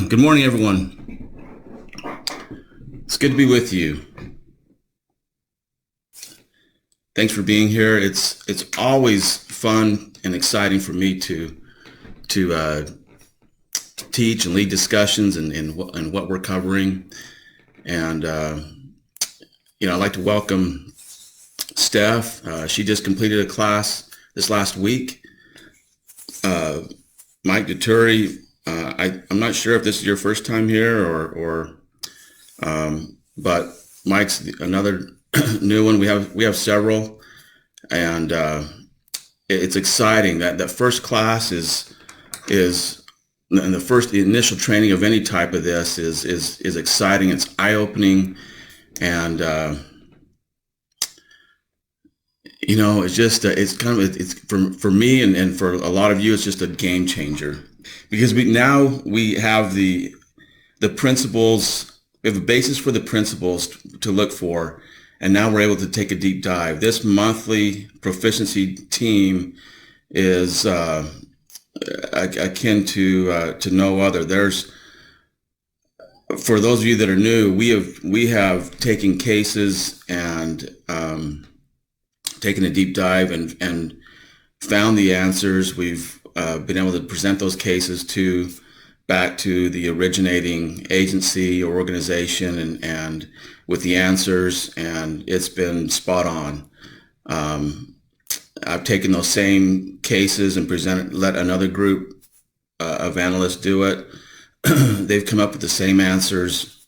Good morning, everyone. It's good to be with you. Thanks for being here. It's always fun and exciting for me to teach and lead discussions and what we're covering. And I'd like to welcome Steph. She just completed a class this last week. Mike Deturi. I'm not sure if this is your first time here but Mike's another new one. We have several, and it's exciting. That first class is and the initial training of any type of this is exciting. It's eye-opening, and it's for me and for a lot of you, it's just a game changer, because we have the principles. We have a basis for the principles to look for, and now we're able to take a deep dive. This monthly proficiency team is akin to no other. For those of you that are new, we have taken cases and taken a deep dive and found the answers. We've been able to present those cases back to the originating agency or organization and with the answers, and it's been spot on. I've taken those same cases and let another group of analysts do it. They've come up with the same answers,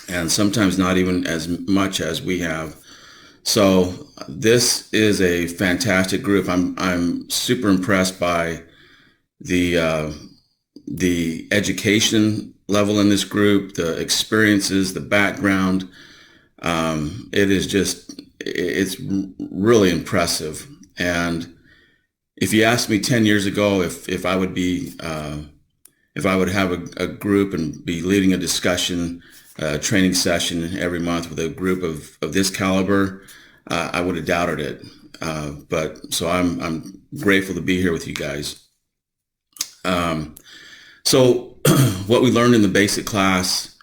and sometimes not even as much as we have. So this is a fantastic group. I'm super impressed by the education level in this group, the experiences, the background. It's really impressive. And if you asked me 10 years ago if I would have a group and be leading a discussion, training session every month with a group of this caliber, I would have doubted it. So I'm grateful to be here with you guys. So what we learned in the basic class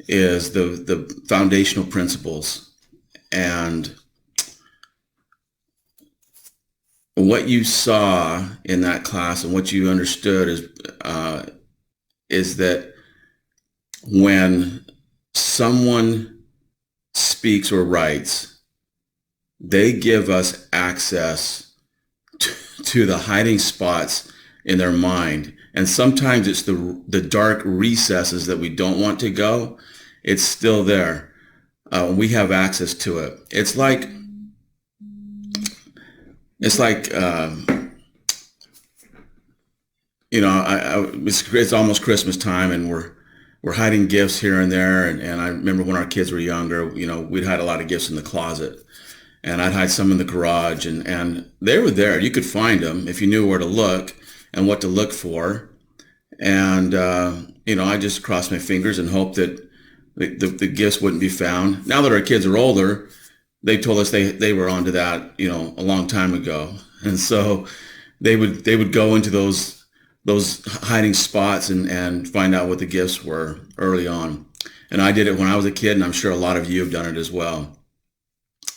is the foundational principles. And what you saw in that class and what you understood is that when someone speaks or writes, they give us access to the hiding spots in their mind. And sometimes it's the dark recesses that we don't want to go. It's still there. We have access to it. It's like it's almost Christmas time, and we're hiding gifts here and there. And I remember when our kids were younger, we'd hide a lot of gifts in the closet, and I'd hide some in the garage, and they were there. You could find them if you knew where to look and what to look for. And, I just crossed my fingers and hoped that the gifts wouldn't be found. Now that our kids are older, they told us they were onto that, a long time ago. And so they would go into those hiding spots and find out what the gifts were early on. And I did it when I was a kid, and I'm sure a lot of you have done it as well.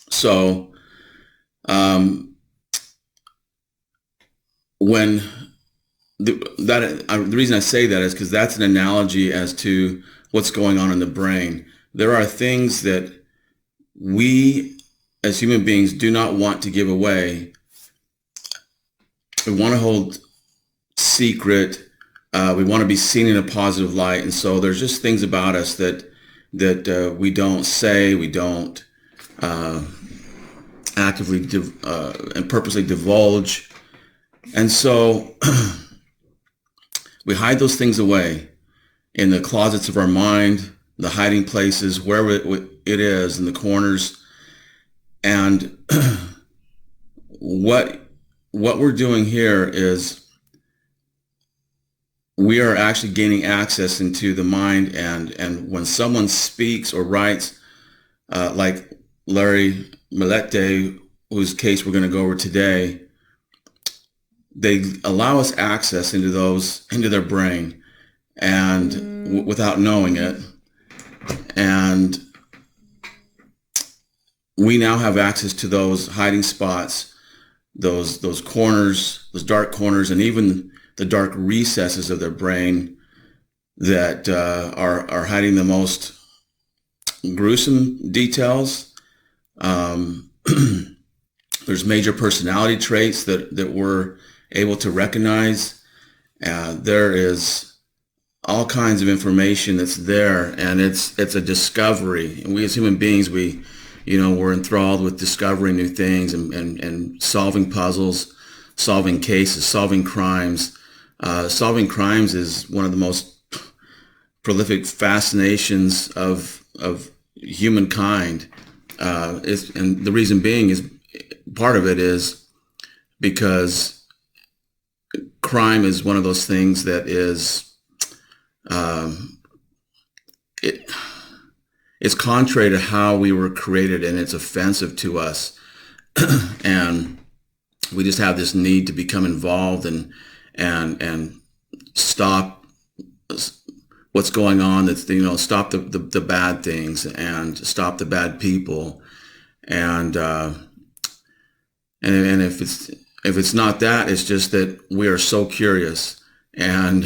So, the reason I say that is because that's an analogy as to what's going on in the brain. There are things that we as human beings do not want to give away. We want to hold secret. We want to be seen in a positive light. And so there's just things about us that we don't say, we don't actively and purposely divulge. And so we hide those things away in the closets of our mind, the hiding places, wherever it is, in the corners. And what we're doing here is we are actually gaining access into the mind. And when someone speaks or writes, like Larry Millete, whose case we're going to go over today, they allow us access into their brain. and without knowing it. And we now have access to those hiding spots, those corners, those dark corners, and even the dark recesses of their brain that are hiding the most gruesome details. There's major personality traits that we're able to recognize. There is all kinds of information that's there, and it's a discovery. And we as human beings, we're enthralled with discovering new things and solving puzzles, solving cases, solving crimes. Solving crimes is one of the most prolific fascinations of humankind. And the reason being is part of it is because crime is one of those things that is it's contrary to how we were created, and it's offensive to us. And we just have this need to become involved and stop what's going on. That's, stop the bad things and stop the bad people. And if it's not that, it's just that we are so curious, and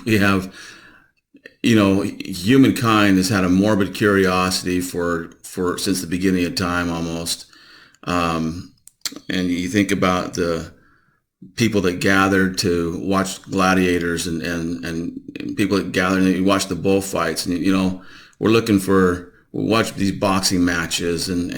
we have, humankind has had a morbid curiosity for since the beginning of time almost. And you think about the people that gathered to watch gladiators and people that gathered and you watch the bullfights, and we watch these boxing matches and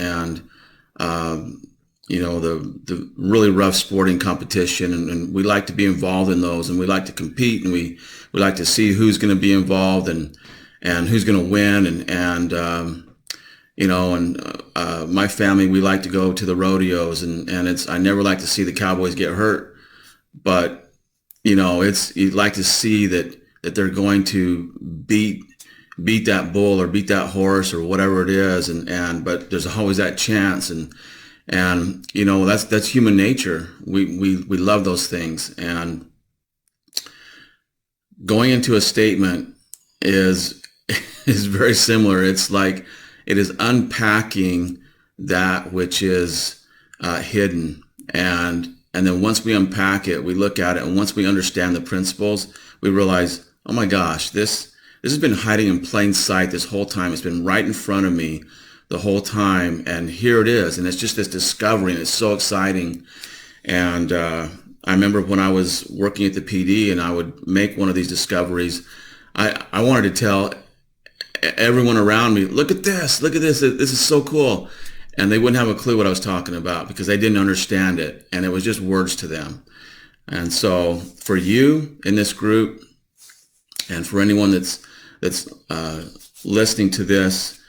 the really rough sporting competition, and we like to be involved in those, and we like to compete, and we like to see who's going to be involved and who's going to win, and my family, we like to go to the rodeos, and I never like to see the cowboys get hurt, but you'd like to see that they're going to beat that bull or beat that horse or whatever it is, but there's always that chance, and that's human nature. We love those things, and going into a statement is very similar. It's like it is unpacking that which is hidden, and then once we unpack it, we look at it, and once we understand the principles, we realize, oh my gosh, this has been hiding in plain sight this whole time. It's been right in front of me the whole time, and here it is, and it's just this discovery, and it's so exciting. And I remember when I was working at the PD and I would make one of these discoveries, I wanted to tell everyone around me, look at this, this is so cool, and they wouldn't have a clue what I was talking about because they didn't understand it, and it was just words to them. And so for you in this group, and for anyone that's listening to this,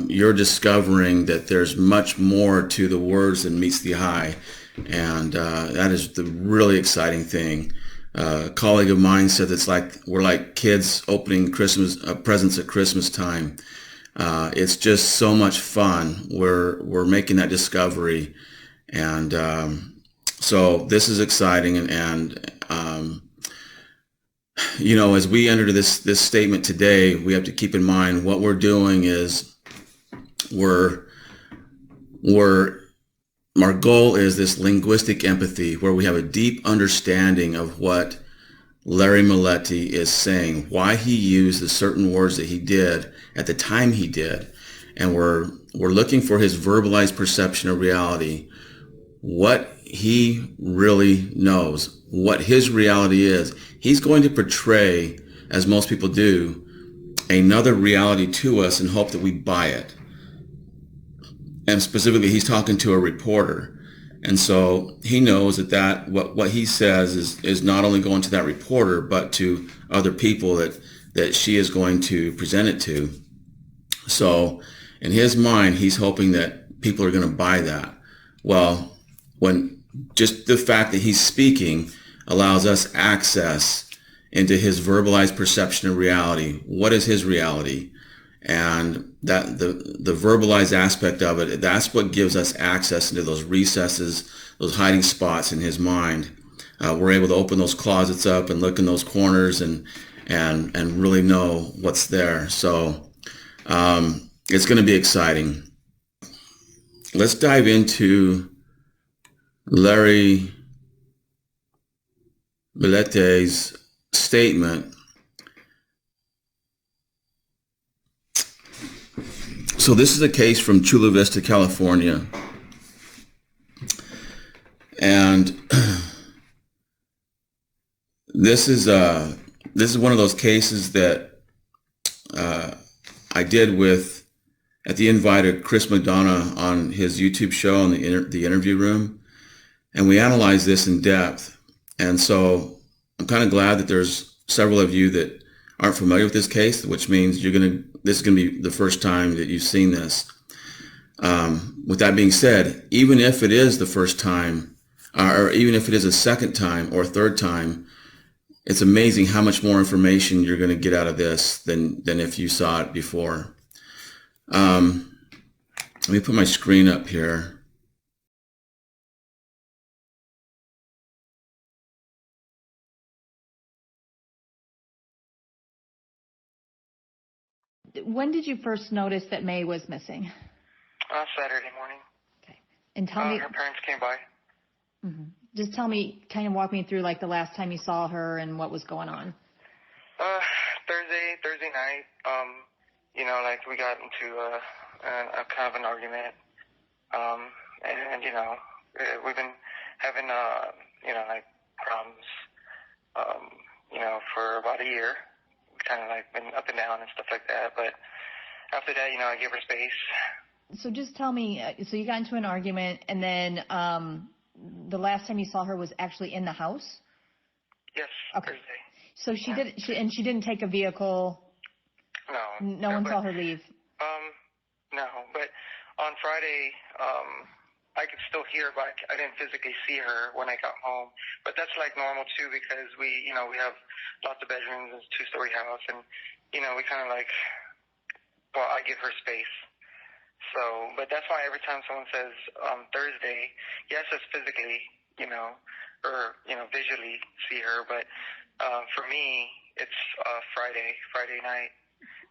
you're discovering that there's much more to the words than meets the eye, and that is the really exciting thing. A colleague of mine said it's like we're like kids opening Christmas presents at Christmas time. It's just so much fun. We're making that discovery, and so this is exciting. And as we enter this statement today, we have to keep in mind what we're doing is our goal is this linguistic empathy, where we have a deep understanding of what Larry Millete is saying, why he used the certain words that he did at the time he did, and we're looking for his verbalized perception of reality, what he really knows, what his reality is. He's going to portray, as most people do, another reality to us and hope that we buy it. And specifically, he's talking to a reporter. And so he knows that what he says is not only going to that reporter, but to other people that she is going to present it to. So in his mind, he's hoping that people are going to buy that. Well, when just the fact that he's speaking allows us access into his verbalized perception of reality. What is his reality? And that the verbalized aspect of it, that's what gives us access into those recesses, those hiding spots in his mind. We're able to open those closets up and look in those corners and and really know what's there. So it's going to be exciting. Let's dive into Larry Millete's statement. So this is a case from Chula Vista, California. And this is one of those cases that I did with at the invite of Chris McDonough on his YouTube show on the interview room, and we analyzed this in depth. And so I'm kind of glad that there's several of you that aren't familiar with this case, which means this is gonna be the first time that you've seen this. With that being said, even if it is the first time, or even if it is a second time or a third time, it's amazing how much more information you're going to get out of this than if you saw it before. Let me put my screen up here. When did you first notice that May was missing? Saturday morning. Okay. And tell me. Her parents came by. Mm-hmm. Just tell me, kind of walk me through like the last time you saw her and what was going on. Thursday night. Like we got into a kind of an argument. And we've been having like problems. For about a year. Kind of like been up and down and stuff like that. But after that, I gave her space. So just tell me, so you got into an argument, and then the last time you saw her was actually in the house? Yes, okay. Thursday. So she didn't take a vehicle? No. No one saw her leave? No, but on Friday, I could still hear her, but I didn't physically see her when I got home. But that's like normal too, because we have lots of bedrooms, it's a 2-story house, and we kind of like, well, I give her space. So, but that's why every time someone says Thursday, yes, it's physically, or visually see her, but for me, it's Friday night.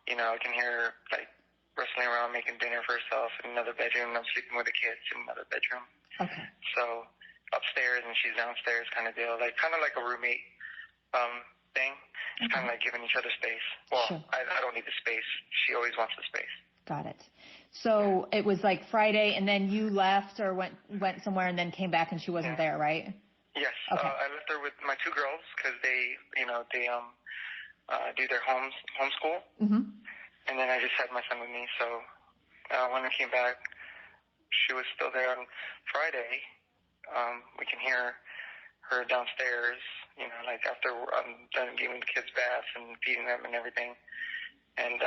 I can hear her like wrestling around, making dinner for herself in another bedroom. I'm sleeping with the kids in another bedroom. Okay. So upstairs and she's downstairs, kind of deal, kind of like a roommate thing. It's kind of like giving each other space. Well, sure. I don't need the space. She always wants the space. Got it. So it was like Friday, and then you left or went somewhere and then came back and she wasn't there, right? Yes. Okay. I left her with my 2 girls because they do their homeschool. Mm-hmm. And then I just had my son with me. So when I came back, she was still there on Friday. We can hear her downstairs, like after I'm done giving the kids baths and feeding them and everything. And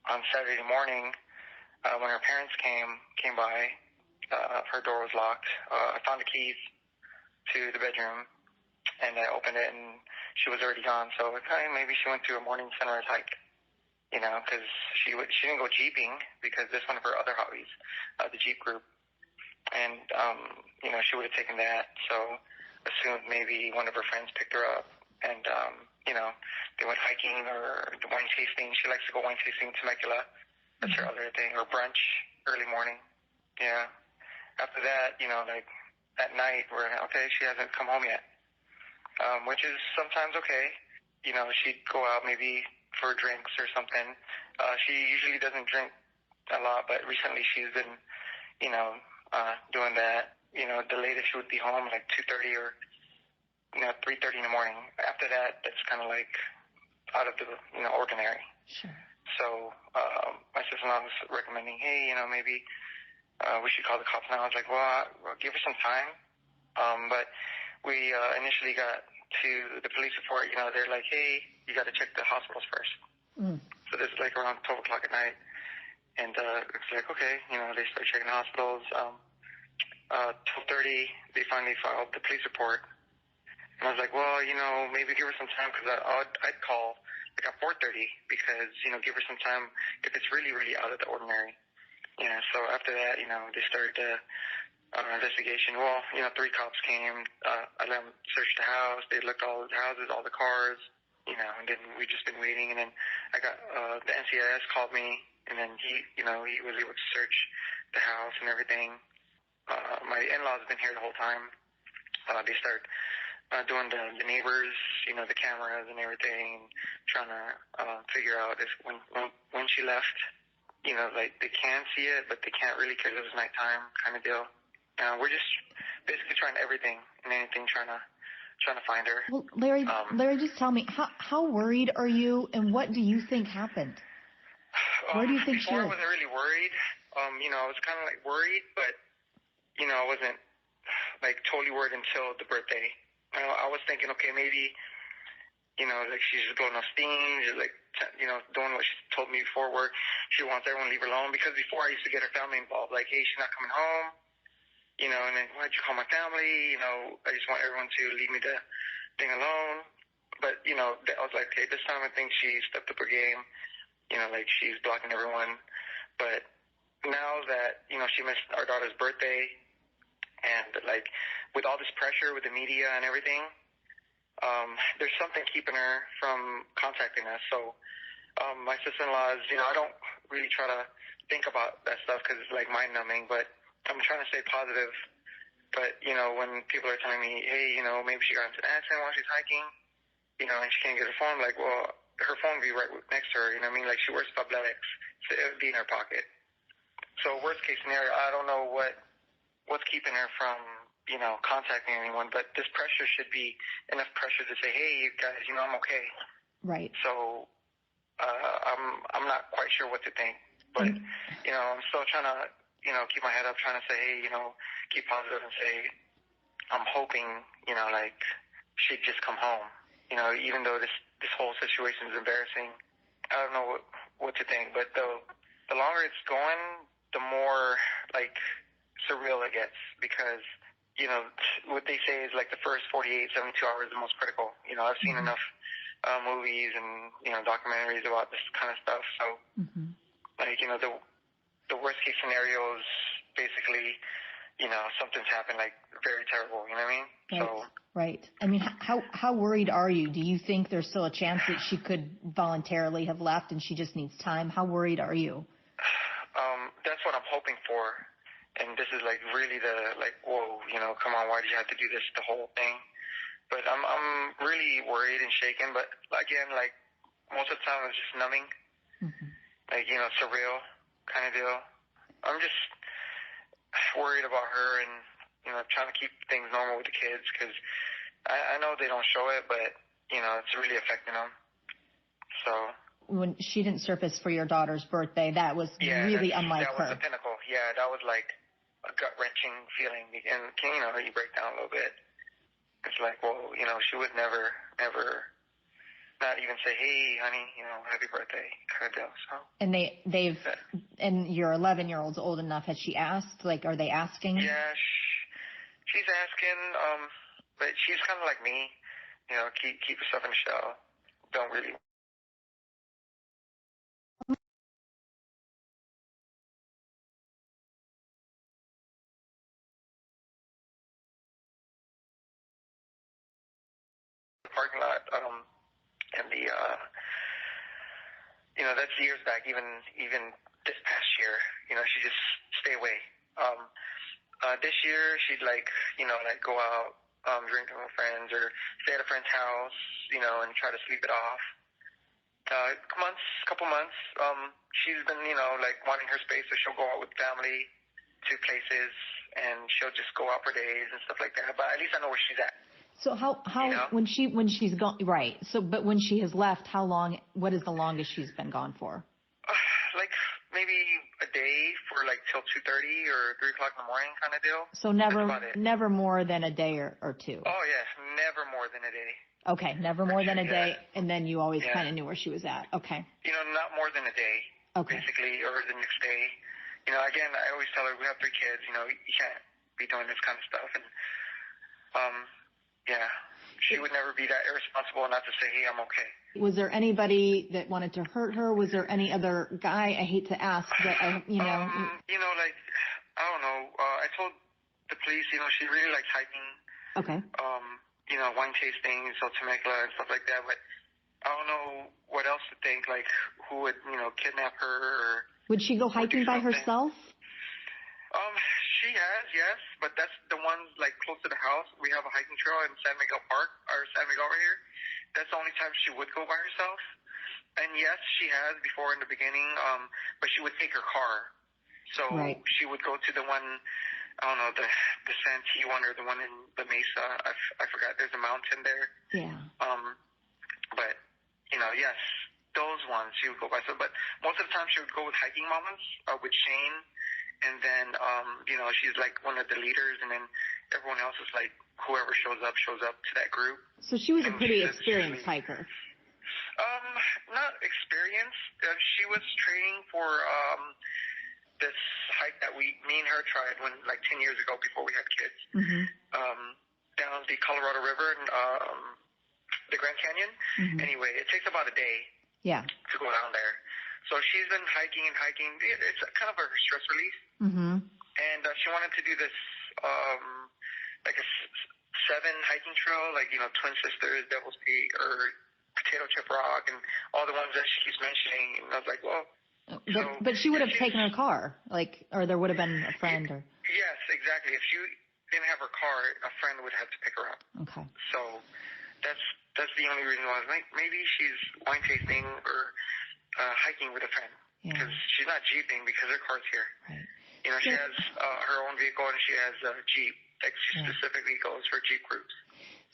on Saturday morning, when her parents came by, her door was locked. I found the keys to the bedroom, and I opened it, and she was already gone. So maybe she went to a morning sunrise hike, because she didn't go jeeping, because that's one of her other hobbies, the Jeep group. And, she would have taken that. So assumed maybe one of her friends picked her up, and, they went hiking or wine tasting. She likes to go wine tasting in Temecula. That's her other thing. Or brunch, early morning. Yeah. After that, like at night, we're okay, she hasn't come home yet, which is sometimes okay. She'd go out maybe for drinks or something. She usually doesn't drink a lot, but recently she's been, doing that. The latest she would be home like 2:30 or 3:30 in the morning. After that, that's kind of like out of the ordinary. Sure. So my sister-in-law was recommending, hey, maybe we should call the cops now. I was like, well, give her some time. But we initially got to the police report. They're like, hey, you got to check the hospitals first. So this is like around 12 o'clock at night. And it's like, okay, they start checking the hospitals. 12:30, they finally filed the police report. And I was like, well, maybe give her some time, because I'd call like at 4:30, because, give her some time if it's really, really out of the ordinary. So after that, they started the investigation. Well, 3 cops came. I let them search the house. They looked all the houses, all the cars. and then we've just been waiting. And then I got the NCIS called me, and then he was able to search the house and everything. My in-laws have been here the whole time. They start doing the neighbors, the cameras and everything, and trying to figure out if when she left, like they can see it, but they can't really because it was nighttime kind of deal. We're just basically trying everything and anything, trying to find her. Well, Larry, just tell me, how worried are you, and what do you think happened? Where do you think she is? Before I wasn't really worried. I was kind of like worried, but I wasn't like totally worried until the birthday. I was thinking, okay, maybe like she's just blowing off steam, just like doing what she told me before, where she wants everyone to leave her alone. Because before I used to get her family involved, like, hey, she's not coming home. And then why'd you call my family? I just want everyone to leave me the thing alone. But, I was like, okay, this time I think she stepped up her game. Like she's blocking everyone. But now that, she missed our daughter's birthday and like with all this pressure with the media and everything, there's something keeping her from contacting us. So my sister-in-law is, I don't really try to think about that stuff because it's like mind-numbing, but I'm trying to stay positive. But, when people are telling me, hey, maybe she got into an accident while she's hiking, and she can't get her phone, like, well, her phone would be right next to her, Like, she wears fabletics, so it would be in her pocket. So worst case scenario, I don't know what's keeping her from, contacting anyone, but this pressure should be enough pressure to say, hey, you guys, I'm okay. Right. So I'm not quite sure what to think, but, I'm still trying to, keep my head up, trying to say, hey, keep positive and say, I'm hoping, like she'd just come home, even though this whole situation is embarrassing. I don't know what to think, but the longer it's going, the more like surreal it gets, because, what they say is like the first 48, 72 hours is the most critical. I've seen enough movies and, documentaries about this kind of stuff. So like, the worst case scenario is basically, something's happened, like very terrible, you know what I mean? Right. So, right. I mean, how worried are you? Do you think there's still a chance that she could voluntarily have left and she just needs time? How worried are you? That's what I'm hoping for. And this is like really whoa, come on, why did you have to do this, the whole thing? But I'm really worried and shaken. But again, like most of the time it's just numbing, like, surreal kind of deal. I'm just worried about her and, trying to keep things normal with the kids, because I know they don't show it, but, it's really affecting them. So. When she didn't surface for your daughter's birthday, that was really unlike her. That was the pinnacle. Yeah, that was like a gut-wrenching feeling. And, you break down a little bit. It's like, well, she would never, not even say, hey, honey, happy birthday, kind of deal. So. And and your 11-year-old's old enough. Has she asked? Like, are they asking? Yeah, she's asking, but she's kind of like me, keep herself in the shell. Don't really. Parking lot, and that's years back, even this past year, she just stay away. This year she'd like go out, drink with her friends or stay at a friend's house, and try to sleep it off. Couple months, she's been, like wanting her space, so she'll go out with family to places, and she'll just go out for days and stuff like that. But at least I know where she's at. So how when she's gone, right? So, but when she has left, how long? What is the longest she's been gone for? Like maybe a day, for like till 2:30 or 3 o'clock in the morning, kind of deal. So never more than a day or two. Oh yes, never more than a day. Okay, never more than a day, and then you always kind of knew where she was at. Okay. Not more than a day. Okay. Basically, or the next day. Again, I always tell her we have 3 kids. You can't be doing this kind of stuff, and yeah, she would never be that irresponsible not to say, hey, I'm okay. Was there anybody that wanted to hurt her? Was there any other guy? I hate to ask, but like, I don't know. I told the police, she really likes hiking. Okay. Wine tasting, so Temecula and stuff like that. But I don't know what else to think. Like, who would, kidnap her Would she go or do hiking by something? herself? She has, yes, but that's the one like close to the house. We have a hiking trail in San Miguel Park, or San Miguel right here. That's the only time she would go by herself. And yes, she has before in the beginning, but she would take her car. So Right. she would go to the one, I don't know, the Santee one or the one in the Mesa. I forgot. There's a mountain there. Yeah. But yes, those ones she would go by. So, but most of the time she would go with hiking mamas, with Shane, and then she's like one of the leaders, and then everyone else is like whoever shows up to that group. So she was a And pretty she experienced usually, hiker. not experienced. She was training for this hike that me and her tried when like 10 years ago before we had kids. Mm-hmm. Down the Colorado River and the Grand Canyon. Mm-hmm. Anyway, it takes about a day. Yeah. To go down there. So she's been hiking and hiking. It's kind of a stress relief. Mm-hmm. And she wanted to do this like a 7 hiking trail, like Twin Sisters, Devil's Peak, or Potato Chip Rock, and all the ones that she keeps mentioning. And I was like, well. But she would have taken her car, or there would have been a friend, or. Yes, exactly. If she didn't have her car, a friend would have to pick her up. Okay. So that's the only reason why I was like, maybe she's wine tasting or hiking with a friend, because she's not jeeping because her car's here. Right. She has her own vehicle, and she has a Jeep that she specifically goes for Jeep groups.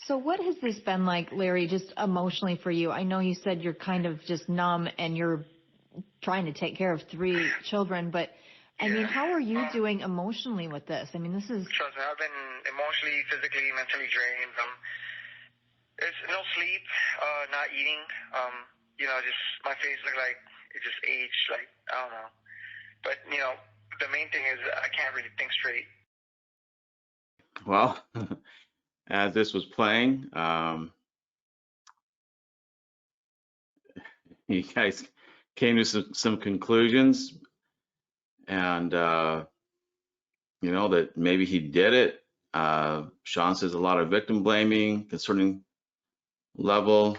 So what has this been like, Larry, just emotionally for you? I know you said you're kind of just numb and you're trying to take care of 3 children, but I mean, how are you doing emotionally with this? I mean, this is... Trust me, I've been emotionally, physically, mentally drained. It's no sleep, not eating. Just my face looked like it just aged, like, I don't know. But, the main thing is I can't really think straight. Well, as this was playing, you guys came to some conclusions, and that maybe he did it. Sean says a lot of victim blaming, concerning level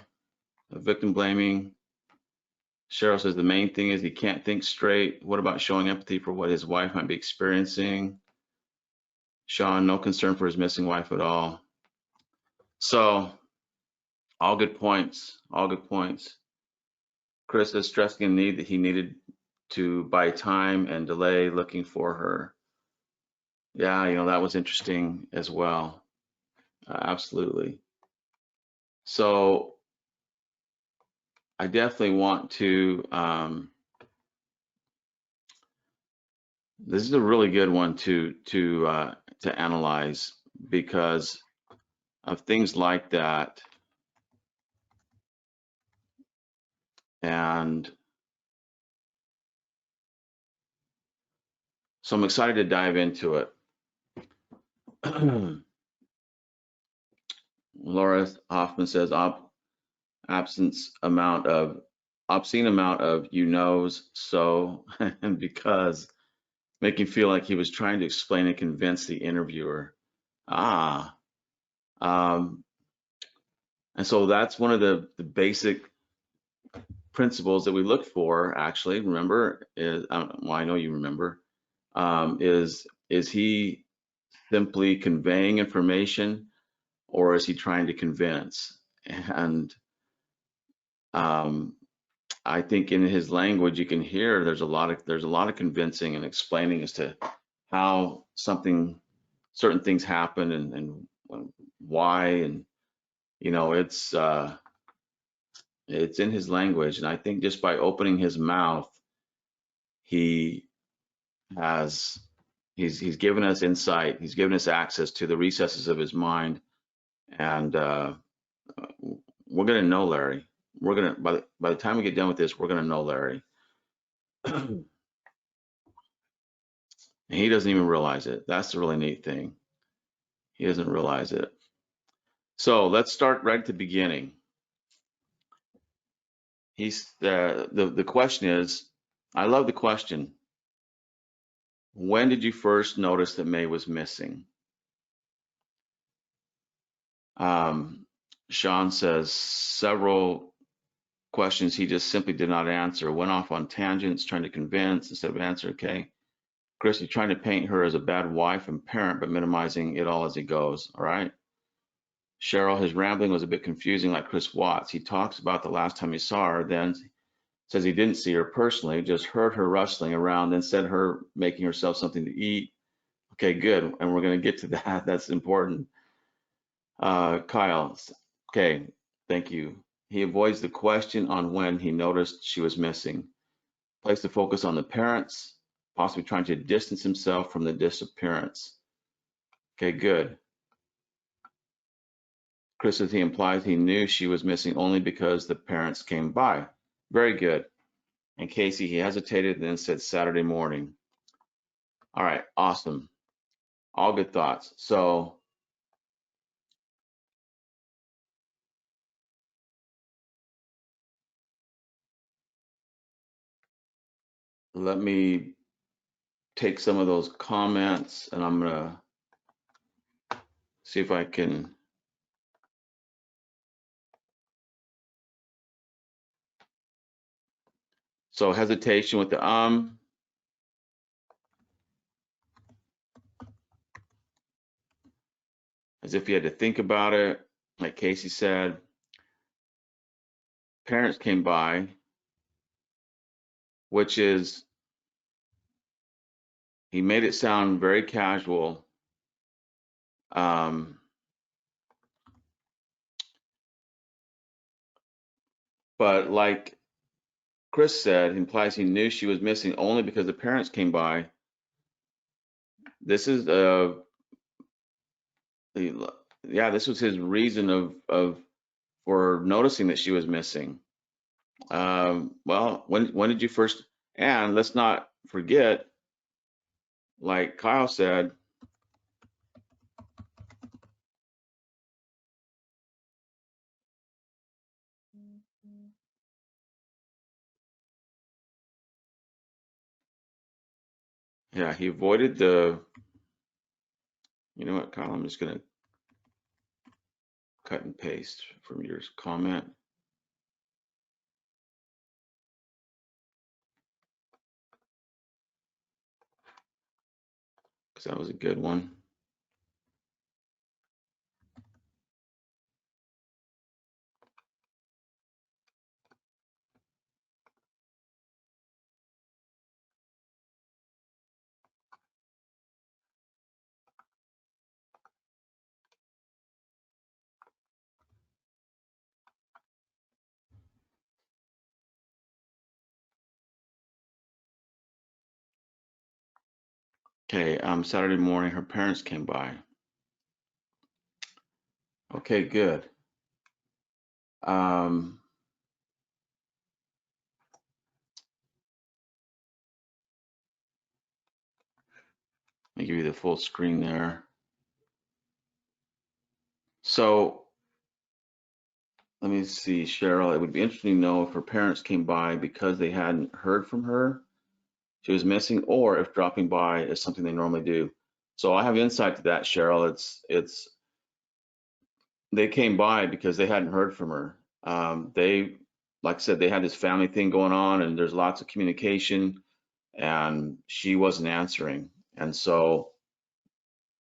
of victim blaming. Cheryl says the main thing is he can't think straight. What about showing empathy for what his wife might be experiencing? Sean, no concern for his missing wife at all. So, all good points. All good points. Chris is stressing a need that he needed to buy time and delay looking for her. Yeah, that was interesting as well. Absolutely. So I definitely want to, this is a really good one to analyze because of things like that. And so I'm excited to dive into it. Laura Hoffman says obscene amount of you knows so and because, making feel like he was trying to explain and convince the interviewer. And so that's one of the basic principles that we look for. Actually, remember is well, I know you remember. Is he simply conveying information, or is he trying to convince? And I think in his language you can hear there's a lot of convincing and explaining as to how certain things happen and why, and it's in his language. And I think just by opening his mouth, he's given us insight, he's given us access to the recesses of his mind, and we're gonna know Larry. We're gonna by the time we get done with this, we're gonna know Larry. And he doesn't even realize it. That's the really neat thing. He doesn't realize it. So let's start right at the beginning. He's the question is, I love the question. When did you first notice that May was missing? Sean says several questions he just simply did not answer. Went off on tangents, trying to convince instead of answer. Okay. Christy trying to paint her as a bad wife and parent, but minimizing it all as he goes. All right. Cheryl, his rambling was a bit confusing, like Chris Watts. He talks about the last time he saw her, then says he didn't see her personally, just heard her rustling around, then said her making herself something to eat. Okay, good. And we're going to get to that. That's important. Kyle, okay, thank you. He avoids the question on when he noticed she was missing. Placed the focus on the parents, possibly trying to distance himself from the disappearance. Okay, good. Chris says he implies he knew she was missing only because the parents came by. Very good. And Casey, he hesitated and then said Saturday morning. All right, awesome. All good thoughts. So let me take some of those comments and I'm gonna see if I can. So hesitation with the as if you had to think about it, like Casey said. Parents came by, which is, he made it sound very casual. Um, but like Chris said, implies he knew she was missing only because the parents came by. This is yeah, this was his reason of for noticing that she was missing. Well, when did you first? And let's not forget, like Kyle said, yeah, he avoided the. You know what, Kyle? I'm just gonna cut and paste from your comment because that was a good one. Okay, Saturday morning, her parents came by. Okay, good. Let me give you the full screen there. So let me see, Cheryl. It would be interesting to know if her parents came by because they hadn't heard from her, she was missing, or if dropping by is something they normally do. So I have insight to that, Cheryl. It's they came by because they hadn't heard from her. They, like I said, they had this family thing going on, and there's lots of communication, and she wasn't answering, and so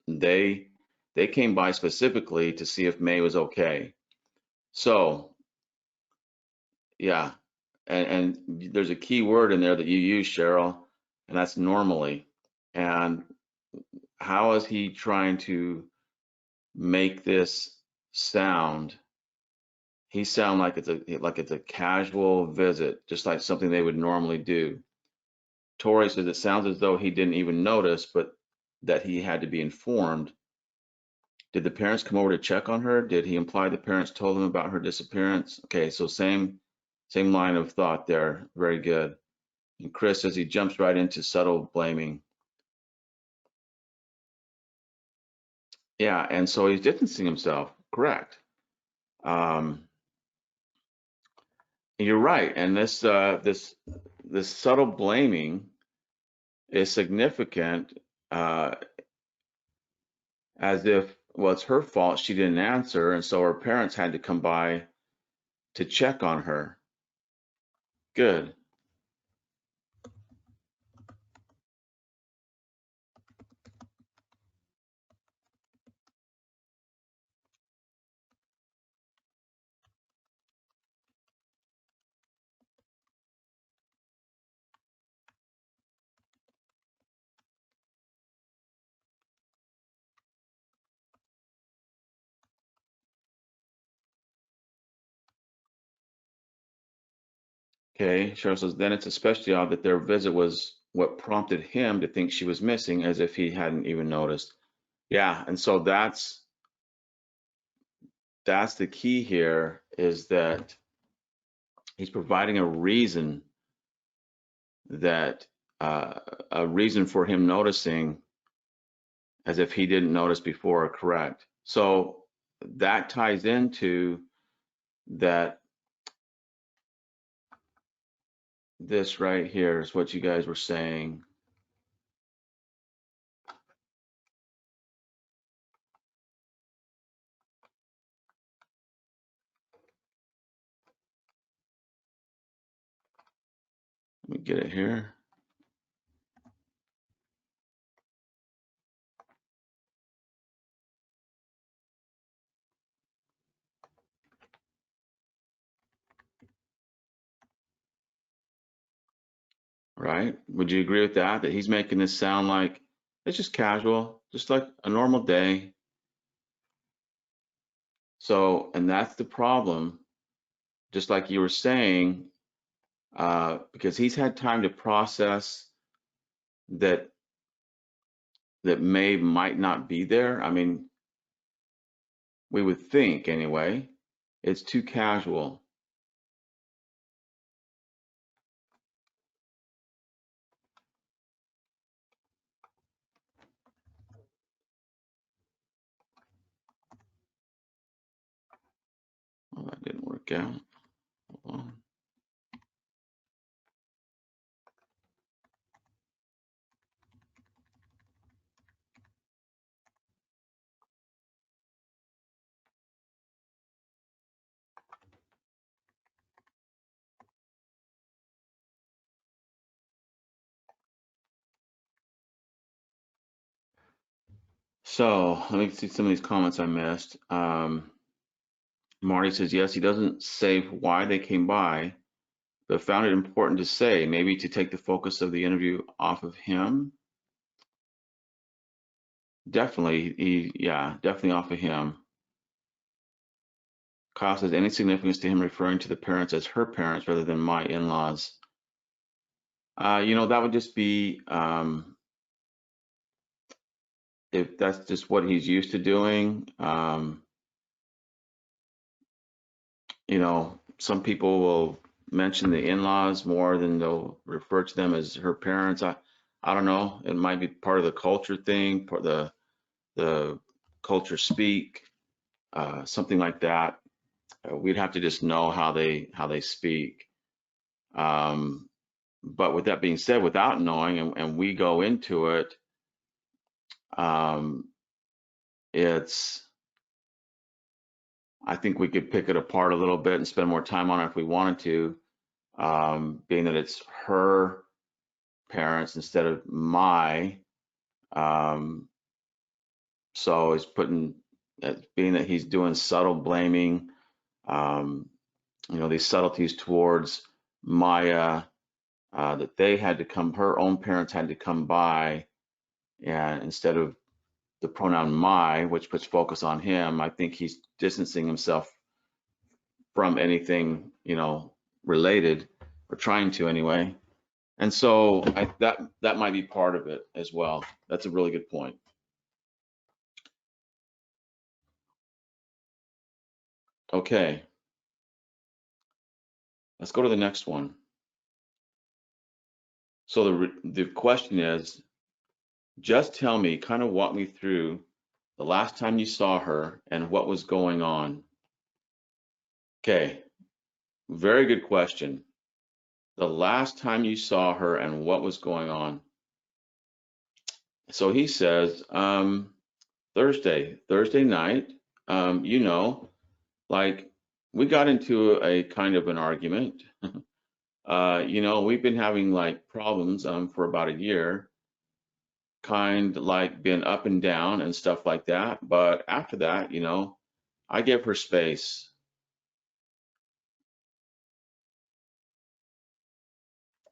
they they came by specifically to see if May was okay. So yeah, and there's a key word in there that you use, Cheryl, and that's normally. And how is he trying to make this sound? He sound like it's a casual visit, just like something they would normally do. Tori says it sounds as though he didn't even notice, but that he had to be informed. Did the parents come over to check on her? Did he imply the parents told him about her disappearance? Okay, so same line of thought there. Very good. And Chris says he jumps right into subtle blaming. Yeah, and so he's distancing himself. Correct. Um, you're right. And this subtle blaming is significant, uh, as if, well, it's her fault she didn't answer, and so her parents had to come by to check on her. Good. Okay, Cheryl says, then it's especially odd that their visit was what prompted him to think she was missing, as if he hadn't even noticed. Yeah, and so that's the key here, is that he's providing a reason that a reason for him noticing, as if he didn't notice before, correct? So that ties into that. This right here is what you guys were saying. Let me get it here. Right? Would you agree with that? That he's making this sound like it's just casual, just like a normal day. So, and that's the problem, just like you were saying, because he's had time to process that Maeve might not be there. I mean, we would think anyway. It's too casual. Well, that didn't work out. Hold on. So let me see some of these comments I missed. Marty says, yes, he doesn't say why they came by, but found it important to say, maybe to take the focus of the interview off of him. Definitely, yeah, definitely off of him. Kyle says, any significance to him referring to the parents as her parents rather than my in-laws? That would just be, if that's just what he's used to doing. Some people will mention the in-laws more than they'll refer to them as her parents. I don't know. It might be part of the culture thing, part of the culture speak, something like that. We'd have to just know how they speak. But with that being said, without knowing, and we go into it, um, I think we could pick it apart a little bit and spend more time on it if we wanted to, being that it's her parents instead of my. Um, so he's being that he's doing subtle blaming, these subtleties towards Maya, that her own parents had to come by, and instead of the pronoun my, which puts focus on him, I think he's distancing himself from anything, related, or trying to anyway. And so that might be part of it as well. That's a really good point. Okay, let's go to the next one. So the question is, just tell me, kind of walk me through the last time you saw her and what was going on. Okay, very good question. The last time you saw her and what was going on. So he says, Thursday night, like we got into a kind of an argument. You know, we've been having like problems for about a year, kind like been up and down and stuff like that. But after that, you know, I give her space.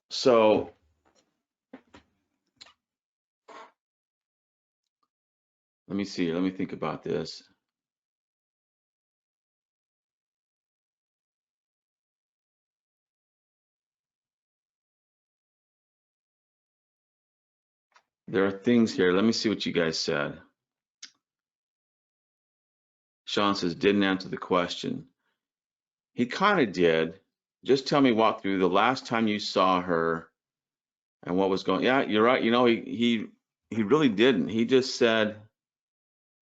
So let me see. Let me think about this. There are things here. Let me see what you guys said. Sean says, didn't answer the question. He kind of did. Just tell me, walk through the last time you saw her and what was going. Yeah, you're right. You know, he really didn't. He just said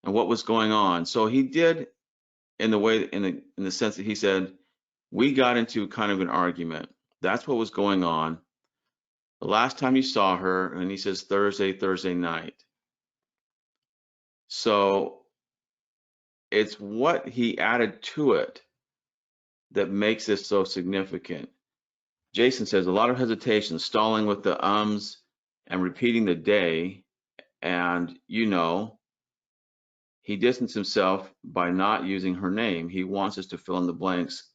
and what was going on. So he did in the way in the sense that he said we got into kind of an argument. That's what was going on. The last time you saw her, and he says Thursday night. So it's what he added to it that makes this so significant. Jason says a lot of hesitation, stalling with the ums and repeating the day. And, you know, he distanced himself by not using her name. He wants us to fill in the blanks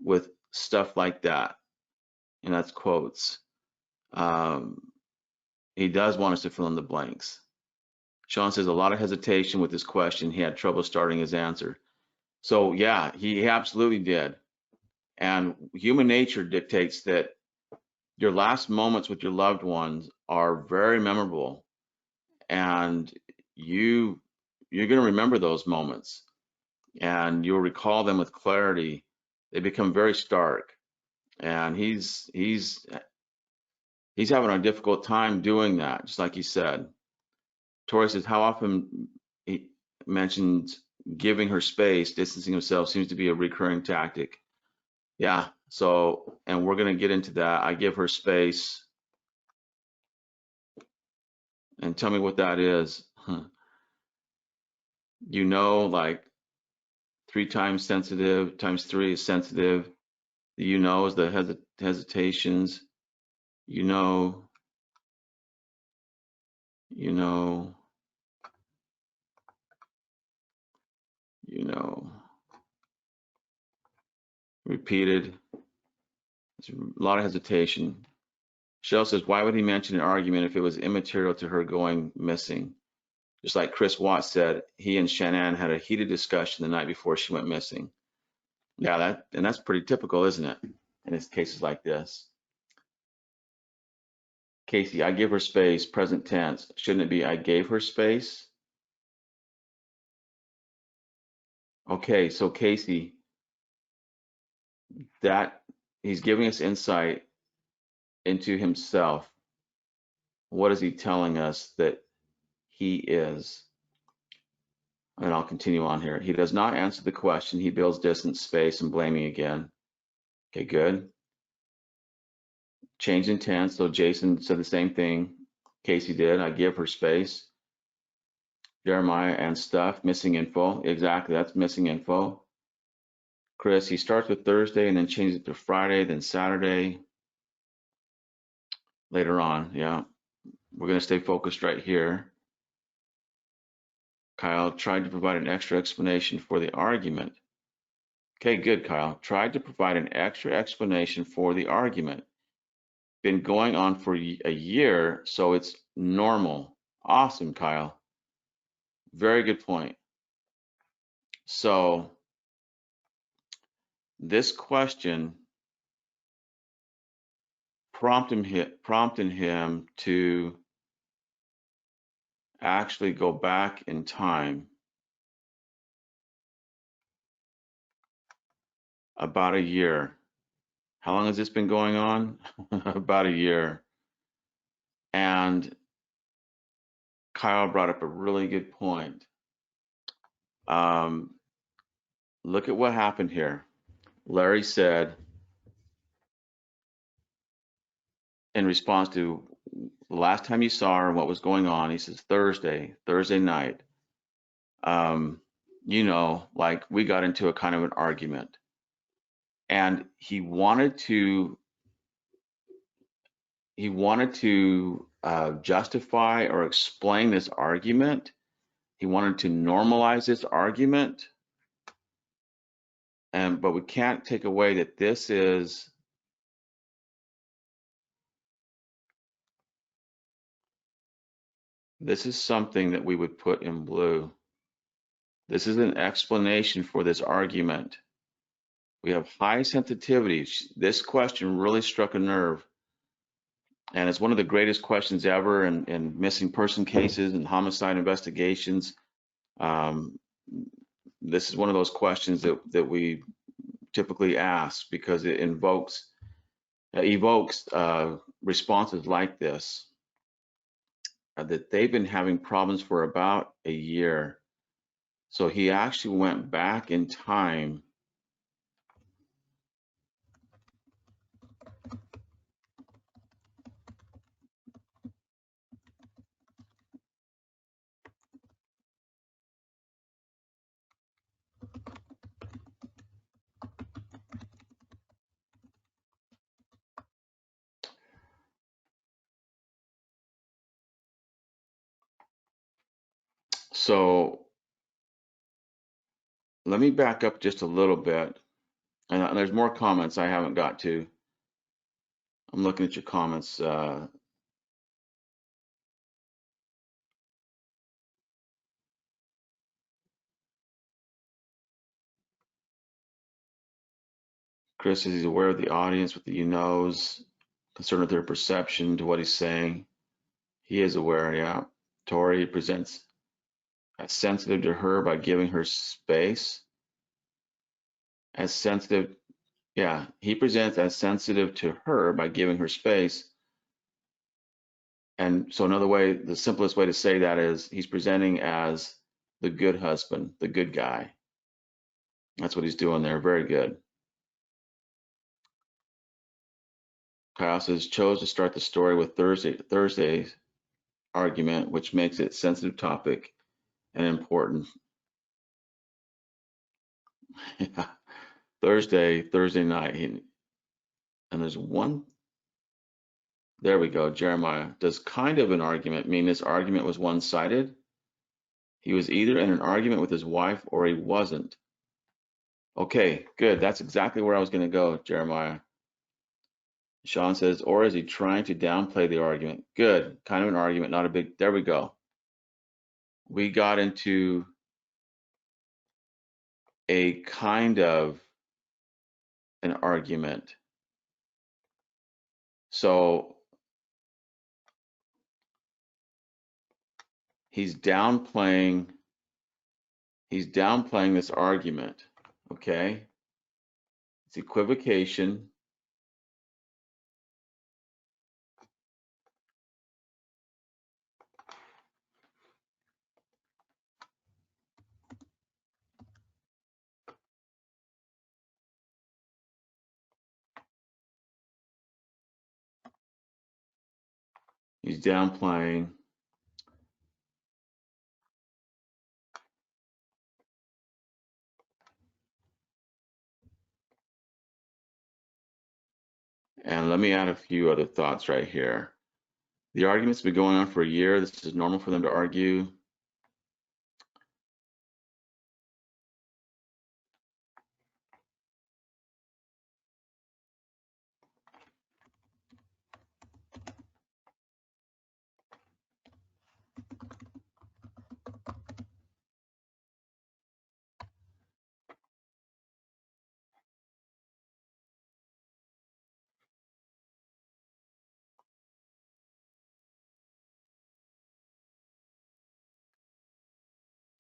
with stuff like that. And that's quotes. Um, he does want us to fill in the blanks. Sean says a lot of hesitation with this question. He had trouble starting his answer. So, yeah, he absolutely did. And human nature dictates that your last moments with your loved ones are very memorable, and you're going to remember those moments, and you'll recall them with clarity. They become very stark, and he's having a difficult time doing that, just like he said. Tori says, how often he mentioned giving her space, distancing himself seems to be a recurring tactic. Yeah, so, and we're going to get into that. I give her space, and tell me what that is. You know, like 3 times sensitive times 3 is sensitive. The you know is the hesitations. You know, you know, you know. Repeated. It's a lot of hesitation. Shell says, why would he mention an argument if it was immaterial to her going missing? Just like Chris Watts said, he and Shanann had a heated discussion the night before she went missing. Yeah, that's pretty typical, isn't it? In cases like this. Casey, I give her space, present tense. Shouldn't it be I gave her space? Okay, so Casey, that he's giving us insight into himself. What is he telling us that he is? And I'll continue on here. He does not answer the question. He builds distance, space, and blaming again. Okay, good. Change in tense. So Jason said the same thing Casey did. I give her space. Jeremiah and stuff. Missing info. Exactly, that's missing info. Chris, he starts with Thursday and then changes it to Friday, then Saturday. Later on, yeah. We're going to stay focused right here. Kyle tried to provide an extra explanation for the argument. Okay, good, Kyle. Tried to provide an extra explanation for the argument. Been going on for a year, so it's normal. Awesome, Kyle. Very good point. So this question prompted him to actually go back in time about a year. How long has this been going on? About a year. And Kyle brought up a really good point. Look at what happened here. Larry said, in response to the last time you saw her and what was going on, he says, Thursday night. You know, like we got into a kind of an argument. And he wanted to he wanted to justify or explain this argument. He wanted to normalize this argument, but we can't take away that this is something that we would put in blue. This is an explanation for this argument. We have high sensitivity. This question really struck a nerve, and it's one of the greatest questions ever in missing person cases and homicide investigations. This is one of those questions that we typically ask because it evokes responses like this, that they've been having problems for about a year. So he actually went back in time so let me back up just a little bit. And there's more comments I haven't got to. I'm looking at your comments. Chris says he's aware of the audience with the you knows, concerned with their perception to what he's saying. He is aware, yeah. Tori presents as sensitive to her by giving her space. As sensitive, yeah, he presents as sensitive to her by giving her space. And so another way, the simplest way to say that is he's presenting as the good husband, the good guy. That's what he's doing there. Very good. Kyle says chose to start the story with Thursday's argument, which makes it sensitive topic and important. Yeah. Thursday night. And there's one, there we go, Jeremiah. Does kind of an argument mean this argument was one-sided? He was either in an argument with his wife or he wasn't. Okay, good. That's exactly where I was going to go, Jeremiah. Sean says, or is he trying to downplay the argument? Good. Kind of an argument, not a big, there we go. We got into a kind of an argument. So he's downplaying this argument, okay? It's equivocation. He's downplaying. And let me add a few other thoughts right here. The argument's been going on for a year. This is normal for them to argue.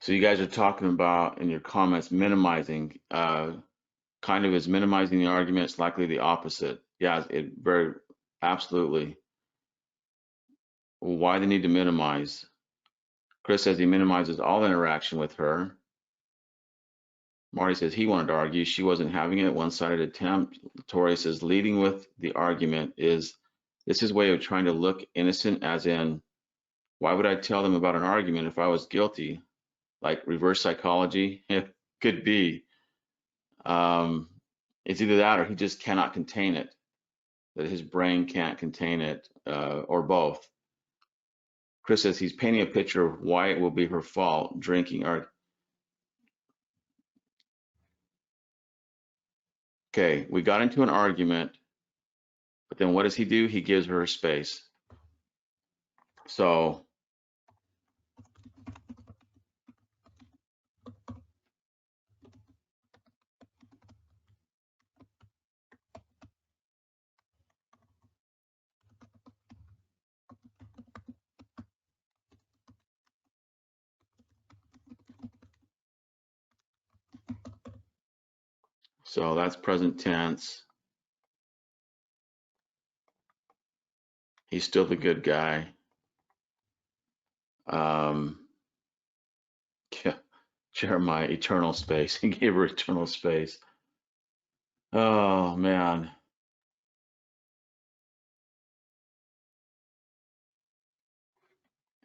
So you guys are talking about in your comments minimizing, kind of is minimizing the argument. It's likely the opposite. Yeah, it very absolutely. Well, why the need to minimize? Chris says he minimizes all interaction with her. Marty says he wanted to argue. She wasn't having it. One-sided attempt. Tori says leading with the argument is this is way of trying to look innocent, as in, why would I tell them about an argument if I was guilty? Like reverse psychology? It could be. It's either that or he just cannot contain it. that his brain can't contain it, or both. Chris says he's painting a picture of why it will be her fault drinking art. Okay, we got into an argument, but then what does he do? He gives her space. So that's present tense. He's still the good guy. Um, yeah, Jeremiah, eternal space. He gave her eternal space. Oh man.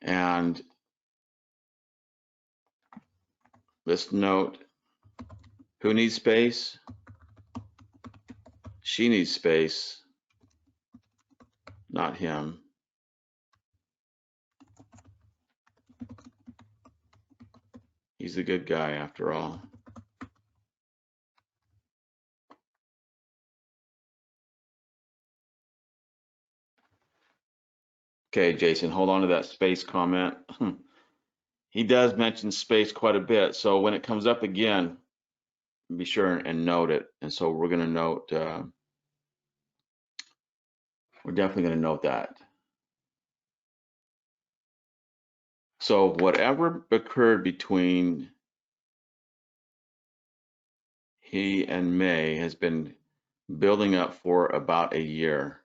And this note, who needs space? She needs space, not him. He's a good guy after all. Okay, Jason, hold on to that space comment. He does mention space quite a bit. So when it comes up again, be sure and note it. And so we're going to note, we're definitely going to note that. So whatever occurred between he and May has been building up for about a year.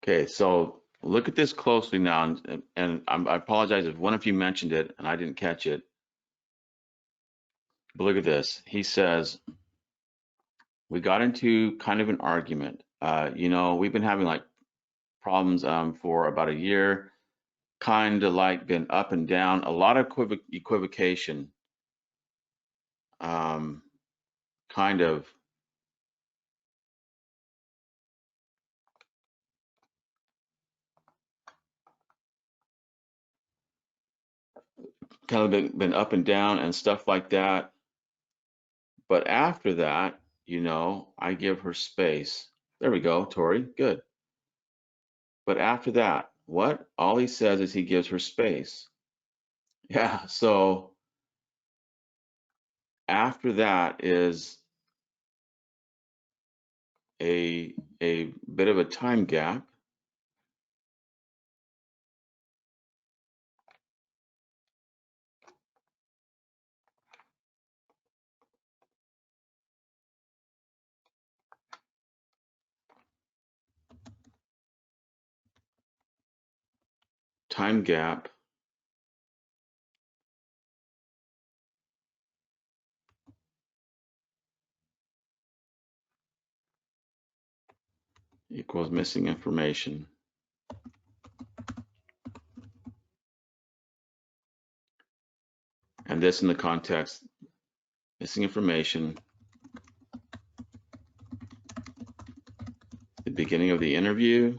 Okay, so look at this closely now, and I apologize if one of you mentioned it and I didn't catch it. But look at this. He says, we got into kind of an argument. We've been having like problems for about a year, kind of like been up and down, a lot of equivocation, kind of been up and down and stuff like that. But after that, I give her space. There we go, Tori. Good. But after that, what? All he says is he gives her space. Yeah, so after that is a bit of a time gap. Time gap equals missing information. And this in the context, missing information, the beginning of the interview,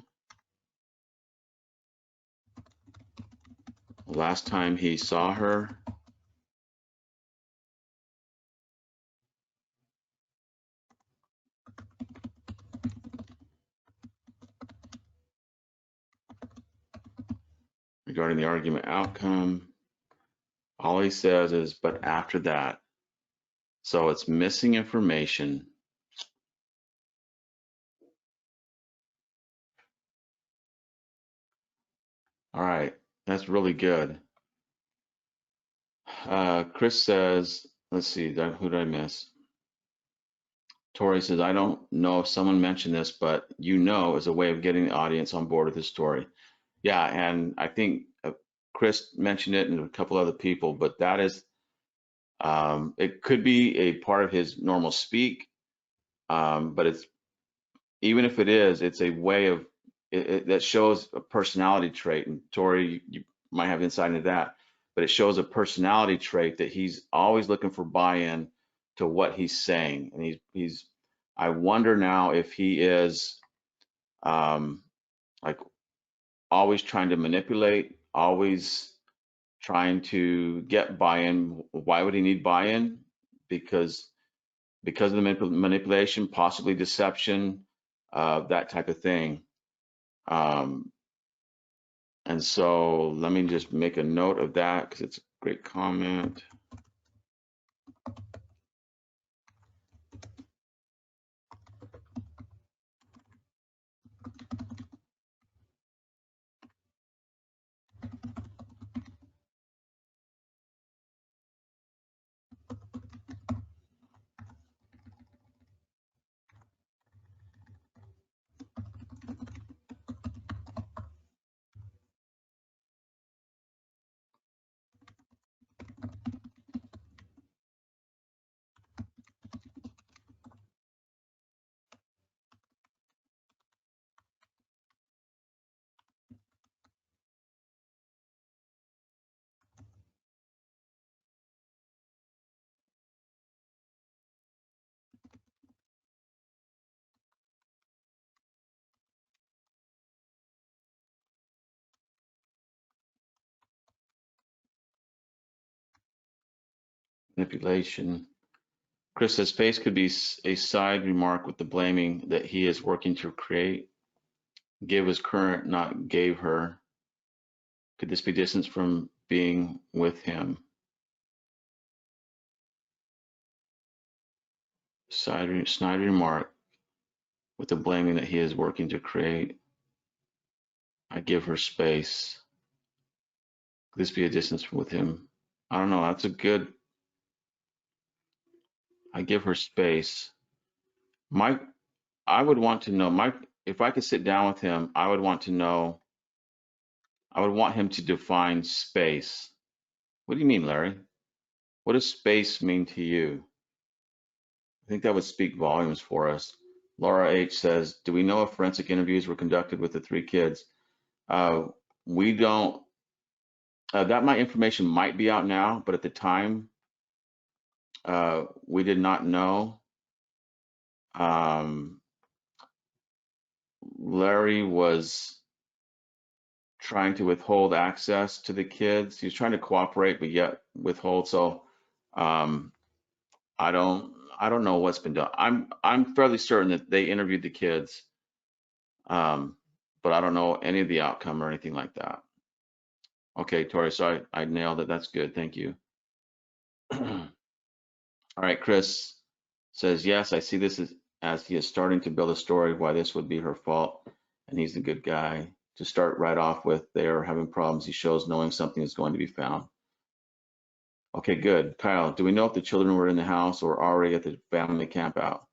last time he saw her, regarding the argument outcome. All he says is, but after that. So it's missing information. All right, That's really good. Chris says, let's see, who did I miss? Tori says, I don't know if someone mentioned this, but is a way of getting the audience on board with the story. Yeah, and I think Chris mentioned it and a couple other people, but that is, it could be a part of his normal speak, but it's, even if it is, it's a way of, that shows a personality trait. And Tori, you might have insight into that, but it shows a personality trait that he's always looking for buy-in to what he's saying. And I wonder now if he is, like, always trying to manipulate, always trying to get buy-in. Why would he need buy-in? Because of the manipulation, possibly deception, that type of thing. Um, and so let me just make a note of that because it's a great comment. Manipulation. Chris says face could be a side remark with the blaming that he is working to create. Give was current, not gave her. Could this be distance from being with him? Snide remark with the blaming that he is working to create. I give her space. Could this be a distance with him? I don't know. That's a good. I give her space. Mike, I would want to know, Mike, if I could sit down with him, I would want to know, I would want him to define space. What do you mean, Larry? What does space mean to you? I think that would speak volumes for us. Laura H says, do we know if forensic interviews were conducted with the three kids? Uh, we don't, that my information might be out now, but at the time, we did not know. Larry was trying to withhold access to the kids. He was trying to cooperate, but yet withhold. So um, I don't know what's been done. I'm fairly certain that they interviewed the kids, but I don't know any of the outcome or anything like that. Okay, Tori, so I nailed it. That's good. Thank you. All right, Chris says, yes, I see this as he is starting to build a story why this would be her fault, and he's the good guy. To start right off with, they are having problems. He shows knowing something is going to be found. Okay, good. Kyle, do we know if the children were in the house or already at the family camp out?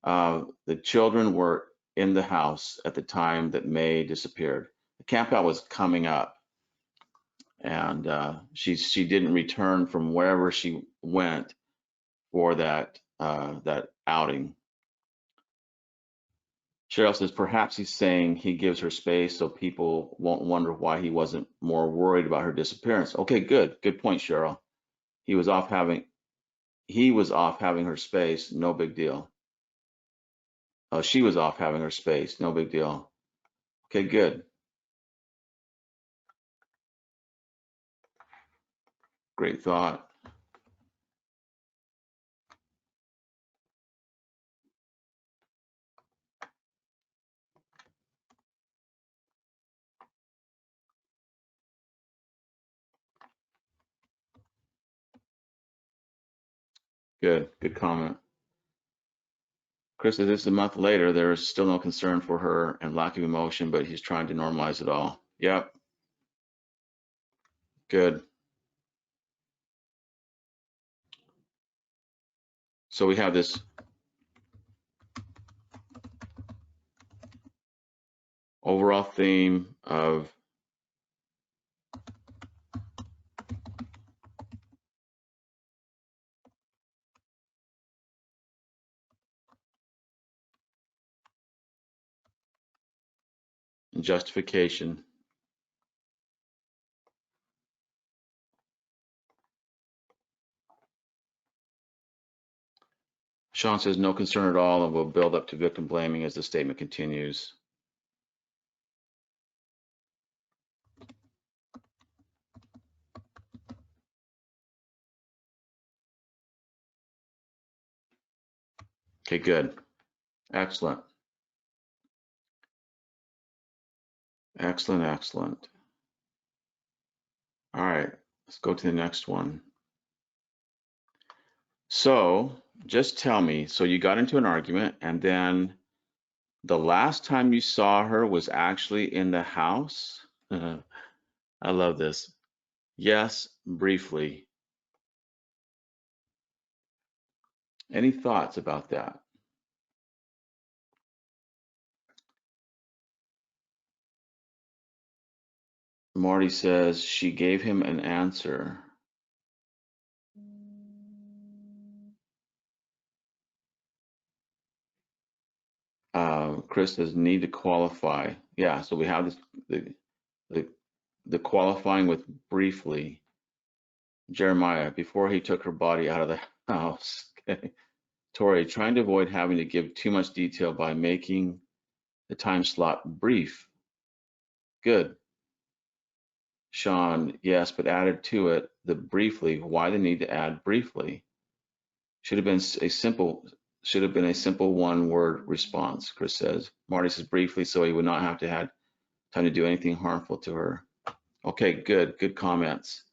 The children were in the house at the time that May disappeared. The camp out was coming up, and she didn't return from wherever she went for that outing. Cheryl says perhaps he's saying he gives her space so people won't wonder why he wasn't more worried about her disappearance. Okay, good point, Cheryl. He was off having her space, no big deal. Oh, she was off having her space, no big deal. Okay, good. Great thought. Good comment. Chris says this is a month later. There is still no concern for her and lack of emotion, but he's trying to normalize it all. Yep. Good. So we have this overall theme of justification. Sean says no concern at all and will build up to victim blaming as the statement continues. Okay, good. Excellent. Excellent, excellent. All right, let's go to the next one. So just tell me, so you got into an argument and then the last time you saw her was actually in the house? I love this. Yes, briefly. Any thoughts about that? Marty says she gave him an answer. Chris says need to qualify. Yeah, so we have this the the qualifying with briefly. Jeremiah, before he took her body out of the house. Okay. Tori, trying to avoid having to give too much detail by making the time slot brief. Good. Sean, yes, but added to it the briefly. Why the need to add briefly? Should have been a simple one-word response, Chris says. Marty says briefly so he would not have to have time to do anything harmful to her. Okay, good. Good comments.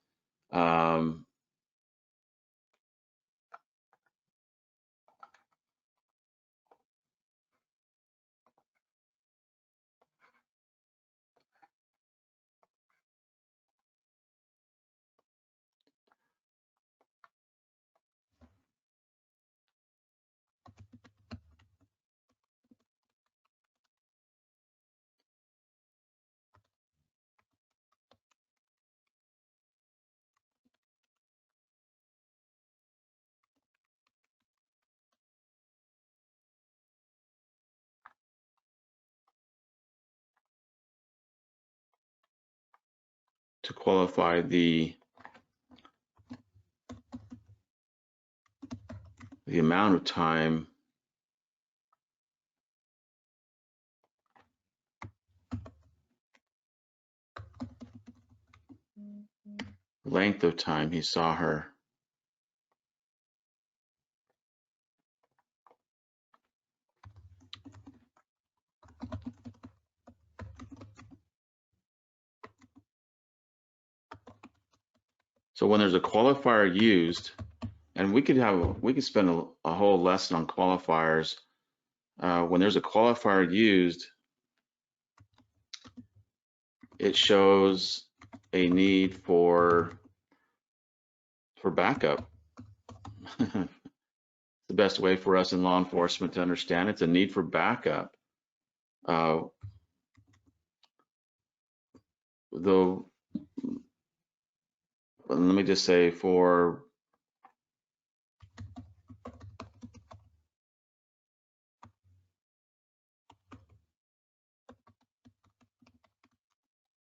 To qualify the amount of time length of time he saw her. So when there's a qualifier used, and we could spend a whole lesson on qualifiers. When there's a qualifier used, it shows a need for backup. The best way for us in law enforcement to understand it's a need for backup. Though, let me just say for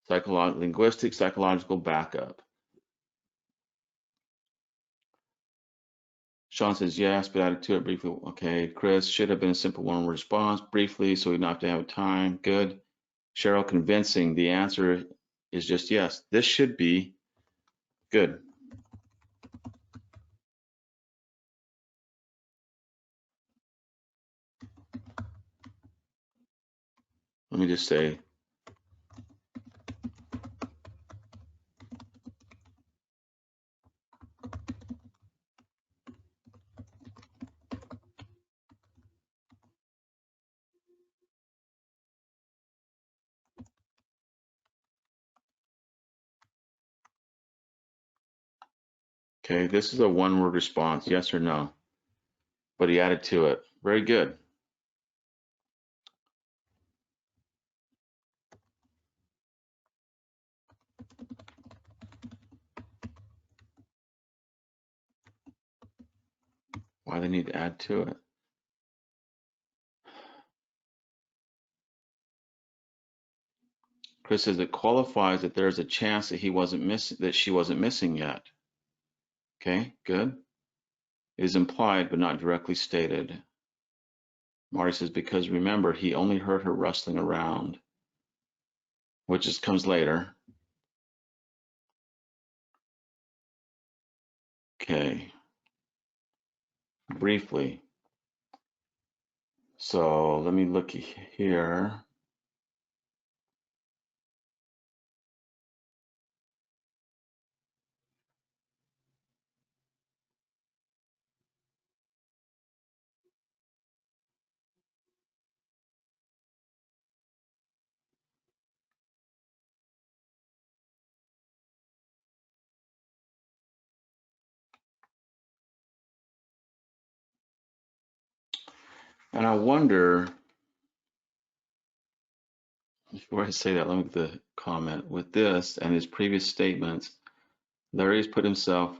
linguistic psychological backup. Sean says yes, but added to it briefly. Okay, Chris, should have been a simple one response briefly, so we don't have to have time. Good. Cheryl, convincing. The answer is just yes. This should be good. Let me just say, Okay, this is a one-word response, yes or no. But he added to it. Very good. Why they need to add to it? Chris says it qualifies that there's a chance that she wasn't missing yet. Okay, good. It is implied but not directly stated. Marty says because remember he only heard her rustling around, which just comes later. Okay. Briefly. So let me look here. And I wonder, before I say that, let me get the comment. With this and his previous statements, Larry has put himself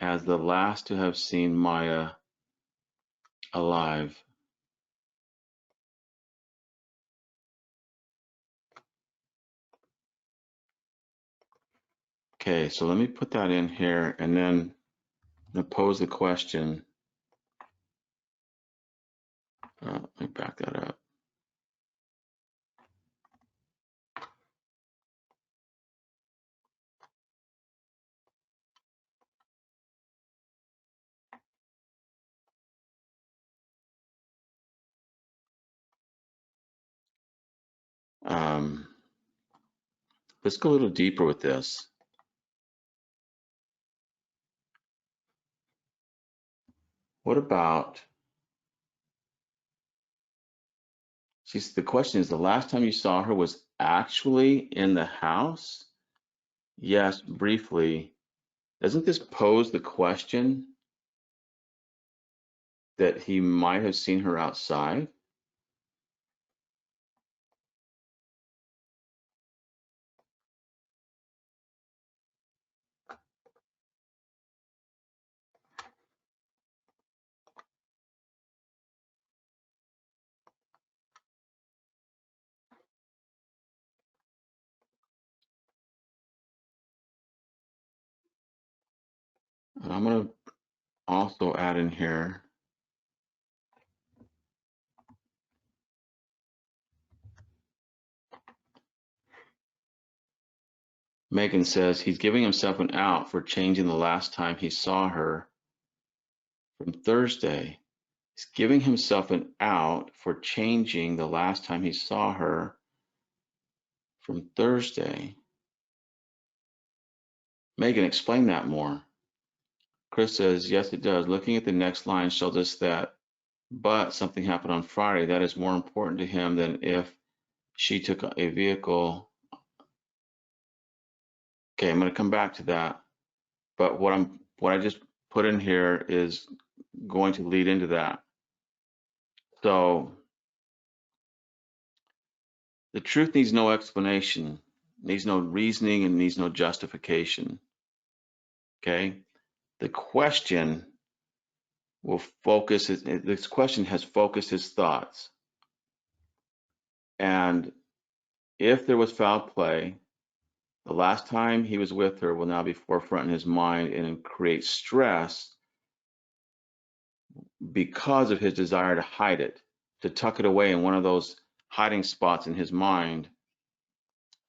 as the last to have seen Maya alive. Okay, so let me put that in here and then pose the question. Let me back that up. Let's go a little deeper with this. What about, the question is, the last time you saw her was actually in the house? Yes, briefly. Doesn't this pose the question that he might have seen her outside? And I'm going to also add in here, Megan says he's giving himself an out for changing the last time he saw her from Thursday. He's giving himself an out for changing the last time he saw her from Thursday. Megan, explain that more. Chris says, yes, it does. Looking at the next line shows us that, but something happened on Friday. That is more important to him than if she took a vehicle. Okay, I'm going to come back to that. But what I just put in here is going to lead into that. So the truth needs no explanation, needs no reasoning, and needs no justification. Okay? The question will focus, this question has focused his thoughts. And if there was foul play, the last time he was with her will now be forefront in his mind and create stress because of his desire to hide it, to tuck it away in one of those hiding spots in his mind,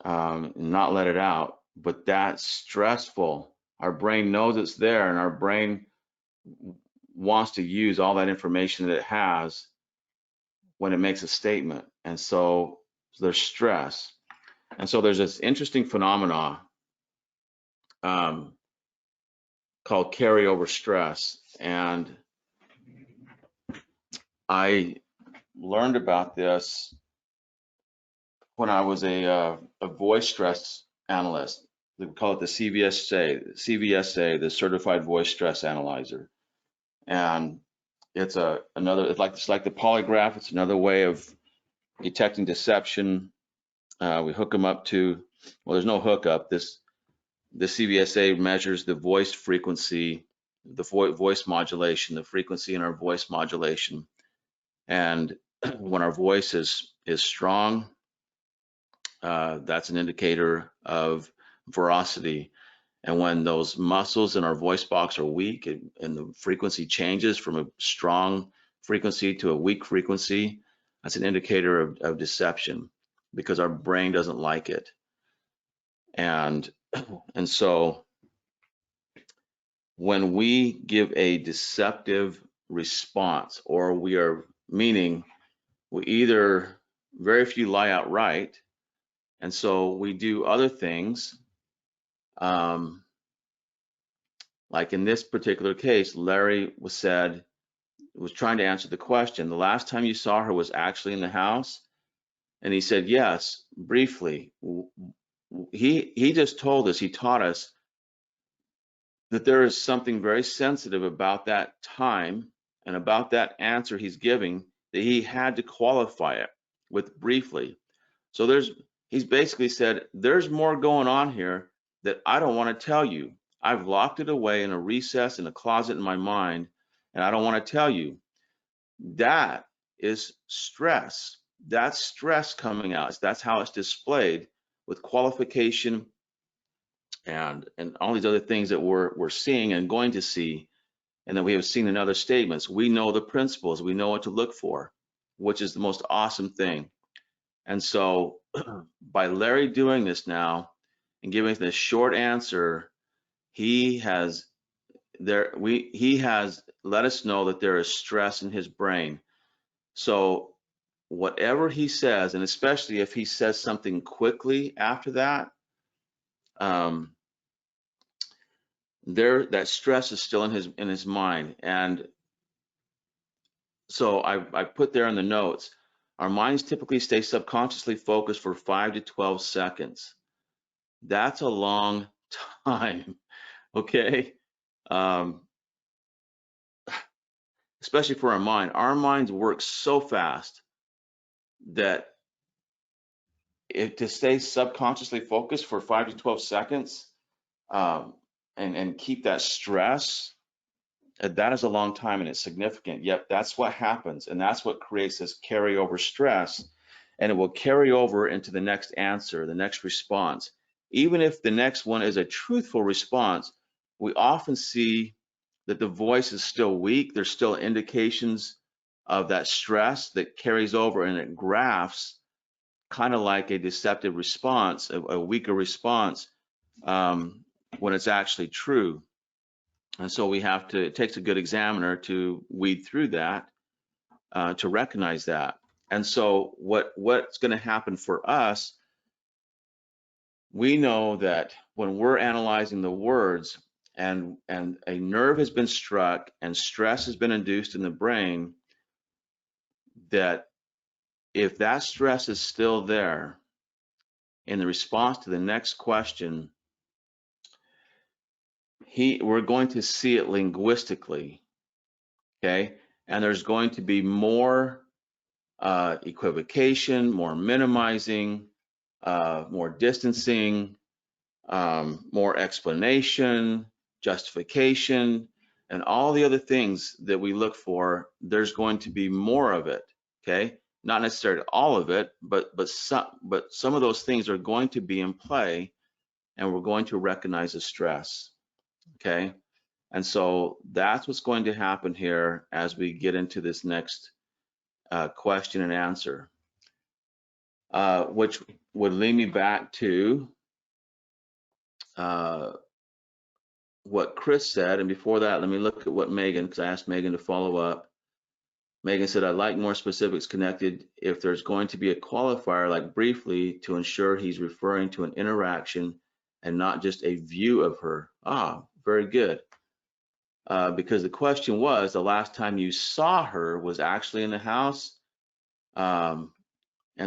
not let it out. But that's stressful. Our brain knows it's there, and our brain wants to use all that information that it has when it makes a statement. And so there's stress. And so there's this interesting phenomena called carryover stress. And I learned about this when I was a voice stress analyst. we call it the CVSA, the Certified Voice Stress Analyzer. And it's it's like the polygraph. It's another way of detecting deception. We hook them up to, well, there's no hookup. The CVSA measures the voice frequency, the voice modulation, the frequency in our voice modulation. And when our voice is strong, that's an indicator of veracity. And when those muscles in our voice box are weak and the frequency changes from a strong frequency to a weak frequency, that's an indicator of deception, because our brain doesn't like it. And so when we give a deceptive response, or we are meaning we either, very few lie outright, and so we do other things. Like in this particular case, Larry was trying to answer the question. The last time you saw her was actually in the house? And he said, yes, briefly. He just told us, he taught us that there is something very sensitive about that time and about that answer he's giving, that he had to qualify it with briefly. So he's basically said, there's more going on here that I don't want to tell you. I've locked it away in a recess in a closet in my mind, and I don't want to tell you. That is stress. That's stress coming out. That's how it's displayed, with qualification and all these other things that we're seeing and going to see, and that we have seen in other statements. We know the principles. We know what to look for, which is the most awesome thing. And so by Larry doing this now and giving this short answer, he has let us know that there is stress in his brain. So whatever he says, and especially if he says something quickly after that, that stress is still in his mind. And so I put there in the notes, our minds typically stay subconsciously focused for 5 to 12 seconds. That's a long time, okay? Especially for our mind. Our minds work so fast that to stay subconsciously focused for 5 to 12 seconds, and keep that stress, that is a long time, and it's significant. Yep, that's what happens, and that's what creates this carryover stress, and it will carry over into the next answer, the next response. Even if the next one is a truthful response, we often see that the voice is still weak. There's still indications of that stress that carries over, and it graphs kind of like a deceptive response, a weaker response, when it's actually true. And so it takes a good examiner to weed through that, to recognize that. And so what's going to happen for us, we know that when we're analyzing the words and a nerve has been struck and stress has been induced in the brain, that if that stress is still there in the response to the next question, we're going to see it linguistically, okay? And there's going to be more equivocation, more minimizing, more distancing, more explanation, justification, and all the other things that we look for. There's going to be more of it, okay? Not necessarily all of it, but some of those things are going to be in play, and we're going to recognize the stress, okay? And so that's what's going to happen here as we get into this next question and answer, which would lead me back to what Chris said. And before that, let me look at what Megan, because I asked Megan to follow up. Megan said, I'd like more specifics connected if there's going to be a qualifier, like briefly, to ensure he's referring to an interaction and not just a view of her. Ah, very good. Because the question was, the last time you saw her was actually in the house. And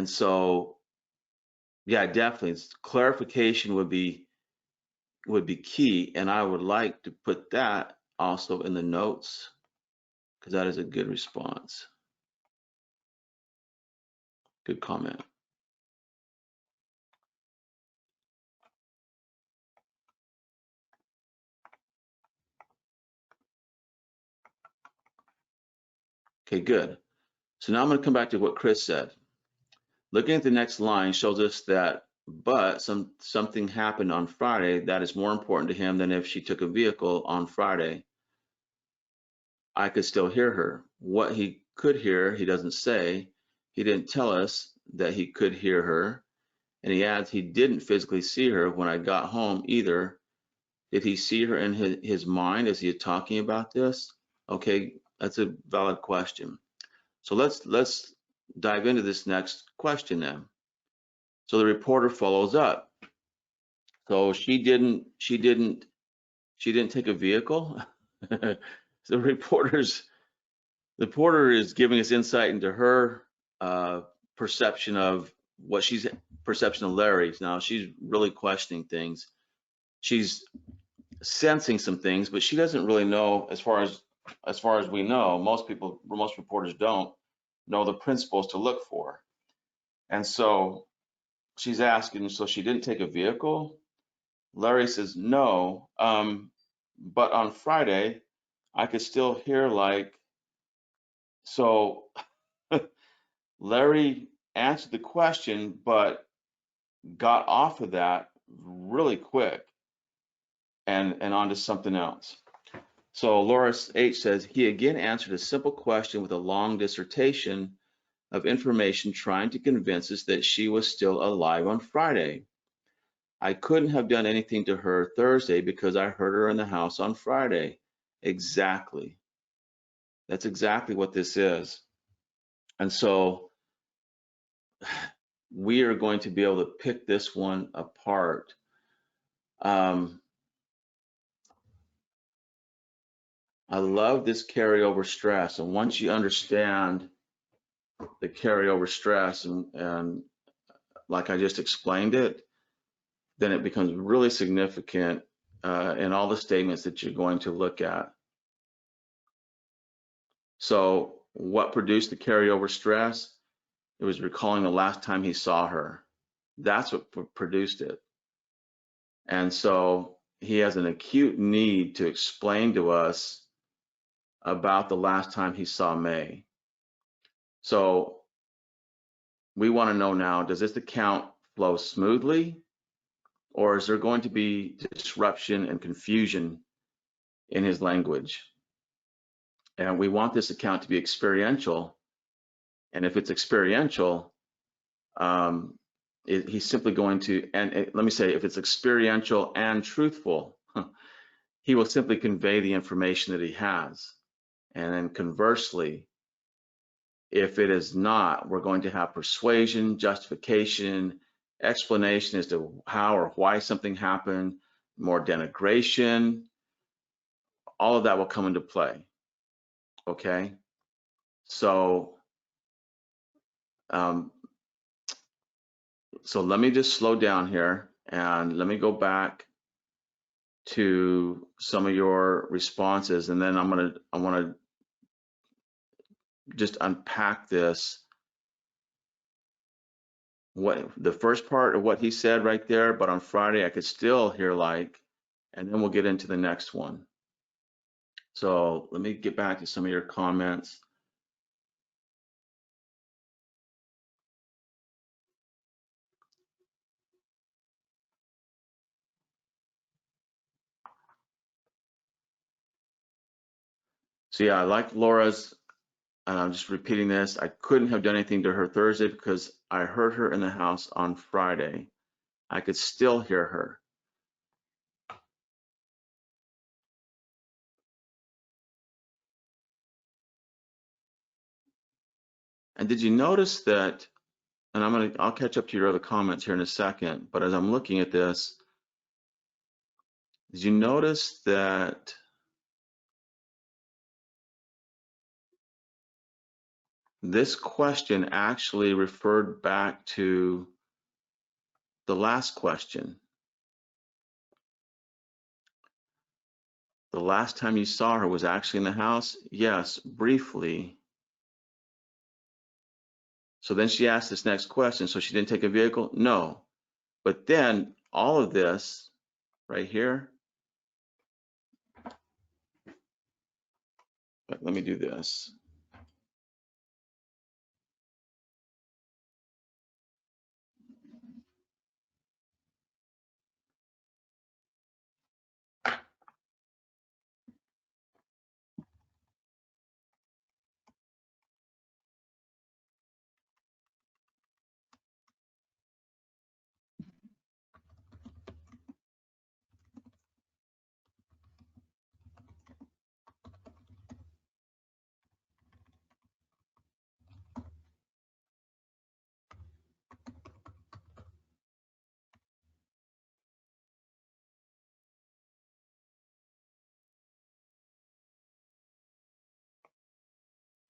so, yeah, definitely, clarification would be would be key, and I would like to put that also in the notes because that is a good response. Good comment. Okay, good. So now I'm going to come back to what Chris said. Looking at the next line shows us that, but something happened on Friday that is more important to him than if she took a vehicle on Friday. I could still hear her. What he could hear, he doesn't say. He didn't tell us that he could hear her. And he adds, he didn't physically see her when I got home either. Did he see her in his mind? Is he talking about this? Okay, that's a valid question. So let's dive into this next question then. So the reporter follows up. So she didn't take a vehicle. The reporter is giving us insight into her perception of perception of Larry's. Now she's really questioning things. She's sensing some things, but she doesn't really know as far as we know. Most reporters don't know the principles to look for. And so she's asking, so she didn't take a vehicle? Larry says no, but on Friday I could still hear so Larry answered the question, but got off of that really quick and on to something else. So Laura H says, he again answered a simple question with a long dissertation of information trying to convince us that she was still alive on Friday. I couldn't have done anything to her Thursday because I heard her in the house on Friday. Exactly. That's exactly what this is. And so we are going to be able to pick this one apart. I love this carryover stress. And once you understand the carryover stress and like I just explained it, then it becomes really significant in all the statements that you're going to look at. So what produced the carryover stress? It was recalling the last time he saw her. That's what produced it. And so he has an acute need to explain to us about the last time he saw May. So we want to know now, does this account flow smoothly, or is there going to be disruption and confusion in his language? And we want this account to be experiential. And if it's experiential, he's simply going to, and let me say, if it's experiential and truthful, he will simply convey the information that he has. And then conversely, if it is not, we're going to have persuasion, justification, explanation as to how or why something happened, more denigration, all of that will come into play. Okay? So, so let me just slow down here and let me go back to some of your responses, and then I want to just unpack this. What the first part of what he said right there, but on Friday I could still hear and then we'll get into the next one. So let me get back to some of your comments. So yeah, I like Laura's, and I'm just repeating this. I couldn't have done anything to her Thursday because I heard her in the house on Friday. I could still hear her. And did you notice that, and I'll catch up to your other comments here in a second, but as I'm looking at this, did you notice that this question actually referred back to the last question? The last time you saw her was actually in the house? Yes, briefly. So then she asked this next question. So she didn't take a vehicle? No. But then all of this right here, let me do this.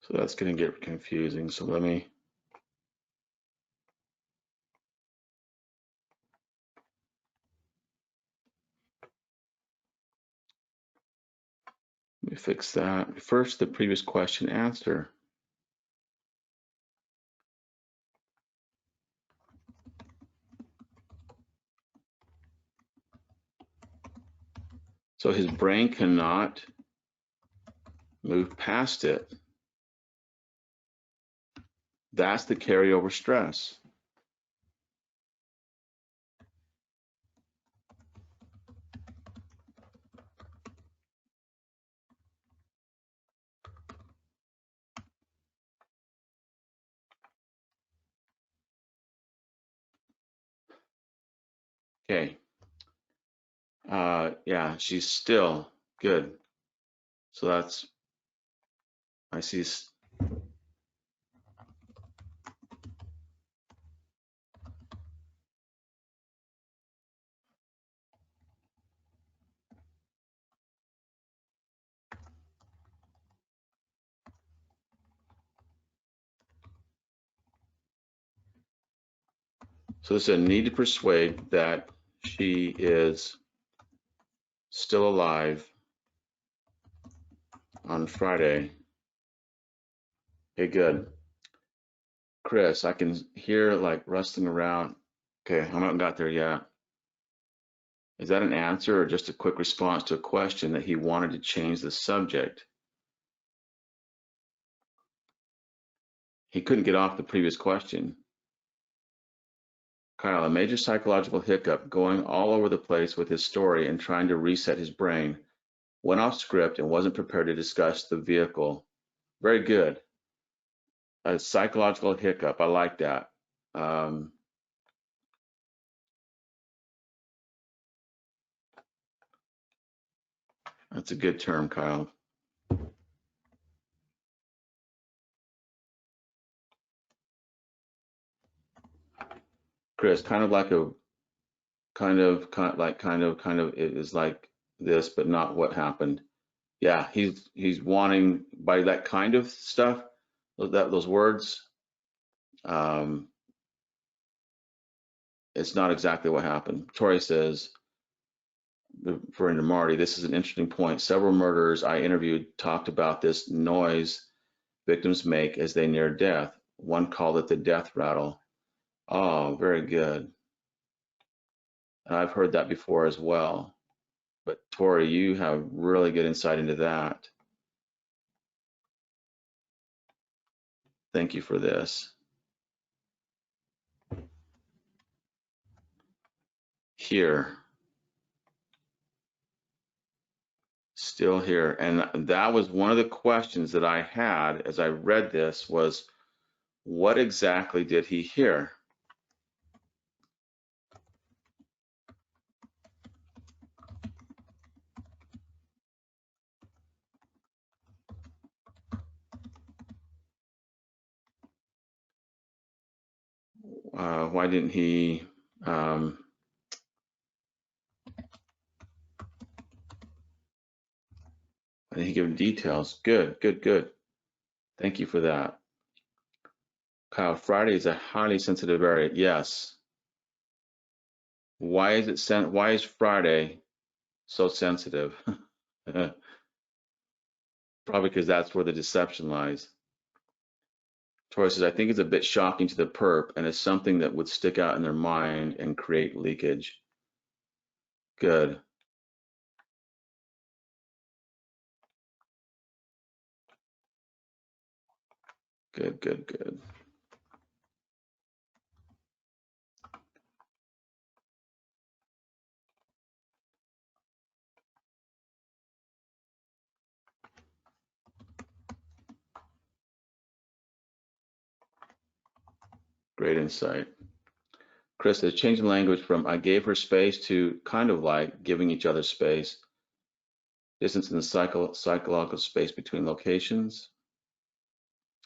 So that's going to get confusing. So let me fix that. First, the previous question answer. So his brain cannot move past it. That's the carryover stress. Okay. Yeah, she's still good. So that's, I see. So this is a need to persuade that she is still alive on Friday. Okay, good. Chris, I can hear like rustling around. Okay, I haven't got there yet. Is that an answer or just a quick response to a question that he wanted to change the subject? He couldn't get off the previous question. Kyle, a major psychological hiccup, going all over the place with his story and trying to reset his brain. Went off script and wasn't prepared to discuss the vehicle. Very good. A psychological hiccup. I like that. That's a good term, Kyle. Chris, kind of like a kind of it is like this, but not what happened. Yeah, he's wanting by that kind of stuff, those words. It's not exactly what happened. Tori says, referring to Marty, this is an interesting point. Several murderers I interviewed talked about this noise victims make as they near death. One called it the death rattle. Oh, very good. And I've heard that before as well. But Tori, you have really good insight into that. Thank you for this. Here. Still here. And that was one of the questions that I had as I read this was, what exactly did he hear? Why didn't he why didn't he give details? Good, good, good. Thank you for that. Kyle, Friday is a highly sensitive area. Yes. Why is Friday so sensitive? Probably because that's where the deception lies. Tori says, I think it's a bit shocking to the perp and it's something that would stick out in their mind and create leakage. Good. Good, good, good. Great insight. Chris has changed the language from I gave her space to kind of like giving each other space. Distance in the psychological space between locations.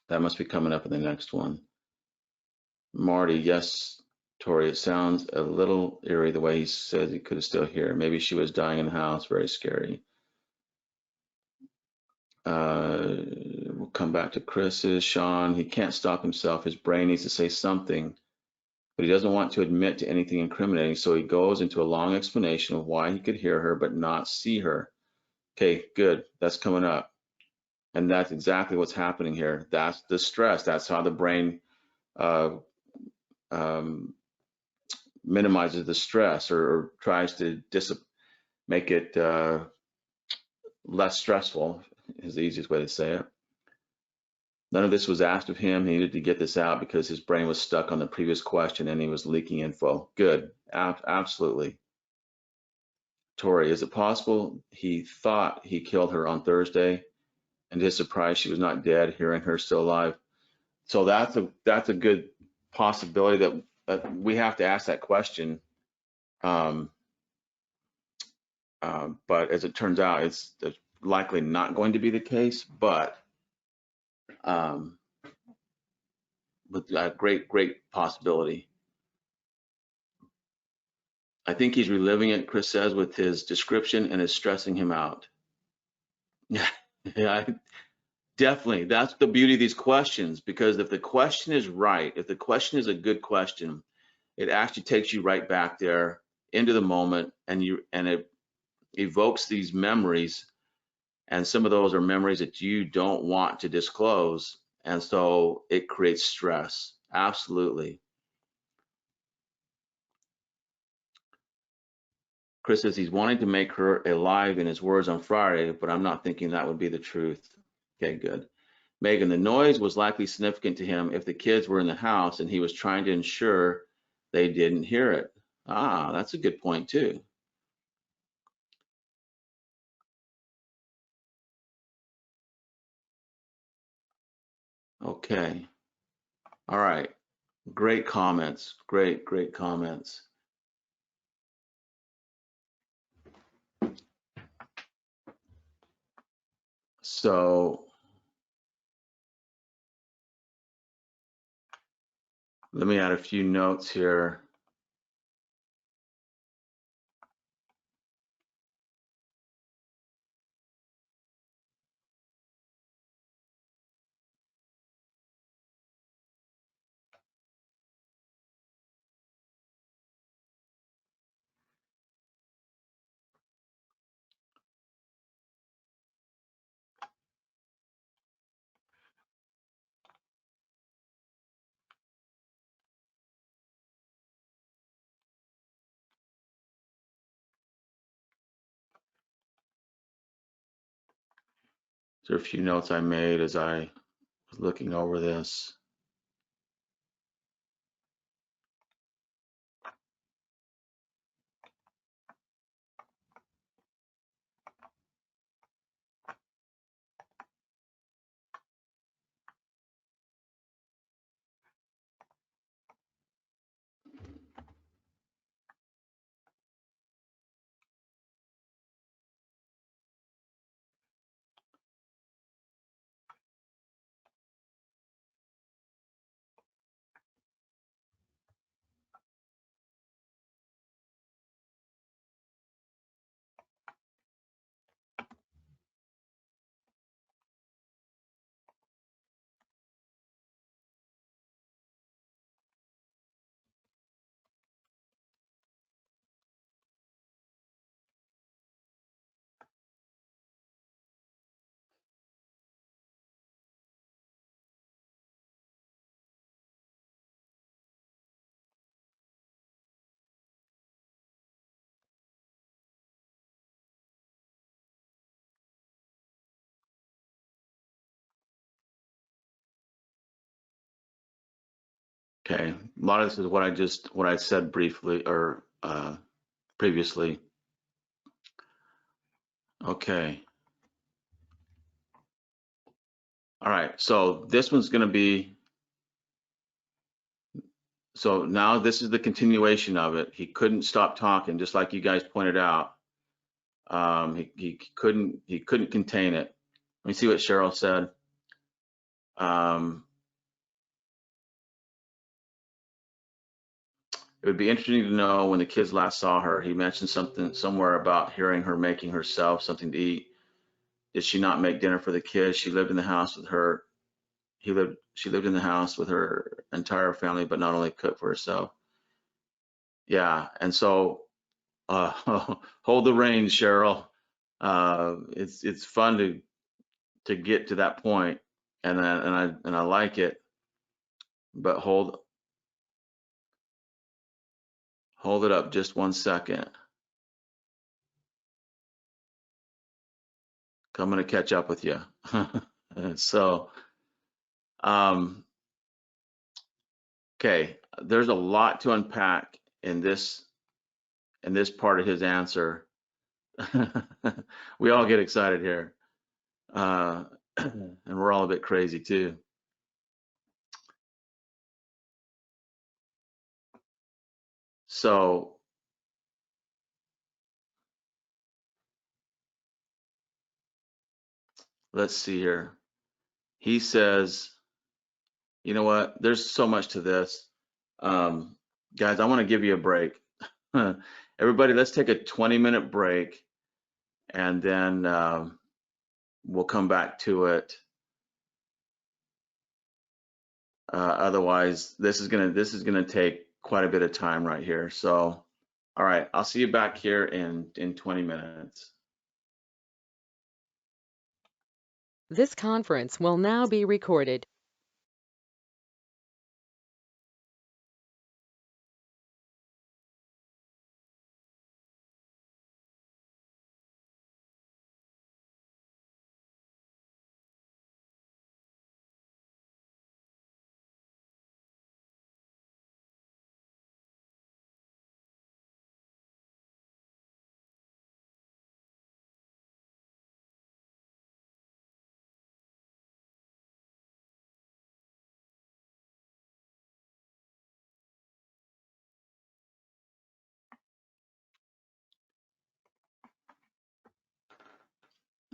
That must be coming up in the next one. Marty, yes, Tori, it sounds a little eerie the way he says he could still hear. Maybe she was dying in the house. Very scary. We'll come back to Chris's. Sean, he can't stop himself. His brain needs to say something, but he doesn't want to admit to anything incriminating, so he goes into a long explanation of why he could hear her but not see her. Okay, good. That's coming up. And that's exactly what's happening here. That's the stress. That's how the brain uh, um, minimizes the stress or tries to make it less stressful, is the easiest way to say it. None of this was asked of him. He needed to get this out because his brain was stuck on the previous question and he was leaking info. Good. Absolutely. Tori, is it possible he thought he killed her on Thursday and to his surprise she was not dead, hearing her still alive? So that's a good possibility that we have to ask that question. Um, but as it turns out, it's likely not going to be the case, but um, with a great possibility. I think he's reliving it, Chris says, with his description and is stressing him out. Yeah, yeah, definitely. That's the beauty of these questions, because if the question is right, if the question is a good question, it actually takes you right back there into the moment, and it evokes these memories, and some of those are memories that you don't want to disclose, and so it creates stress. Absolutely. Chris says he's wanting to make her alive in his words on Friday, but I'm not thinking that would be the truth. Okay, good. Megan, the noise was likely significant to him if the kids were in the house and he was trying to ensure they didn't hear it. Ah, that's a good point too. Okay. All right. Great comments. Great comments. So let me add a few notes here. There are a few notes I made as I was looking over this. Okay, a lot of this is what I said briefly or previously. Okay. All right, so this one's going to be, so now this is the continuation of it. He couldn't stop talking, just like you guys pointed out. He couldn't contain it. Let me see what Cheryl said. It would be interesting to know when the kids last saw her. He mentioned something somewhere about hearing her making herself something to eat. Did she not make dinner for the kids? She lived in the house with her. She lived in the house with her entire family, but not only cooked for herself. Yeah, and so hold the reins, Cheryl. It's fun to get to that point, and I like it, but hold it up just 1 second. I'm gonna catch up with you. So, okay, there's a lot to unpack in this part of his answer. We all get excited here, and we're all a bit crazy too. So let's see here. He says, you know what? There's so much to this. Guys, I want to give you a break. Everybody, let's take a 20-minute break, and then we'll come back to it. Otherwise, this is gonna take quite a bit of time right here. So, all right, I'll see you back here in 20 minutes. This conference will now be recorded.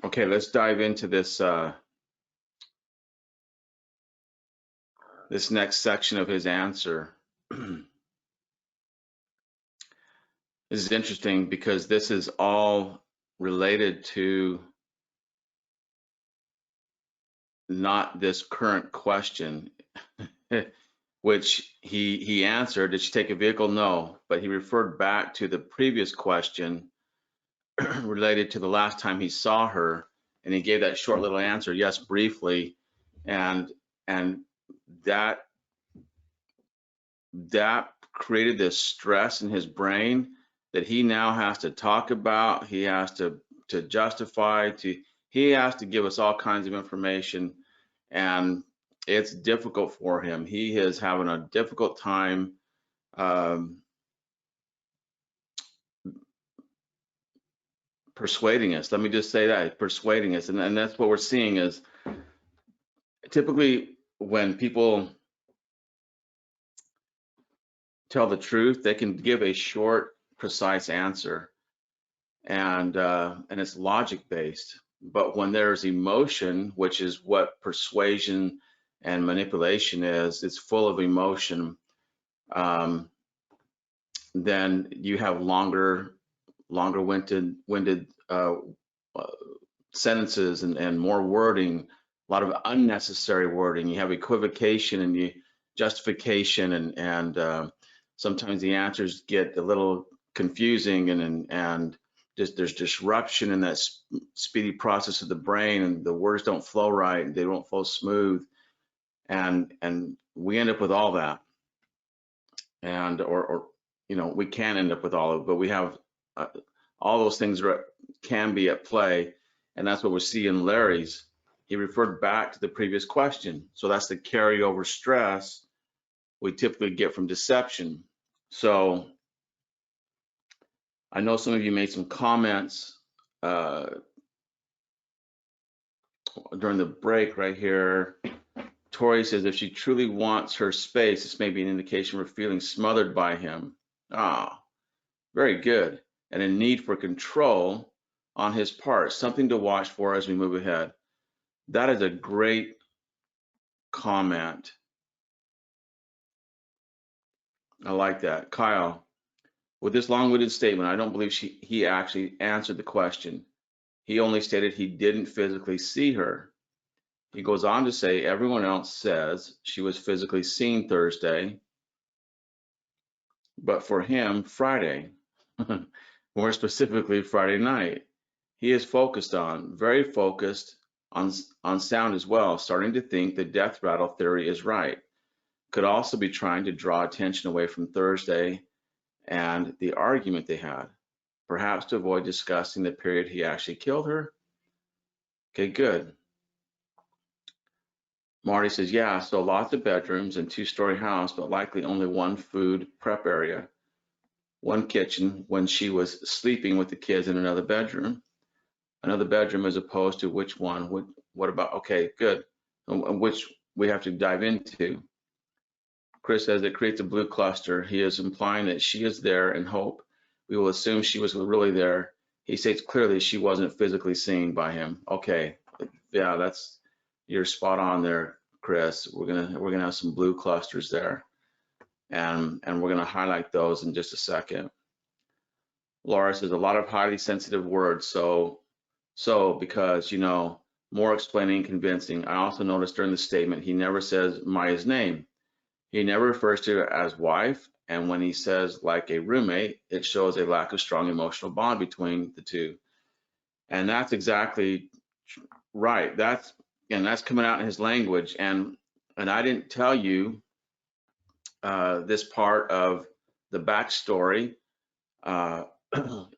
Okay, let's dive into this this next section of his answer. This is interesting because this is all related to not this current question, which he answered. Did she take a vehicle? No, but he referred back to the previous question related to the last time he saw her, and he gave that short little answer, yes, briefly, and that created this stress in his brain that he now has to talk about. He has to justify, he has to give us all kinds of information, and it's difficult for him. He is having a difficult time persuading us. Let me just say that, persuading us. And that's what we're seeing is typically when people tell the truth, they can give a short, precise answer, and it's logic based. But when there's emotion, which is what persuasion and manipulation is, it's full of emotion. Then you have longer winded sentences and more wording, a lot of unnecessary wording. You have equivocation and justification, and sometimes the answers get a little confusing, and just there's disruption in that speedy process of the brain, and the words don't flow right, and they don't flow smooth, and we end up with all that, and or you know, we can end up with all of it, but we have all those things can be at play, and that's what we see in Larry's. He referred back to the previous question, so that's the carryover stress, we typically get from deception. So I know some of you made some comments during the break right here. Tori says, if she truly wants her space, this may be an indication of her feeling smothered by him. Ah, very good. And a need for control on his part, something to watch for as we move ahead. That is a great comment. I like that. Kyle, with this long-winded statement, I don't believe he actually answered the question. He only stated he didn't physically see her. He goes on to say, everyone else says she was physically seen Thursday, but for him, Friday, more specifically Friday night. He is very focused on sound as well, starting to think the death rattle theory is right. Could also be trying to draw attention away from Thursday and the argument they had, perhaps to avoid discussing the period he actually killed her. Okay, good. Marty says, yeah, so lots of bedrooms and two-story house, but likely only one food prep area, one kitchen when she was sleeping with the kids in another bedroom as opposed to which one, what about, okay, good, which we have to dive into. Chris says it creates a blue cluster. He is implying that she is there in hope. We will assume she was really there. He states clearly she wasn't physically seen by him. Okay, yeah, you're spot on there, Chris. We're gonna have some blue clusters there, and we're gonna highlight those in just a second. Laura says a lot of highly sensitive words. So because more explaining, convincing. I also noticed during the statement he never says Maya's name. He never refers to her as wife, and when he says like a roommate, it shows a lack of strong emotional bond between the two. And that's exactly right. That's coming out in his language. And I didn't tell you this part of the backstory.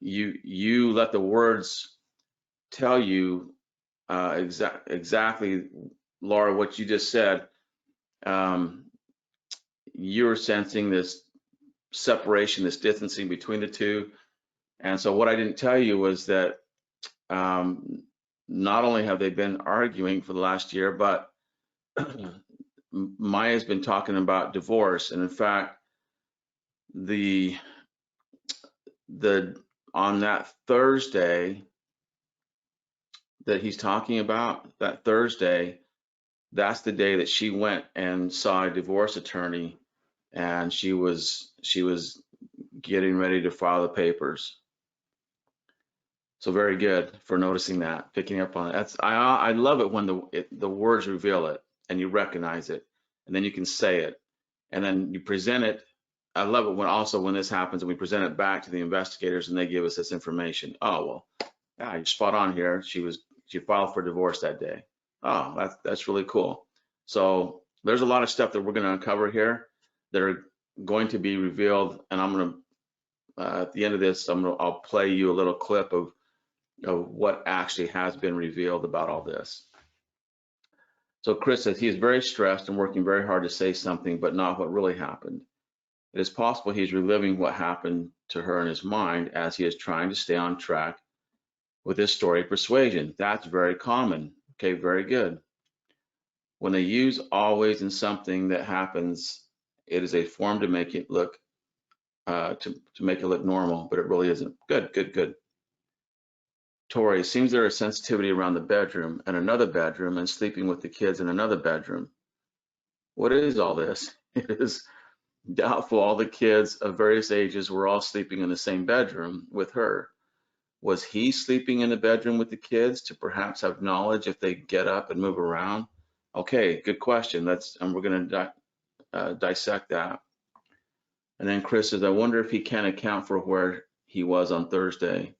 You let the words tell you exactly, Laura, what you just said. You're sensing this separation, this distancing between the two. And so what I didn't tell you was that not only have they been arguing for the last year, but Maya's been talking about divorce. And in fact, on that Thursday that he's talking about, that Thursday, that's the day that she went and saw a divorce attorney, and she was getting ready to file the papers. So very good for noticing that, picking up on it. I love it when the words reveal it and you recognize it, and then you can say it, and then you present it. I love it when this happens and we present it back to the investigators and they give us this information. Oh, well, yeah, you're spot on here. She filed for divorce that day. Oh, that's really cool. So there's a lot of stuff that we're going to uncover here that are going to be revealed, and I'm going to at the end of this, I'll play you a little clip of what actually has been revealed about all this. So Chris says he is very stressed and working very hard to say something, but not what really happened. It is possible he's reliving what happened to her in his mind as he is trying to stay on track with his story of persuasion. That's very common. Okay, very good. When they use always in something that happens, it is a form to make it look to make it look normal, but it really isn't. Good, good, good. Tori, it seems there is sensitivity around the bedroom and another bedroom and sleeping with the kids in another bedroom. What is all this? It is doubtful all the kids of various ages were all sleeping in the same bedroom with her. Was he sleeping in the bedroom with the kids to perhaps have knowledge if they get up and move around? Okay, good question. And we're going to dissect that. And then Chris says, I wonder if he can account for where he was on Thursday,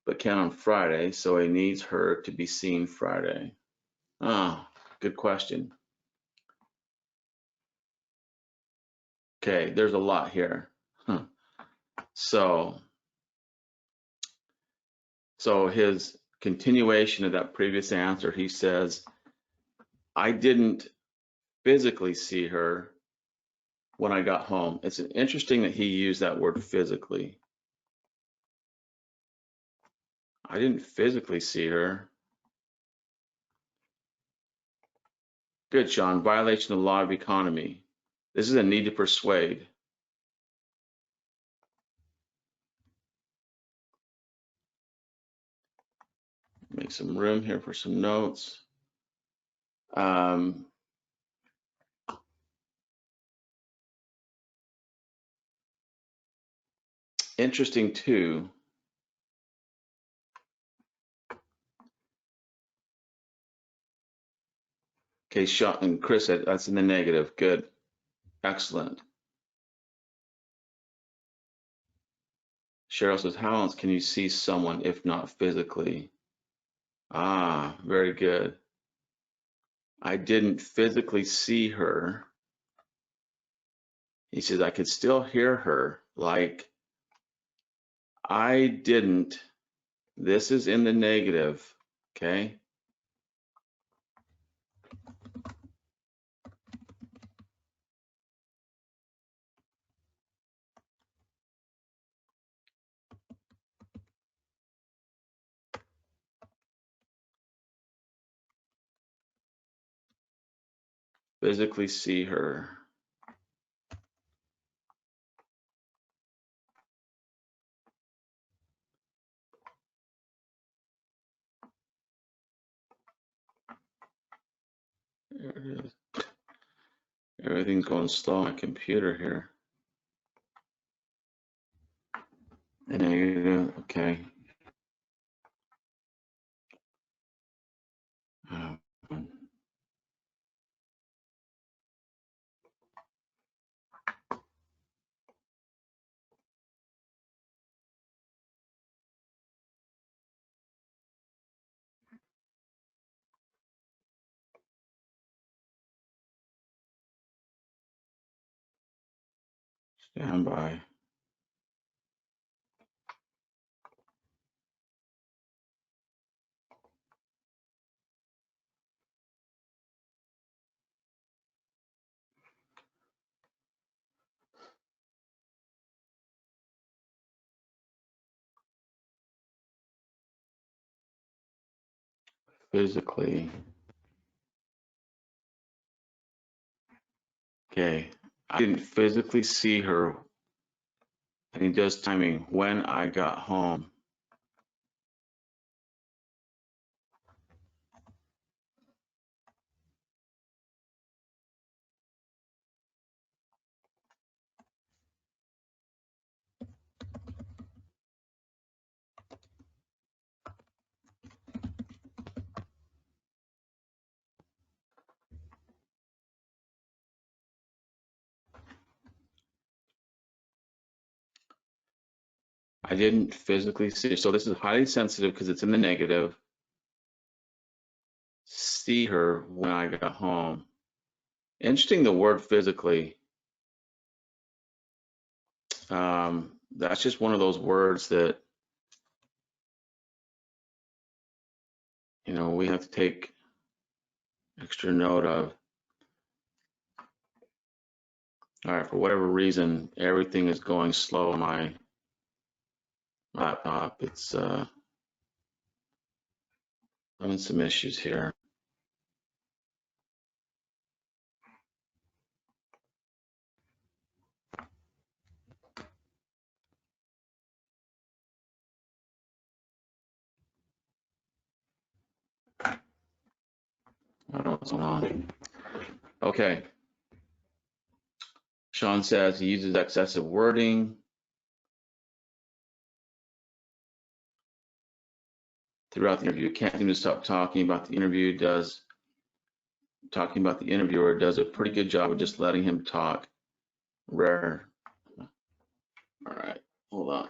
but can on Friday, so he needs her to be seen Friday. Oh, good question. Okay, there's a lot here. So his continuation of that previous answer, he says, I didn't physically see her, when I got home. It's interesting that he used that word physically. I didn't physically see her. Good, Sean. Violation of the law of economy. This is a need to persuade. Make some room here for some notes. Interesting too. Okay, Sean and Chris, that's in the negative. Good. Excellent. Cheryl says, how else can you see someone if not physically? Ah, very good. I didn't physically see her. He says, I could still hear her. Like, I didn't. This is in the negative. Okay. Physically see her. There it is. Everything's going slow on my computer here. The negative. Okay. Um, Stand by. Physically. Okay. I didn't physically see her. And he does timing when I got home. I didn't physically see her. So this is highly sensitive because it's in the negative. See her when I got home. Interesting, the word physically. That's just one of those words that, we have to take extra note of. All right, for whatever reason, everything is going slow on my laptop. It's having some issues here. I don't know what's going on. Okay. Sean says he uses excessive wording throughout the interview. Can't seem to stop talking about the interview. Talking about the interviewer does a pretty good job of just letting him talk. Rare. All right, hold on.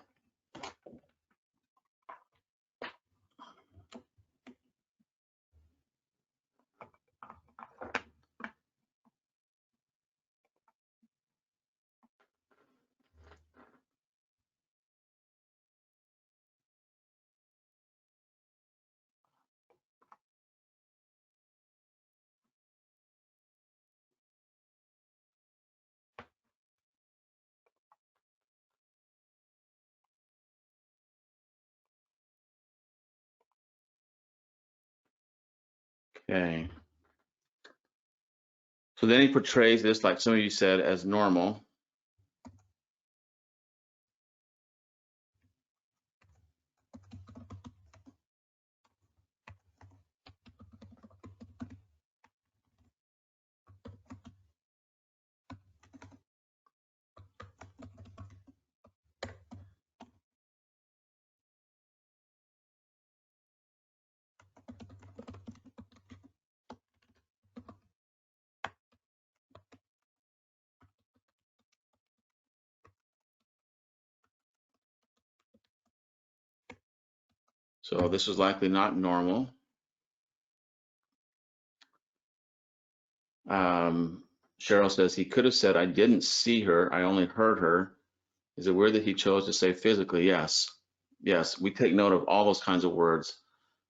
Okay. So then he portrays this, like some of you said, as normal. So this is likely not normal. Cheryl says he could have said, I didn't see her, I only heard her. Is it weird that he chose to say physically? Yes. Yes, we take note of all those kinds of words.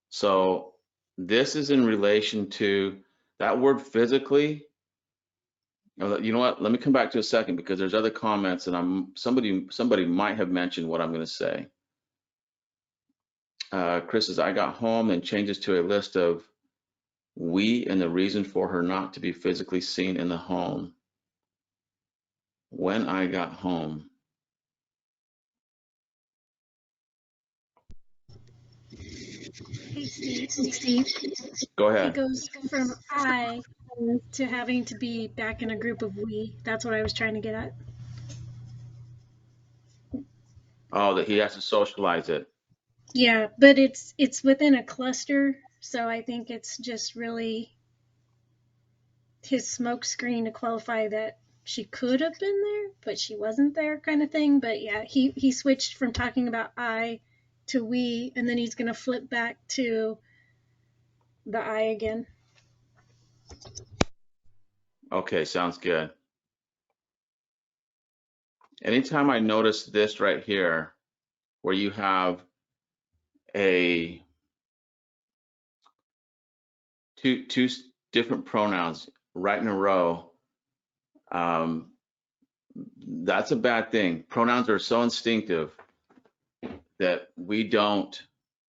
So this is in relation to that word physically. You know what? Let me come back to a second because there's other comments and somebody might have mentioned what I'm going to say. Chris says, I got home and changes to a list of we and the reason for her not to be physically seen in the home. When I got home. Hey, Steve. Go It ahead. goes from I to having to be back in a group of we. That's what I was trying to get at. Oh, that he has to socialize it. Yeah, but it's within a cluster, so I think it's just really his smoke screen to qualify that she could have been there, but she wasn't there kind of thing. But yeah, he switched from talking about I to we, and then he's going to flip back to the I again. Okay, sounds good. Anytime I notice this right here, where you have a two different pronouns right in a row, um, that's a bad thing. Pronouns are so instinctive that we don't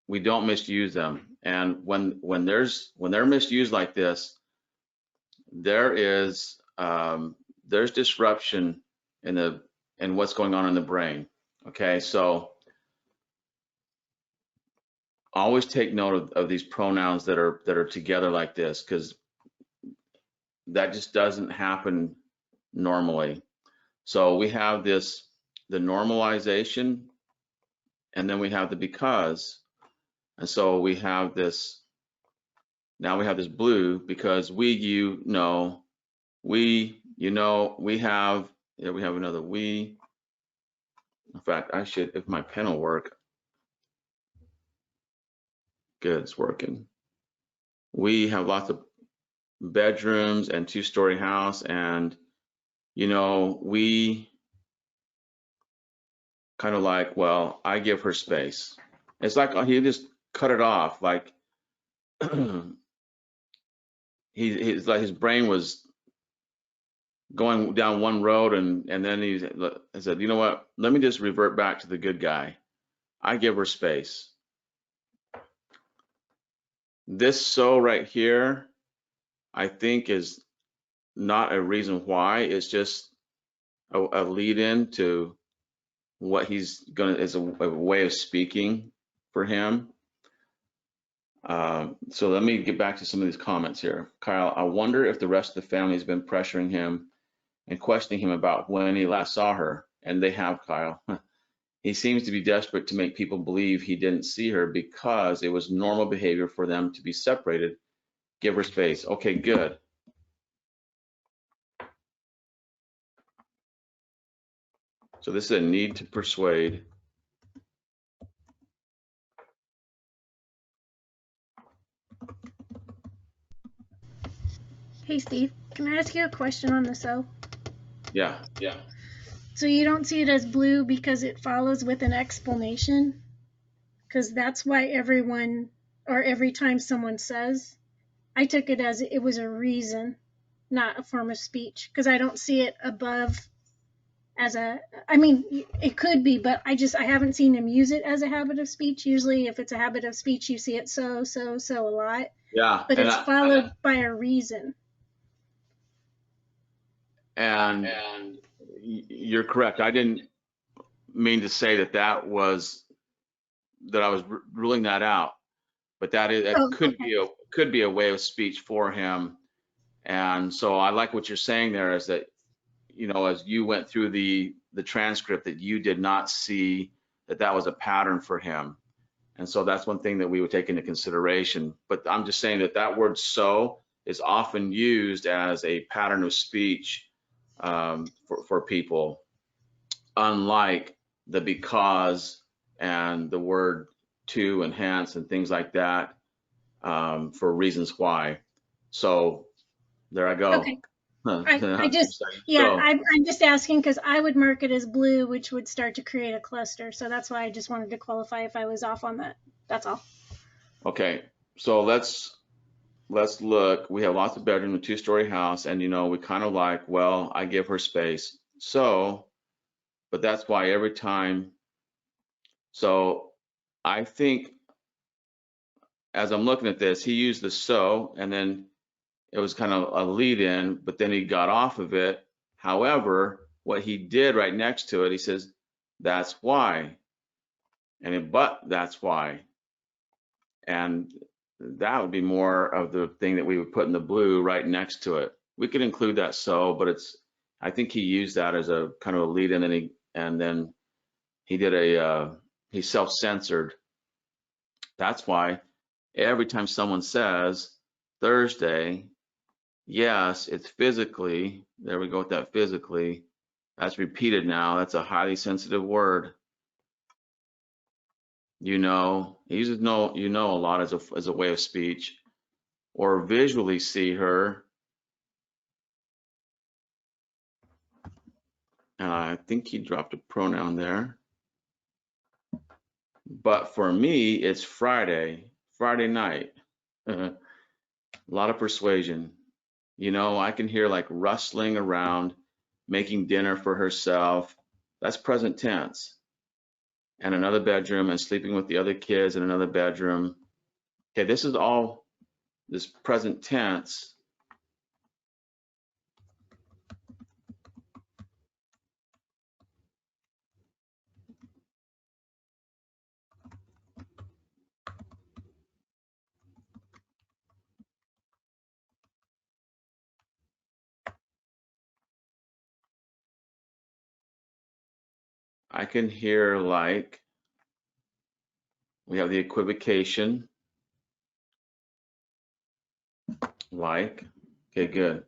misuse them. And when they're misused like this, there is there's disruption in what's going on in the brain. Okay, so always take note of these pronouns that are together like this, because that just doesn't happen normally. So we have the normalization, and then we have the because, and so we have this. Now we have this blue because we, we have, yeah, we have another we. In fact, I should, if my pen will work. Good, it's working. We have lots of bedrooms and two-story house, and we kind of like, well, I give her space. It's like he just cut it off. Like he's like his brain was going down one road, and then he said, you know what? Let me just revert back to the good guy. I give her space. This so right here, I think, is not a reason why. It's just a lead in to what he's gonna is a way of speaking for him. So let me get back to some of these comments here. Kyle, I wonder if the rest of the family has been pressuring him and questioning him about when he last saw her. And they have, Kyle. He seems to be desperate to make people believe he didn't see her because it was normal behavior for them to be separated. Give her space. Okay, good. So this is a need to persuade. Hey, Steve, can I ask you a question on the so? Yeah. So you don't see it as blue because it follows with an explanation? Because that's why everyone, or every time someone says, I took it as it was a reason, not a form of speech, because I don't see it above as a, I mean, it could be, but I haven't seen him use it as a habit of speech. Usually if it's a habit of speech, you see it so a lot, Yeah, but it's followed by a reason. and you're correct. I didn't mean to say that I was ruling that out, but that Oh, could okay. be a way of speech for him. And so I like what you're saying there, is that, as you went through the transcript, that you did not see that was a pattern for him. And so that's one thing that we would take into consideration. But I'm just saying that word "so" is often used as a pattern of speech, for people, unlike the "because" and the word "to" and "hence" and things like that, for reasons why. So there I go. Okay. I just, yeah, So, I'm just asking because I would mark it as blue, which would start to create a cluster. So that's why I just wanted to qualify if I was off on that. That's all. okay. So let's look. We have lots of bedroom, a two-story house, and we kind of like, well, I give her space. So, but that's why every time. So I think as I'm looking at this, he used the "so," and then it was kind of a lead in, but then he got off of it. However, what he did right next to it, he says, "That's why," and then, but that's why. And that would be more of the thing that we would put in the blue right next to it. We could include that "so," but I think he used that as a kind of a lead in, and then he did he self-censored. That's why every time someone says Thursday, yes, it's physically, there we go with that physically. That's repeated now. That's a highly sensitive word. He uses no, a lot as a way of speech, or visually see her. And I think he dropped a pronoun there. But for me, it's Friday night. A lot of persuasion. I can hear like rustling around, making dinner for herself. That's present tense. And another bedroom, and sleeping with the other kids in another bedroom. Okay, this is all this present tense. I can hear like, we have the equivocation, like. Okay, good.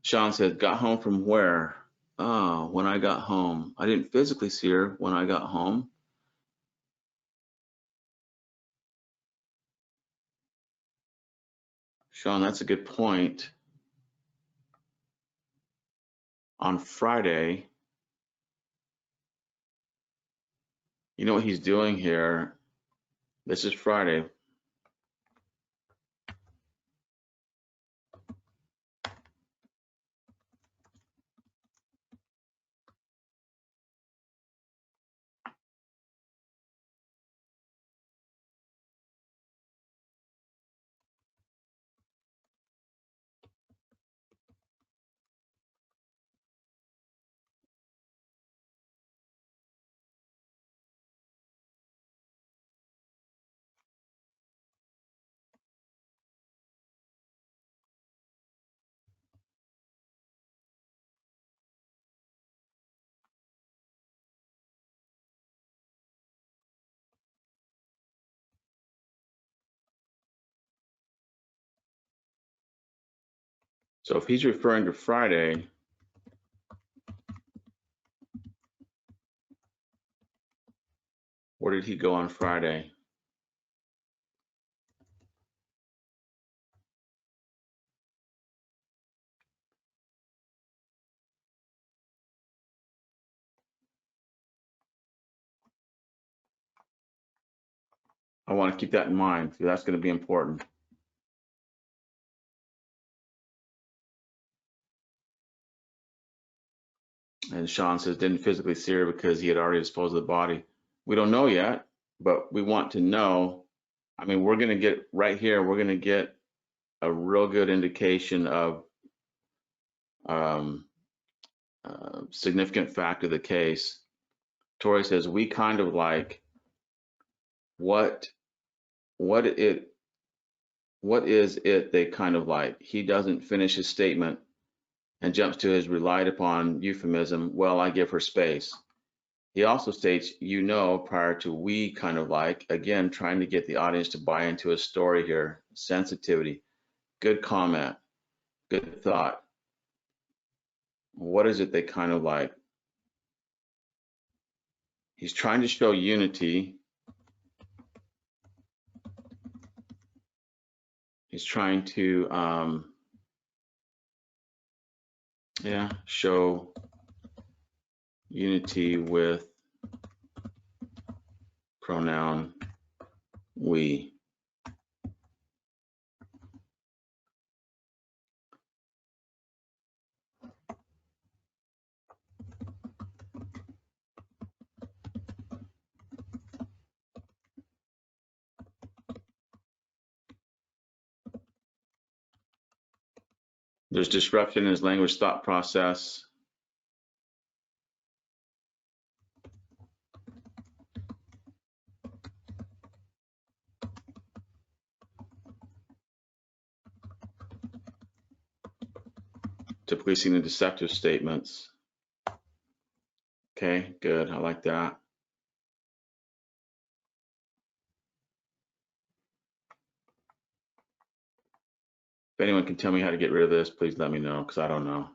Sean says, got home from where? Oh, when I got home. I didn't physically see her when I got home. Sean, that's a good point. On Friday, you know what he's doing here? This is Friday. So if he's referring to Friday, where did he go on Friday? I want to keep that in mind, because that's going to be important. And Sean says, didn't physically see her because he had already disposed of the body. We don't know yet, but we want to know. I mean, we're going to get right here, we're going to get a real good indication of um, significant fact of the case. Tori says, we kind of like what is it they kind of like. He doesn't finish his statement and jumps to his relied upon euphemism, well, I give her space. He also states, you know, prior to we kind of like, again, trying to get the audience to buy into a story here. Sensitivity, good comment, good thought. What is it they kind of like? He's trying to show unity. He's trying to, show unity with pronoun we. There's disruption in his language thought process. Typically seen in deceptive statements. Okay, good. I like that. If anyone can tell me how to get rid of this, please let me know, because I don't know.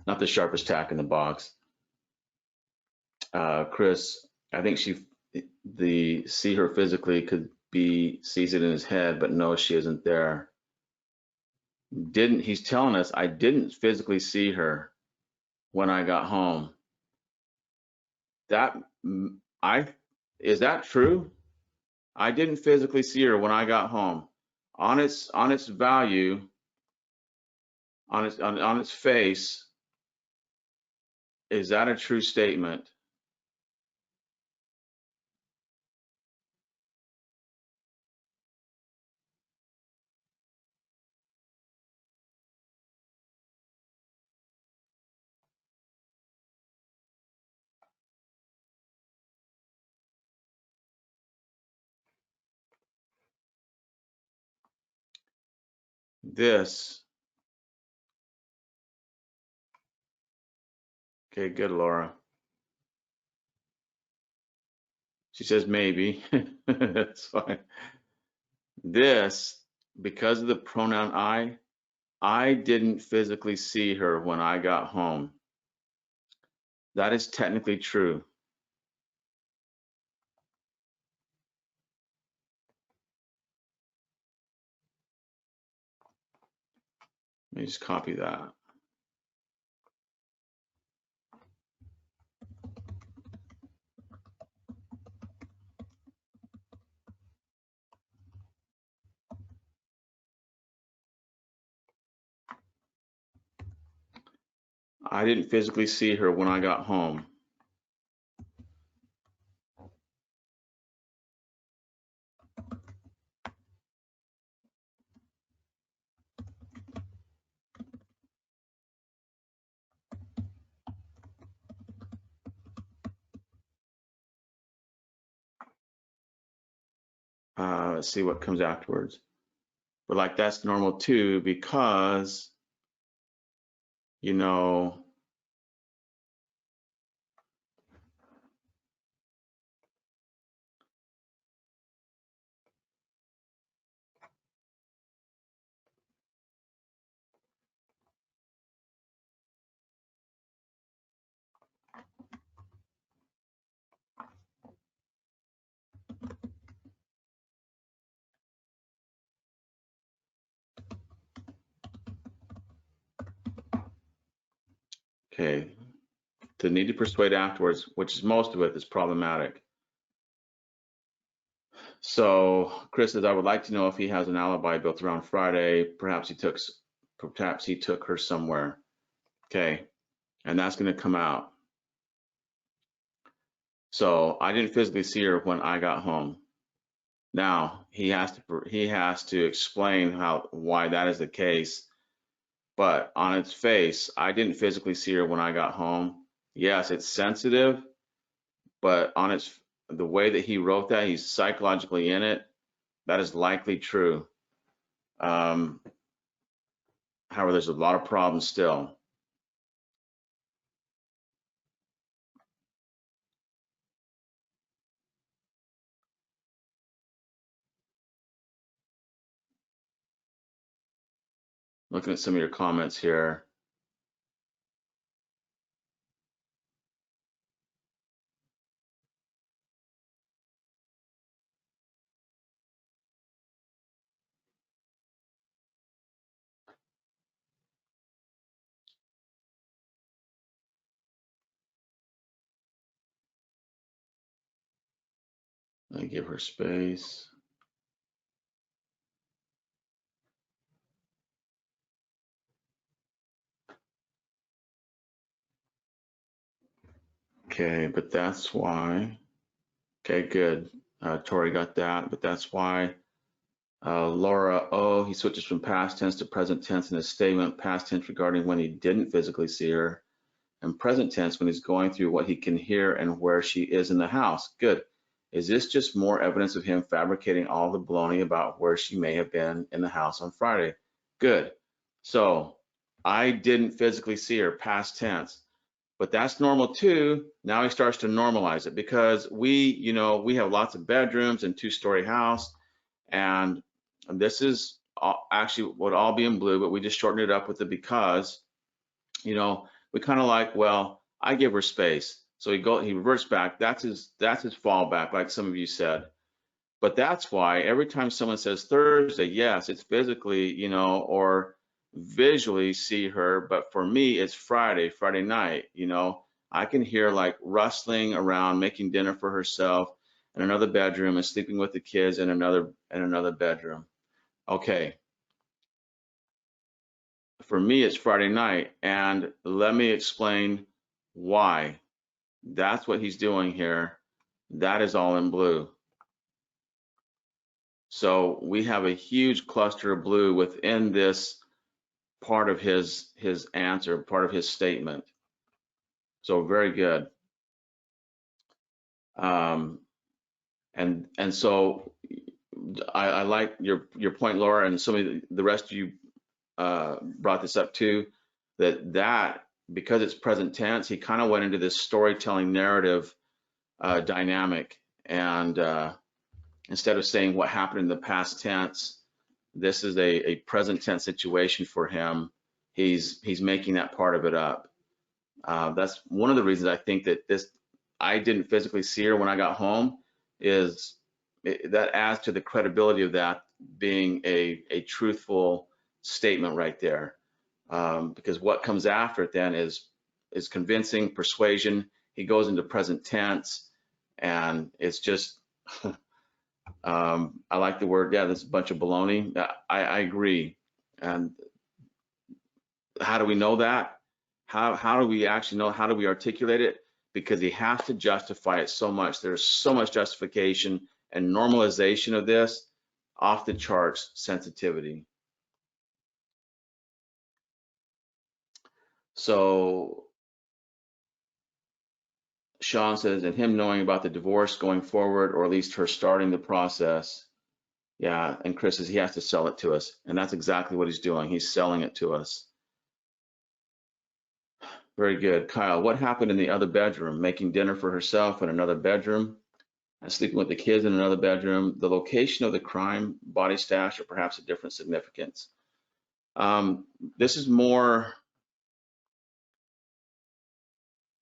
Not the sharpest tack in the box. Chris, I think the see her physically could be sees it in his head, but knows she isn't there. He's telling us, I didn't physically see her when I got home. Is that true? I didn't physically see her when I got home. On its value, on its face, is that a true statement? This, okay, good, Laura. She says maybe. That's fine. This, because of the pronoun I didn't physically see her when I got home. That is technically true. Let me just copy that. I didn't physically see her when I got home. Let's see what comes afterwards. But like, that's normal too, because, you know, okay, the need to persuade afterwards, which is most of it, is problematic. So Chris says, I would like to know if he has an alibi built around Friday. Perhaps he took her somewhere. Okay. and that's going to come out. So I didn't physically see her when I got home. Now he has to explain why that is the case. But on its face, I didn't physically see her when I got home. Yes, it's sensitive, but the way that he wrote that, he's psychologically in it. That is likely true. However, there's a lot of problems still. Looking at some of your comments here. I give her space. Okay, but that's why. Okay, good. Tori got that, but that's why. Laura, he switches from past tense to present tense in his statement. Past tense regarding when he didn't physically see her, and present tense when he's going through what he can hear and where she is in the house. Good. Is this just more evidence of him fabricating all the baloney about where she may have been in the house on Friday? Good. So I didn't physically see her, past tense. But that's normal too. Now he starts to normalize it because we have lots of bedrooms and two-story house, and this is actually would all be in blue, but we just shortened it up with the because. We kind of like, well, I give her space. So he reverts back. That's his fallback, like some of you said. But that's why every time someone says Thursday, yes, it's physically, or visually see her. But for me, it's Friday night. I can hear like rustling around, making dinner for herself in another bedroom and sleeping with the kids in another bedroom. Okay. For me, it's Friday night, and let me explain why. That's what he's doing here. That is all in blue. So we have a huge cluster of blue within this part of his answer, part of his statement. So very good. And so I like your point, Laura, and some of the rest of you brought this up too, that because it's present tense, he kind of went into this storytelling narrative dynamic, and instead of saying what happened in the past tense, this is a present tense situation for him. He's making that part of it up. That's one of the reasons I think that I didn't physically see her when I got home, that adds to the credibility of that being a truthful statement right there. Because what comes after it then is convincing, persuasion. He goes into present tense, and it's just I like the word, that's a bunch of baloney. I agree. And how do we know that? How do we actually know? How do we articulate it? Because he has to justify it so much. There's so much justification and normalization of this, off the charts sensitivity. So Sean says, and him knowing about the divorce going forward, or at least her starting the process. Yeah, and Chris says he has to sell it to us. And that's exactly what he's doing. He's selling it to us. Very good. Kyle, what happened in the other bedroom? Making dinner for herself in another bedroom, and sleeping with the kids in another bedroom. The location of the crime, body stash, or perhaps a different significance. This is more,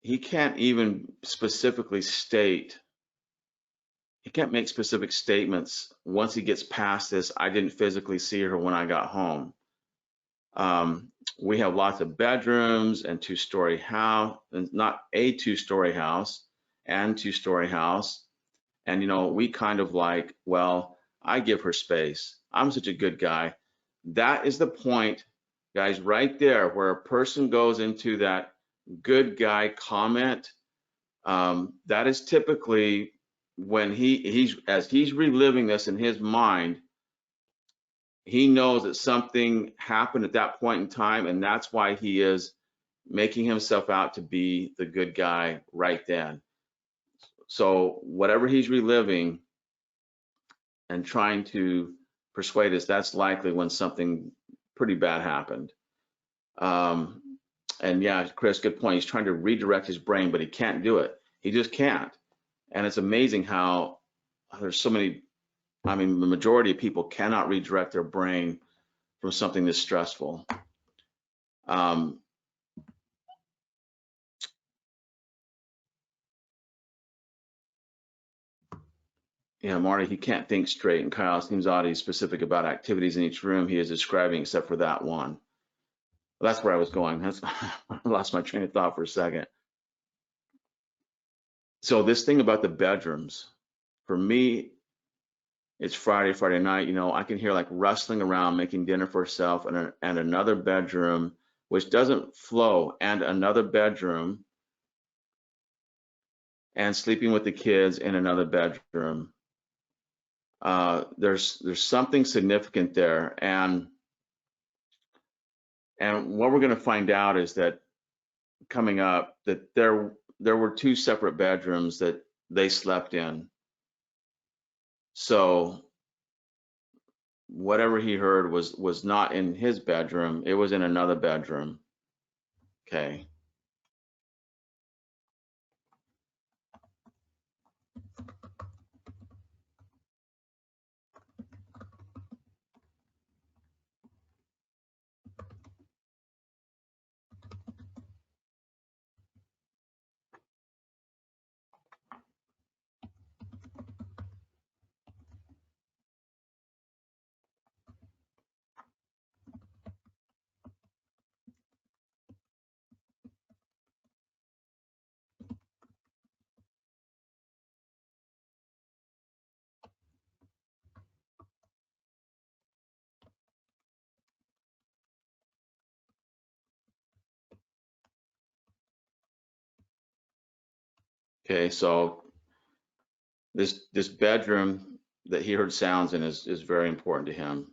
he can't even specifically state, he can't make specific statements once he gets past this, I didn't physically see her when I got home. We have lots of bedrooms and two-story house, and not a two-story house and two-story house. And, we kind of like, well, I give her space. I'm such a good guy. That is the point, guys, right there, where a person goes into that good guy comment, that is typically when as he's reliving this in his mind, he knows that something happened at that point in time, and that's why he is making himself out to be the good guy right then. So whatever he's reliving and trying to persuade us, that's likely when something pretty bad happened. And yeah, Chris, good point. He's trying to redirect his brain, but he can't do it. He just can't. And it's amazing how there's so many, I mean, the majority of people cannot redirect their brain from something this stressful. Yeah, Marty, he can't think straight, and Kyle seems odd. He's specific about activities in each room he is describing, except for that one. Well, that's where I was going. I lost my train of thought for a second. So this thing about the bedrooms, for me, it's Friday night. You know, I can hear like rustling around, making dinner for herself, and another bedroom, which doesn't flow, and another bedroom, and sleeping with the kids in another bedroom. There's something significant there, and what we're going to find out is that coming up that there were two separate bedrooms that they slept in. So whatever he heard was not in his bedroom, it was in another bedroom. Okay. Okay, so this bedroom that he heard sounds in is very important to him.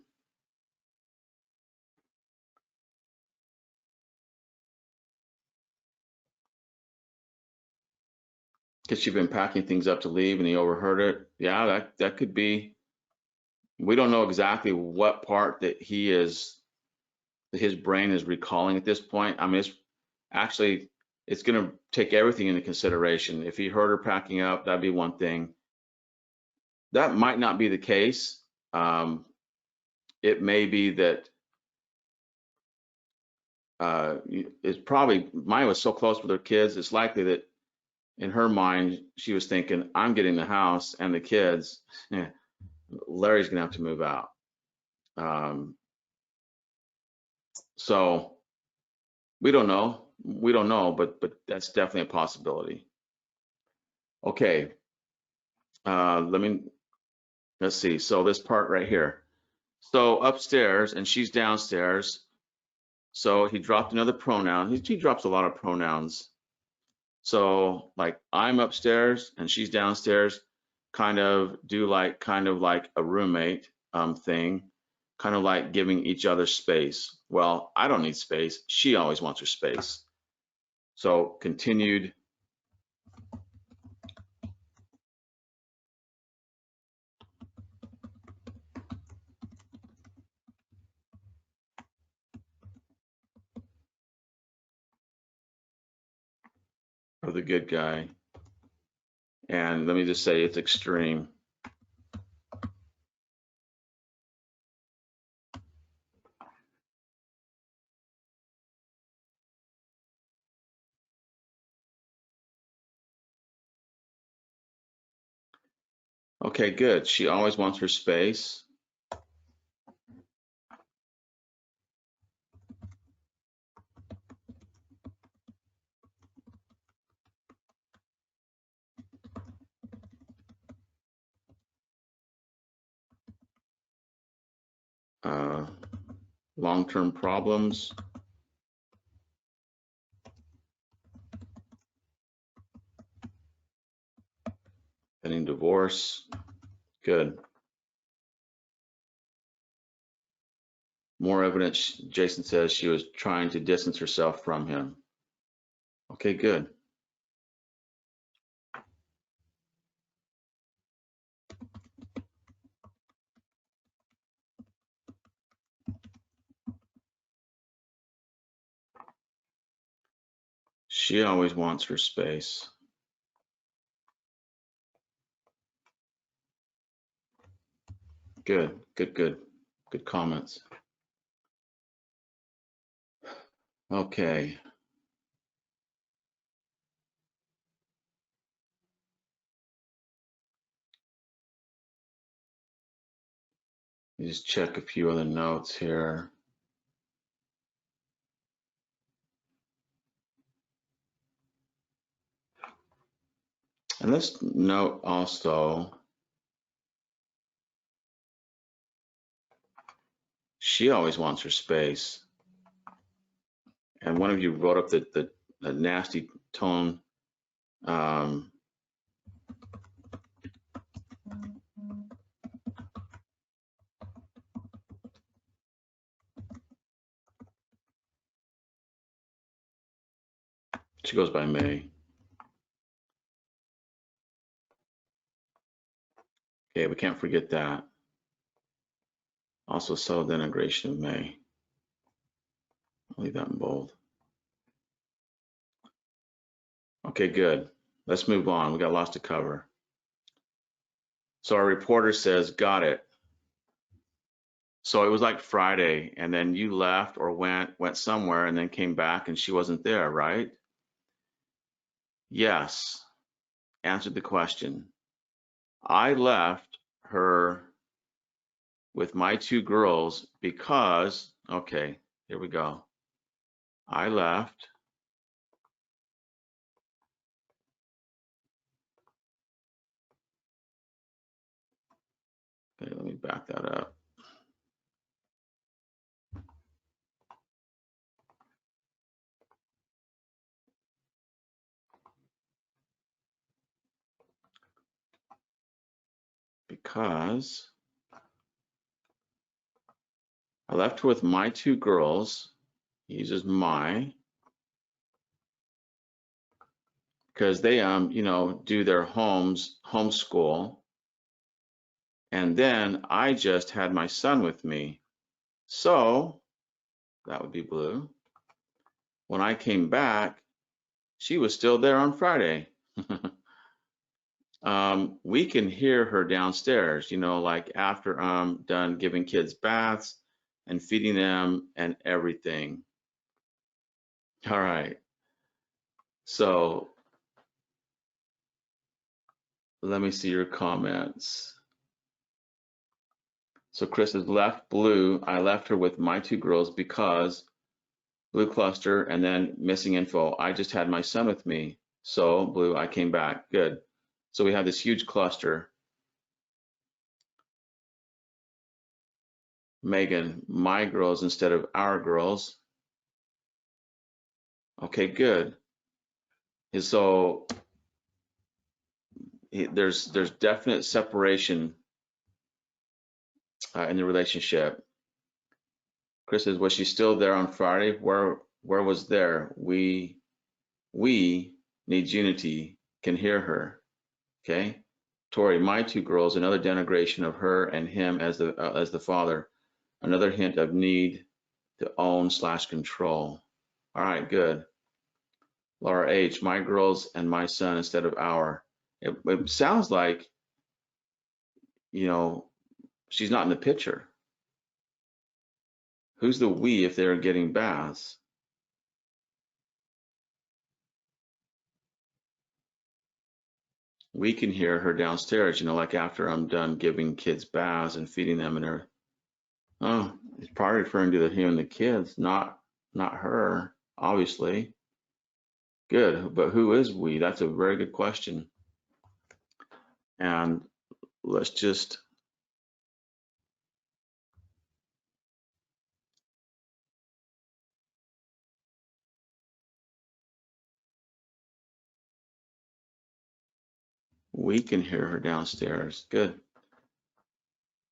Because she'd been packing things up to leave and he overheard it. Yeah, that could be. We don't know exactly what part that his brain is recalling at this point. I mean, it's going to take everything into consideration. If he heard her packing up, that'd be one thing. That might not be the case. It may be that it's probably Maya was so close with her kids. It's likely that in her mind she was thinking, "I'm getting the house and the kids. Larry's going to have to move out." So we don't know. We don't know, but that's definitely a possibility. Okay. Let's see. So this part right here. So upstairs, and she's downstairs. So he dropped another pronoun. He drops a lot of pronouns. So like I'm upstairs and she's downstairs, kind of like a roommate thing, kind of like giving each other space. Well, I don't need space. She always wants her space. So continued. Of the good guy. And let me just say it's extreme. Okay, good. She always wants her space. Long-term problems. Pending divorce. Good. More evidence, Jason says she was trying to distance herself from him. Okay, good. She always wants her space. Good, good, good. Good comments. Okay. Let me just check a few other notes here. And let's note also, she always wants her space. And one of you wrote up the nasty tone. She goes by May. Okay, we can't forget that. Also, subtle denigration of May. I'll leave that in bold. Okay, good. Let's move on. We got lots to cover. So our reporter says, got it. So it was like Friday, and then you left or went somewhere and then came back and she wasn't there, right? Yes. Answered the question. I left her with my two girls because, okay, here we go. I left okay, let me back that up. Because I left her with my two girls. He uses my because they do their homeschool, and then I just had my son with me. So that would be blue. When I came back, she was still there on Friday. We can hear her downstairs, like after I'm done giving kids baths and feeding them and everything. All right. So let me see your comments. So Chris has left blue. I left her with my two girls because blue cluster and then missing info. I just had my son with me. So blue, I came back. Good. So we have this huge cluster. Megan, my girls instead of our girls. Okay, good. And so there's definite separation in the relationship. Chris says, was she still there on Friday? Where was there? We need unity. Can hear her. Okay. Tori, my two girls, another denigration of her and him as the father. Another hint of need to own/control. All right, good. Laura H, my girls and my son instead of our. It sounds like, she's not in the picture. Who's the we if they're getting baths? We can hear her downstairs, like after I'm done giving kids baths and feeding them and everything. Oh, he's probably referring to him and the kids, not her, obviously. Good, but who is we? That's a very good question. And let's just We can hear her downstairs. Good.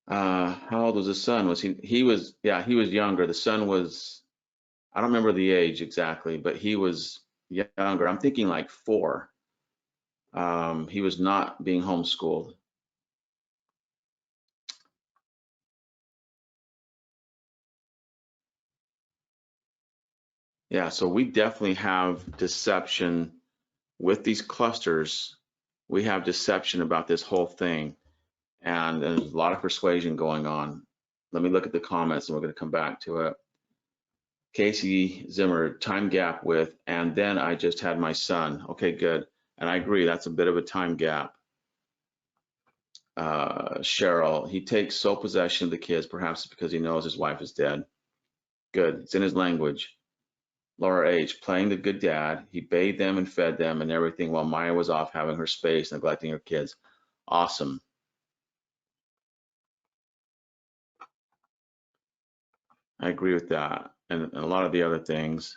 How old was the son? Was he was, yeah, he was younger. The son was, I don't remember the age exactly, but he was younger. I'm thinking like 4. He was not being homeschooled. Yeah, so we definitely have deception with these clusters. We have deception about this whole thing, and there's a lot of persuasion going on. Let me look at the comments and we're going to come back to it. Casey Zimmer, time gap with, and then I just had my son. Okay, good. And I agree, that's a bit of a time gap. Cheryl, he takes sole possession of the kids, perhaps because he knows his wife is dead. Good, it's in his language. Laura H, playing the good dad. He bathed them and fed them and everything while Maya was off having her space, neglecting her kids. Awesome. I agree with that. And a lot of the other things.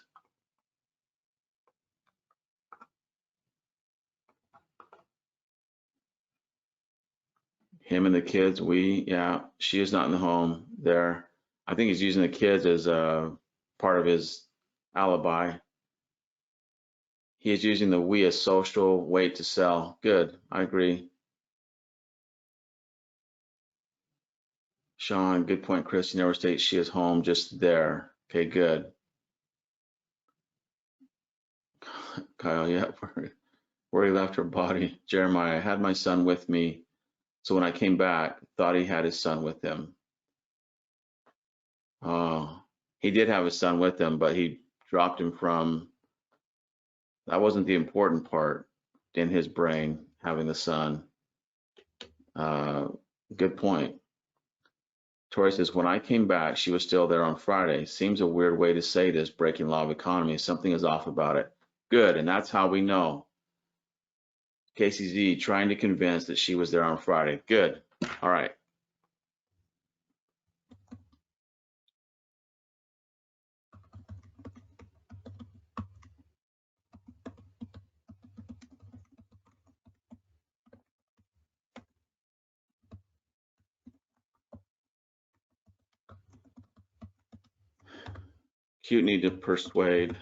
Him and the kids, yeah, she is not in the home there. I think he's using the kids as a part of his alibi. He is using the we as social weight to sell. Good, I agree. Sean, good point, Chris. You never state she is home, just there. Okay, good. Kyle, yeah, where he left her body. Jeremiah, I had my son with me, so when I came back, thought he had his son with him. Oh, he did have his son with him, but he dropped him from, that wasn't the important part in his brain, having the son. Good point. Tori says, when I came back, she was still there on Friday. Seems a weird way to say this, breaking law of economy. Something is off about it. Good, and that's how we know. Casey Z, trying to convince that she was there on Friday. Good. All right. Cute need to persuade.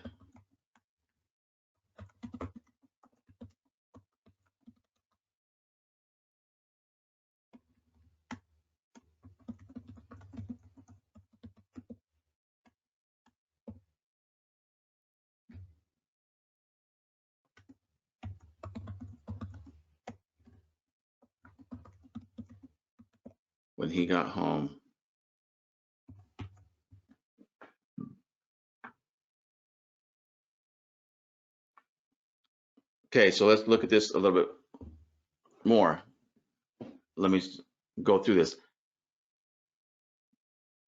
When he got home. Okay, so let's look at this a little bit more. Let me go through this.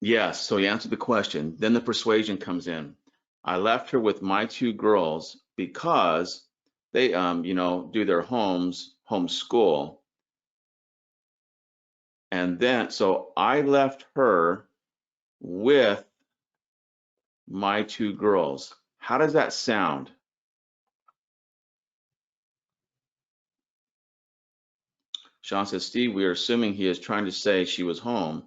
Yes, so he answered the question. Then the persuasion comes in. I left her with my 2 girls because they, do their homeschool. And then, so I left her with my 2 girls. How does that sound? Sean says, Steve, we are assuming he is trying to say she was home.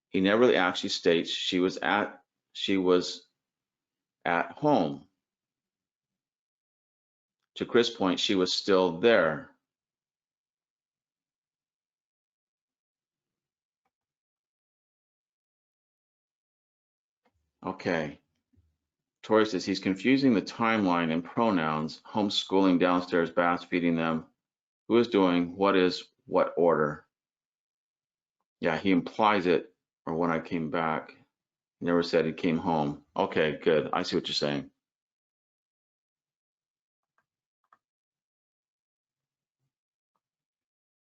He never really actually states she was at home. To Chris' point, she was still there. Okay. Tori says he's confusing the timeline and pronouns, homeschooling downstairs, baths, feeding them. Who is doing what is what order? Yeah, he implies it, or when I came back. He never said he came home. Okay, good. I see what you're saying.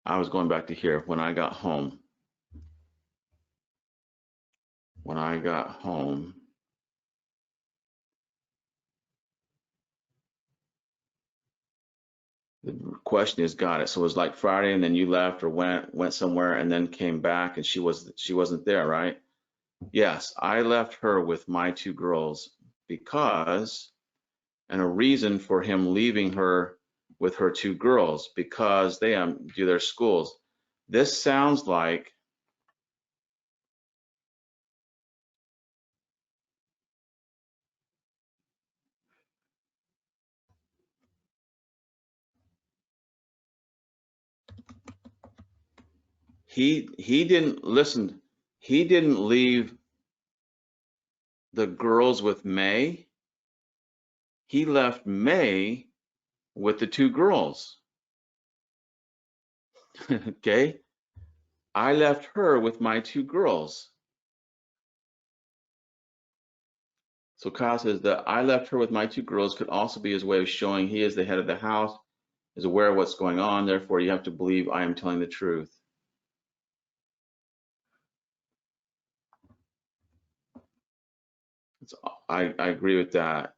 I was going back to here. When I got home. When I got home. The question is, got it. So it was like Friday, and then you left or went somewhere, and then came back, and she wasn't there, right? Yes, I left her with my 2 girls because, and a reason for him leaving her with her two girls because they do their schools. This sounds like he didn't listen. He didn't leave the girls with May. He left May with the two girls. Okay? I left her with my two girls. So Kyle says that I left her with my two girls could also be his way of showing he is the head of the house, is aware of what's going on. Therefore, you have to believe I am telling the truth. I agree with that.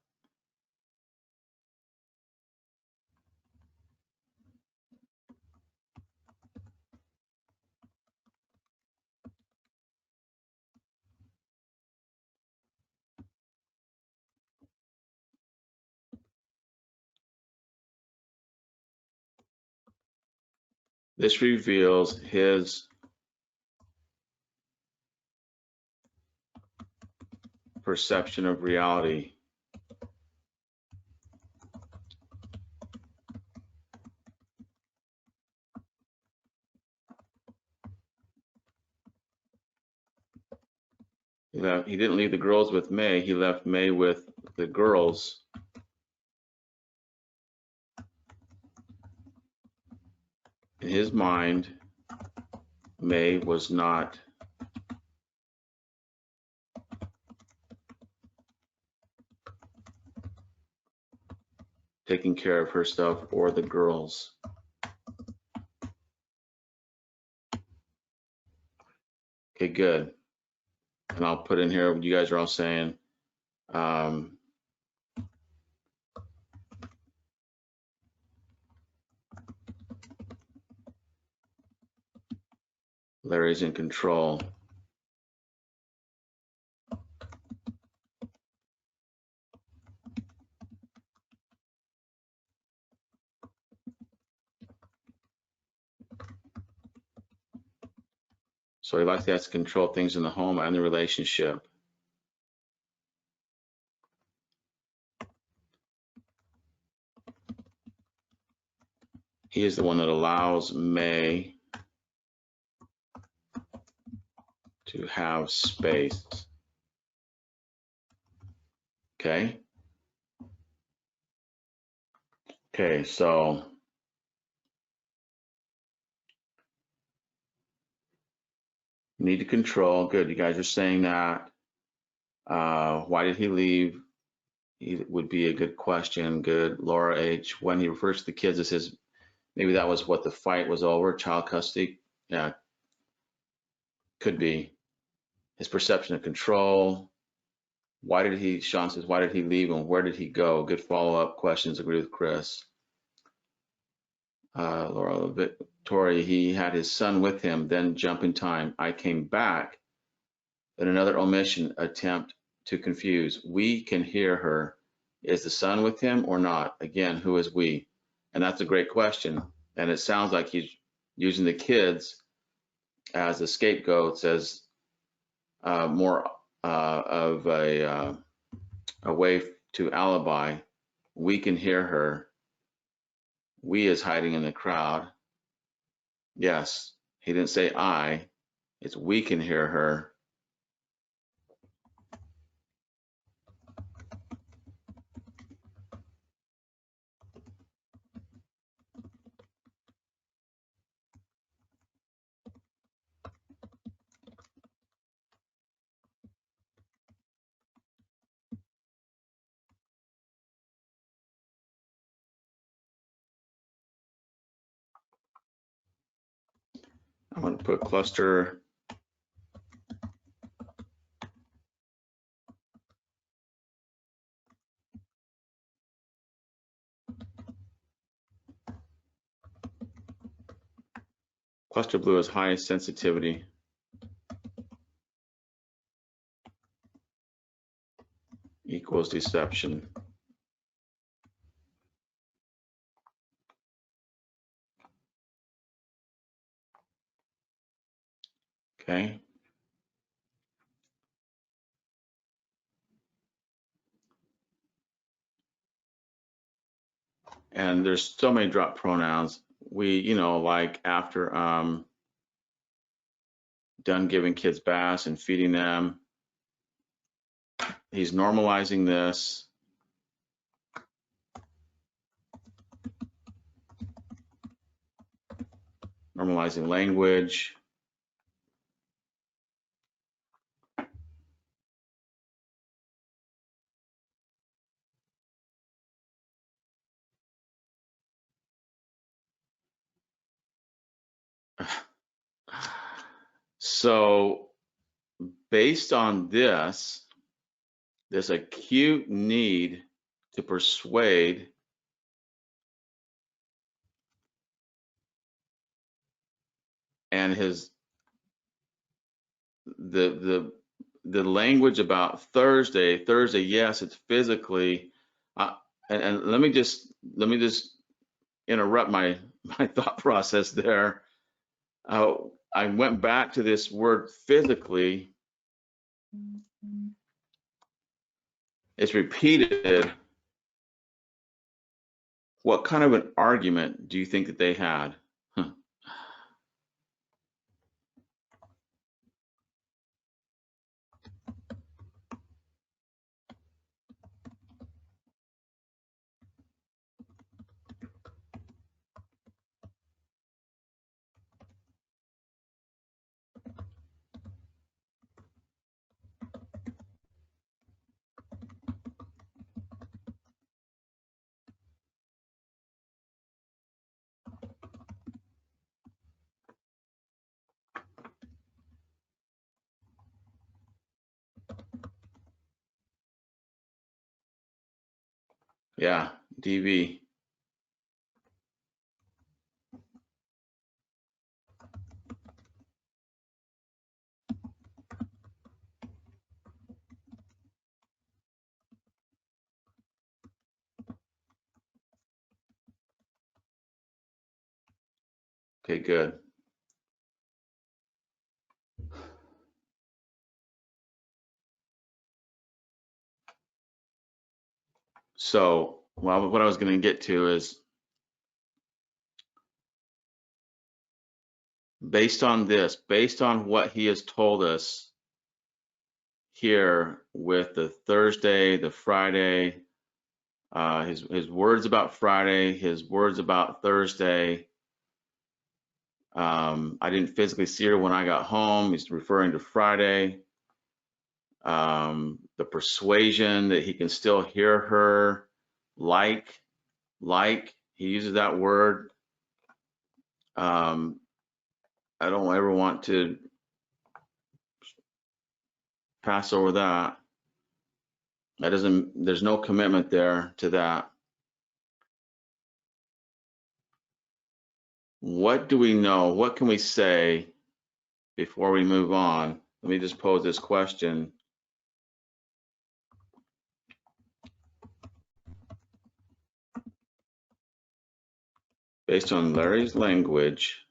This reveals his perception of reality. He didn't leave the girls with May. He left May with the girls. In his mind, May was not taking care of her stuff or the girls. Okay, good. And I'll put in here what you guys are all saying. Larry's in control. So he likes to control things in the home and the relationship. He is the one that allows May to have space. Okay. Okay, so need to control. Good. You guys are saying that. Why did he leave? It would be a good question. Good. Laura H. When he refers to the kids, it says maybe that was what the fight was over, child custody. Yeah, could be. His perception of control. Why did he, Sean says, why did he leave and where did he go? Good follow-up questions. Agree with Chris. Laura Victoria, he had his son with him, then jump in time. I came back. Then another omission attempt to confuse. We can hear her. Is the son with him or not? Again, who is we? And that's a great question. And it sounds like he's using the kids as the scapegoats, as more of a way to alibi. We can hear her. We is hiding in the crowd. Yes, he didn't say I. It's we can hear her. I'm going to put cluster blue is high sensitivity. Equals deception. Okay. And there's so many drop pronouns. We, like after done giving kids baths and feeding them, he's normalizing this. Normalizing language. So based on this acute need to persuade and the language about Thursday, yes, it's physically, and let me just interrupt my thought process there. I went back to this word physically. It's repeated. What kind of an argument do you think that they had? Huh. Yeah, DV. Okay, good. So, well, what I was going to get to is based on what he has told us here with the Thursday, the Friday, his words about Friday, his words about Thursday. I didn't physically see her when I got home. He's referring to Friday. The persuasion that he can still hear her, like he uses that word. I don't ever want to pass over that. There's no commitment there to that. What do we know? What can we say before we move on? Let me just pose this question. Based on Larry's language,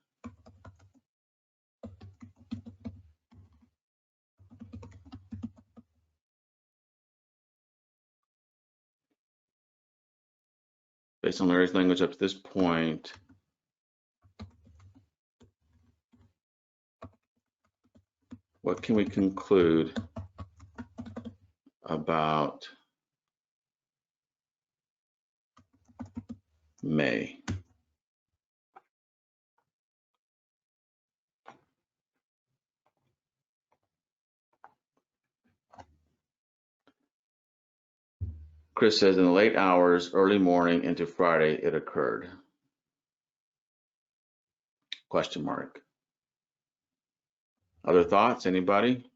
up to this point, what can we conclude about May? Chris says in the late hours, early morning into Friday, it occurred. Question mark. Other thoughts, anybody?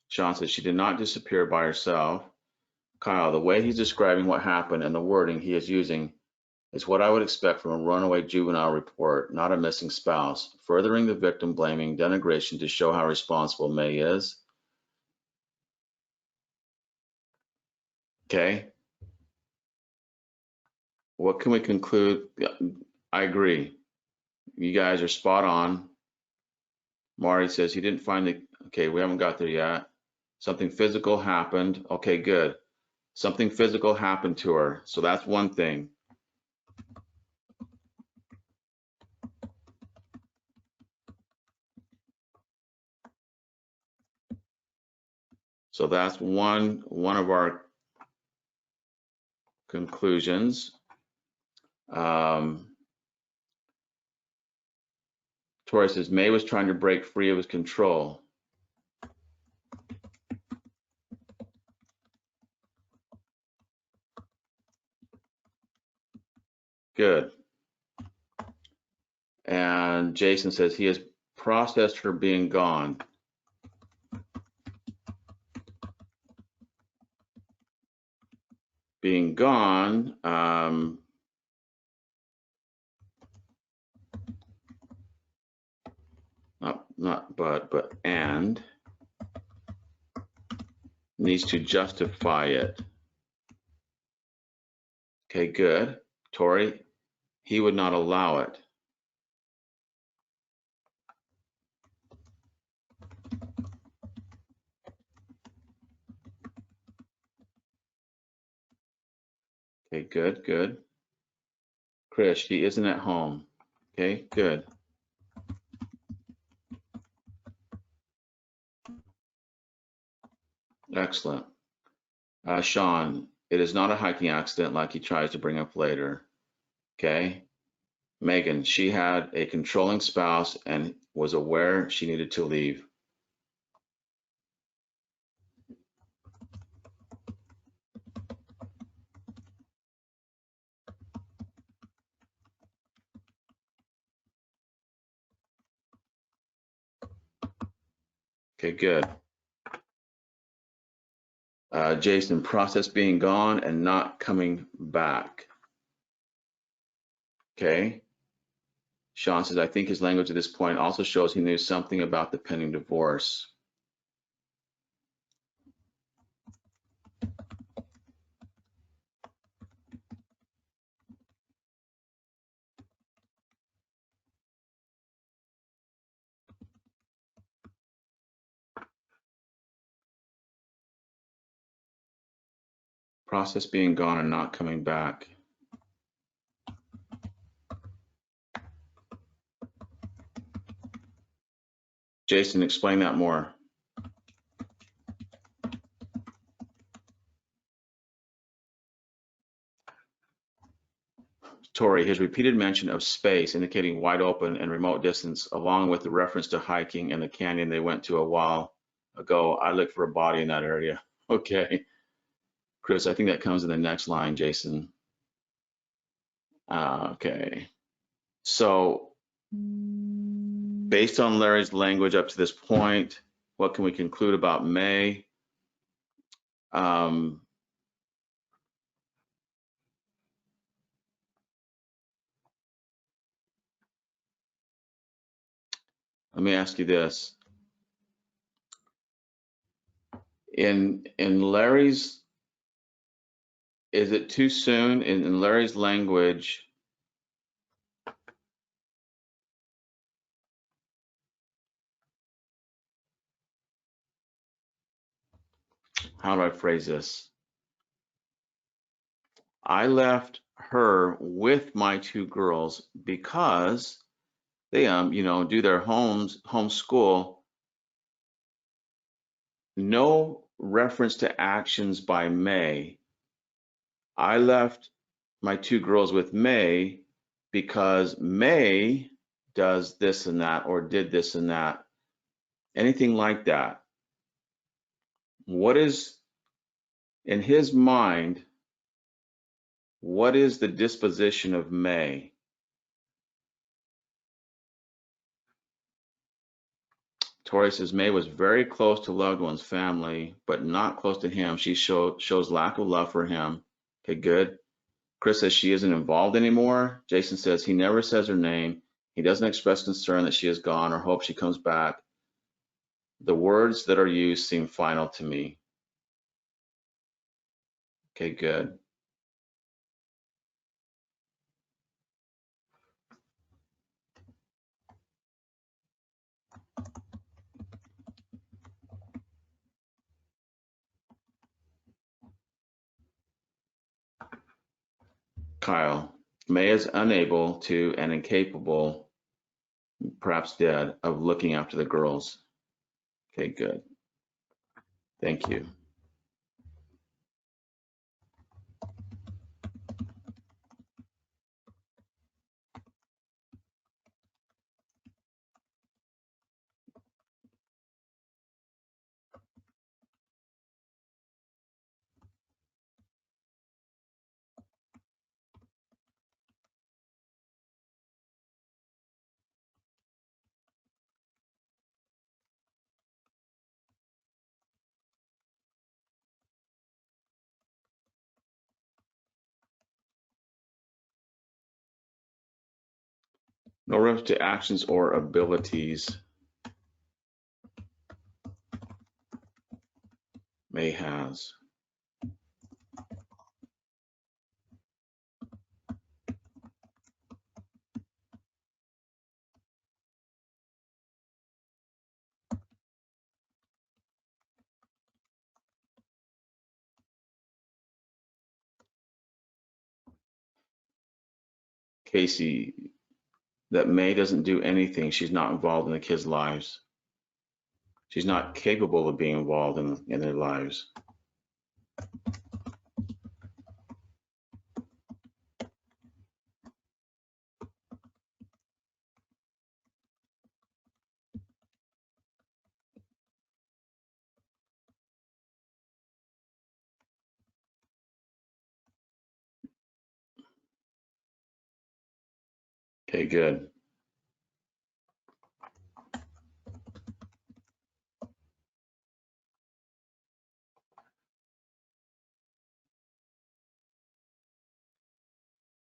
Sean says she did not disappear by herself. Kyle, the way he's describing what happened and the wording he is using is what I would expect from a runaway juvenile report, not a missing spouse, furthering the victim blaming denigration to show how responsible May is. Okay. What can we conclude? I agree. You guys are spot on. Mari says he didn't find the, okay, we haven't got there yet. Something physical happened. Okay, good. Something physical happened to her. So that's one thing. So that's one of our conclusions. Tori says May was trying to break free of his control. Good. And Jason says he has processed her being gone. Being gone, not but and needs to justify it. Okay, good. Tori, he would not allow it. Okay, good, good. Chris, she isn't at home. Okay, good. Excellent. Sean, it is not a hiking accident like he tries to bring up later. Okay. Megan, she had a controlling spouse and was aware she needed to leave. Okay, good. Jason, process being gone and not coming back. Okay. Sean says, I think his language at this point also shows he knew something about the pending divorce. Process being gone and not coming back. Jason, explain that more. Tori, his repeated mention of space indicating wide open and remote distance, along with the reference to hiking and the canyon they went to a while ago. I looked for a body in that area. Okay. Chris, I think that comes in the next line, Jason. Okay. So based on Larry's language up to this point, what can we conclude about May? Let me ask you this. In Larry's, is it too soon in Larry's language? How do I phrase this? I left her with my two girls because they do their homeschool. No reference to actions by May. I left my two girls with May because May does this and that or did this and that. Anything like that. What is, in his mind, what is the disposition of May? Tori says May was very close to loved one's family, but not close to him. She shows lack of love for him. Okay, good. Chris says she isn't involved anymore. Jason says he never says her name. He doesn't express concern that she is gone or hope she comes back. The words that are used seem final to me. Okay, good. Kyle, May is unable to and incapable, perhaps dead, of looking after the girls. Okay, good. Thank you. No reference to actions or abilities May has. Casey, that May doesn't do anything. She's not involved in the kids' lives. She's not capable of being involved in their lives. Okay, good.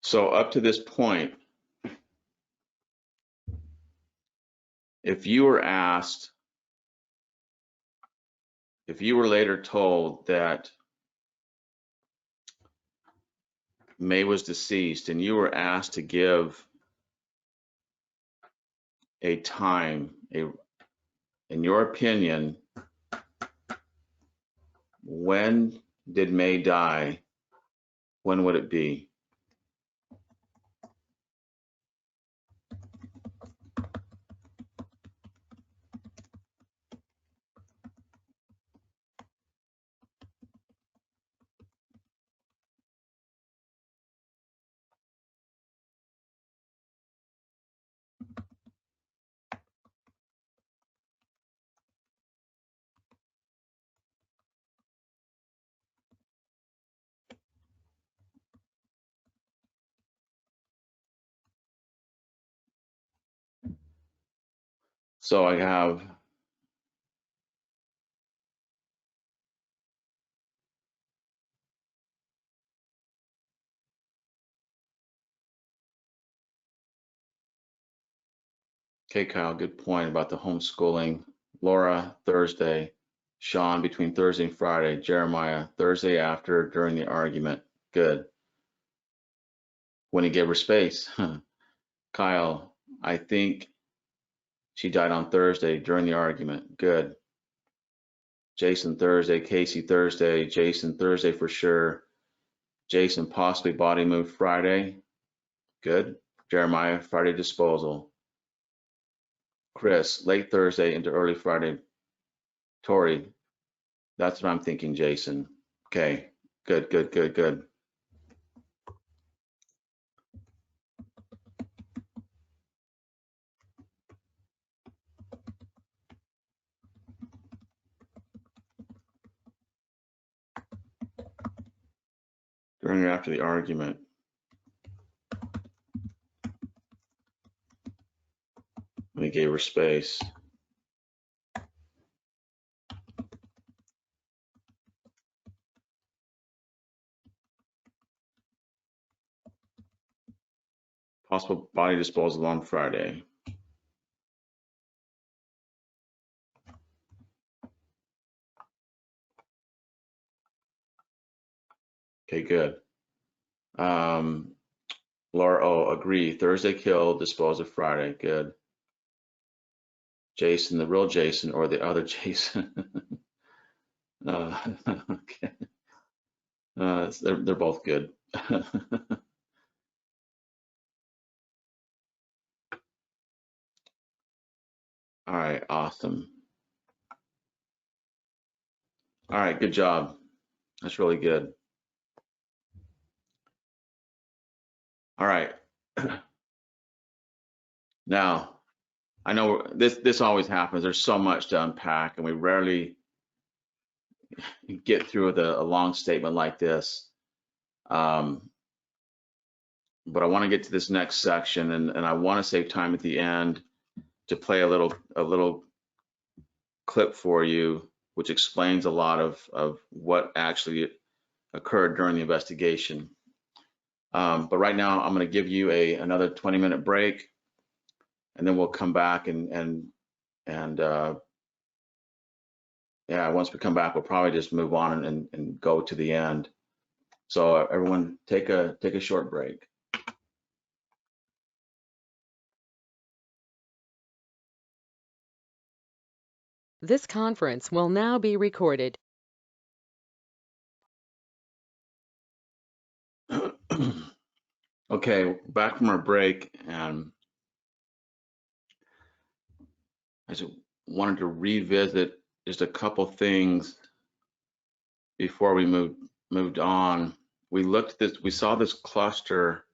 So up to this point, if you were asked, if you were later told that May was deceased and you were asked to give a time, in your opinion, when did May die? When would it be? So I have Okay, Kyle, good point about the homeschooling. Laura, Thursday. Sean, between Thursday and Friday. Jeremiah, Thursday after, during the argument. Good. When he gave her space. Kyle, I think she died on Thursday during the argument. Good. Jason, Thursday. Casey, Thursday. Jason, Thursday for sure. Jason, possibly body moved Friday. Good. Jeremiah, Friday disposal. Chris, late Thursday into early Friday. Tori, that's what I'm thinking, Jason. Okay, good, good, good, good. During or after the argument. When he gave her space. Possible body disposal on Friday. Okay, good. Laura, oh, agree. Thursday kill, dispose of Friday. Good. Jason, the real Jason or the other Jason? Okay. They're both good. All right, awesome. All right, good job. That's really good. All right. Now, I know this always happens. There's so much to unpack, and we rarely get through a long statement like this. But I want to get to this next section, and I want to save time at the end to play a little clip for you, which explains a lot of what actually occurred during the investigation. But right now, I'm going to give you another 20-minute break, and then we'll come back and yeah, once we come back, we'll probably just move on and go to the end. So everyone, take a short break. This conference will now be recorded. Okay, back from our break, and I just wanted to revisit just a couple things before we moved on. We looked at this, we saw this cluster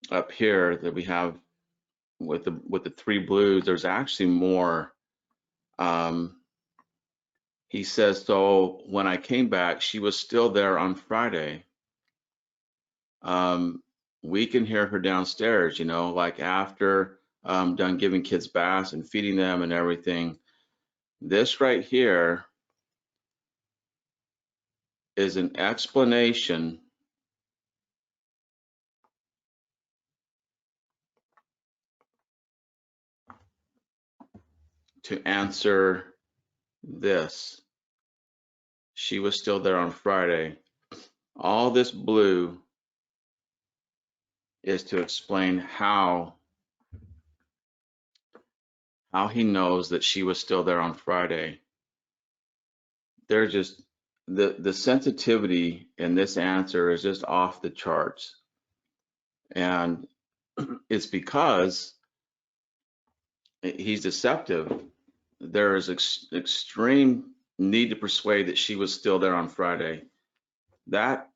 up here that we have with the three blues. There's actually more. He says, so when I came back, she was still there on Friday. We can hear her downstairs, you know, like after done giving kids baths and feeding them and everything. This right here is an explanation to answer this. She was still there on Friday. All this blue is to explain how he knows that she was still there on Friday. They're just the sensitivity in this answer is just off the charts. And it's because he's deceptive. There is extreme need to persuade that she was still there on Friday. That's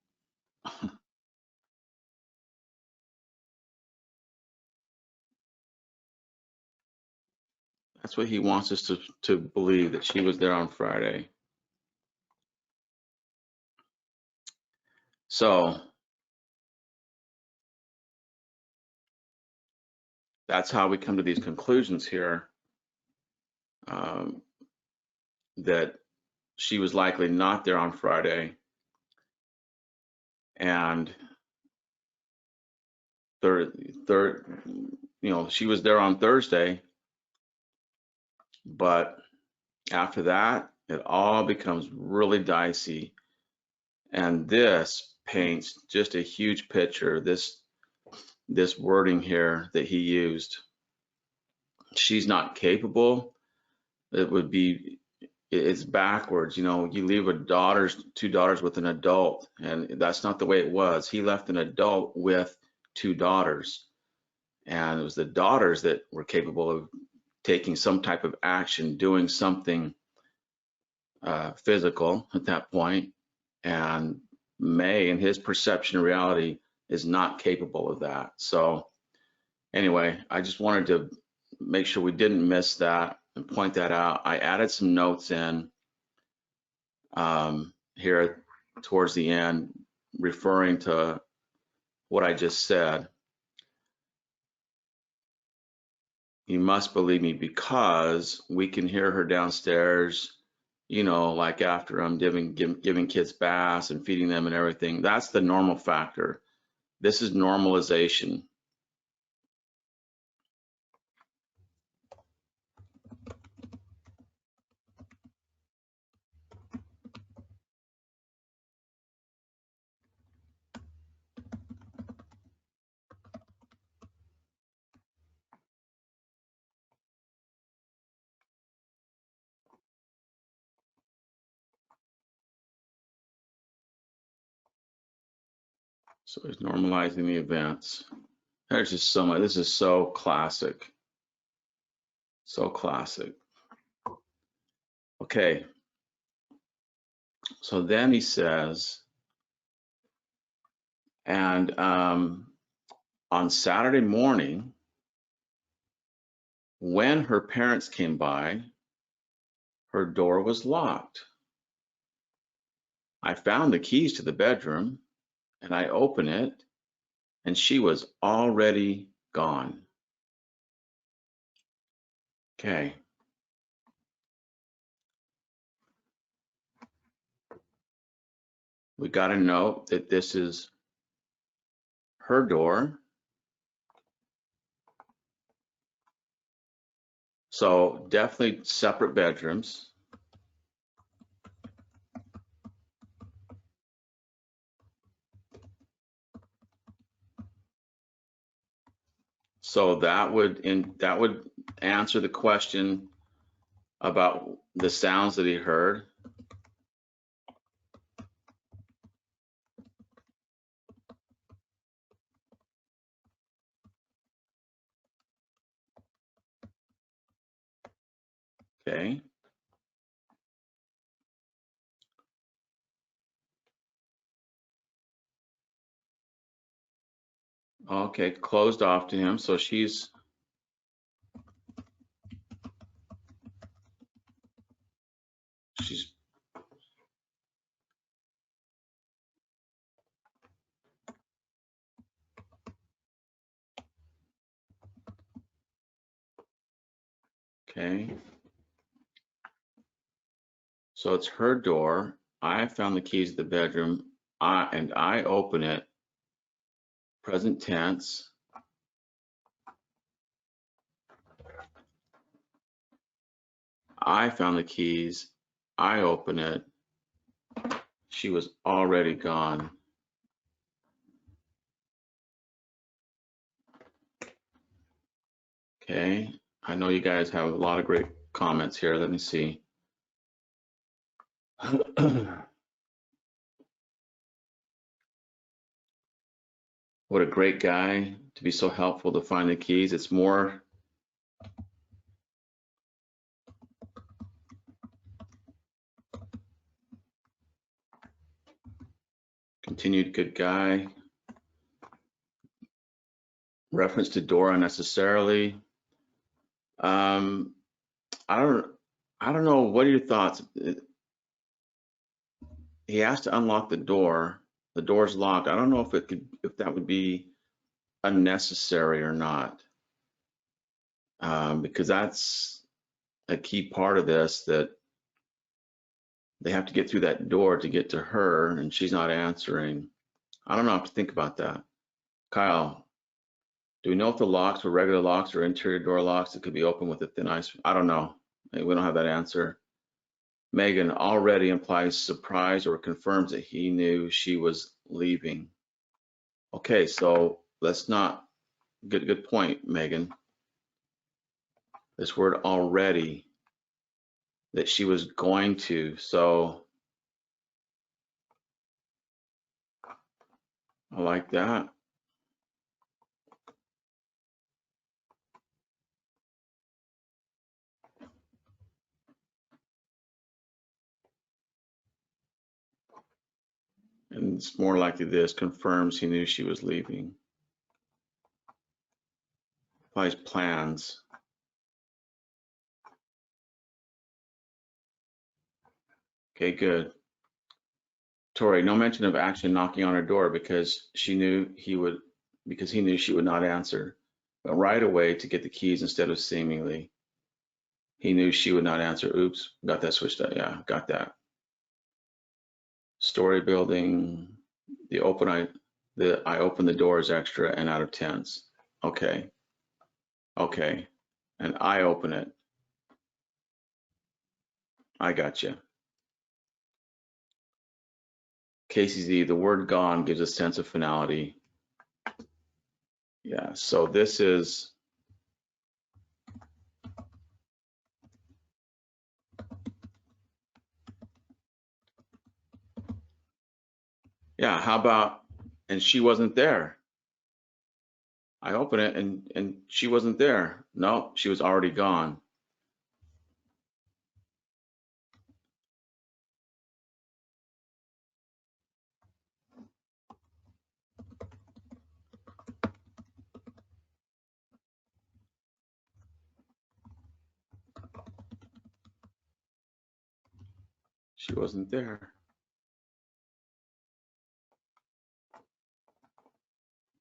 what he wants us to believe, that she was there on Friday. So that's how we come to these conclusions here, that she was likely not there on Friday, and she was there on Thursday, but after that, it all becomes really dicey. And this paints just a huge picture, this wording here that he used. She's not capable. It's backwards. You know, you leave two daughters with an adult, and that's not the way it was. He left an adult with two daughters, and it was the daughters that were capable of taking some type of action, doing something physical at that point. And May, in his perception of reality, is not capable of that. So anyway, I just wanted to make sure we didn't miss that and point that out. I added some notes in here towards the end, referring to what I just said. You must believe me because we can hear her downstairs, you know, like after I'm giving kids baths and feeding them and everything. That's the normal factor. This is normalization. So it's normalizing the events. There's just so much. This is so classic. So classic. Okay. So then he says, and on Saturday morning, when her parents came by, her door was locked. I found the keys to the bedroom and I opened it and she was already gone. Okay. We got to note that this is her door. So definitely separate bedrooms. So that would answer the question about the sounds that he heard. Okay. Okay, closed off to him. So she's okay. So it's her door. I found the keys to the bedroom. I open it. Present tense. I found the keys. I open it. She was already gone. Okay. I know you guys have a lot of great comments here. Let me see. What a great guy to be so helpful to find the keys. It's more continued good guy. Reference to door unnecessarily. I don't know. What are your thoughts? He has to unlock the door. The door's locked. I don't know if that would be unnecessary or not, because that's a key part of this, that they have to get through that door to get to her, and she's not answering. I don't know. I have to think about that. Kyle, do we know if the locks were regular locks or interior door locks that could be opened with a thin ice? I don't know. We don't have that answer. Megan, already implies surprise or confirms that he knew she was leaving. Okay, so let's not, good point, Megan. This word already, that she was going to, so I like that. And it's more likely this confirms he knew she was leaving. Applies plans. Okay, good. Tori, no mention of actually knocking on her door because he knew she would not answer. But right away to get the keys instead of seemingly. He knew she would not answer. Oops, got that switched up. Yeah, got that. Story building. I open the doors extra and out of tense. Okay. Okay. And I open it. I got you. Casey Z, the word gone gives a sense of finality. Yeah, so this is, yeah, how about, and she wasn't there. I open it and she wasn't there. No, she was already gone. She wasn't there.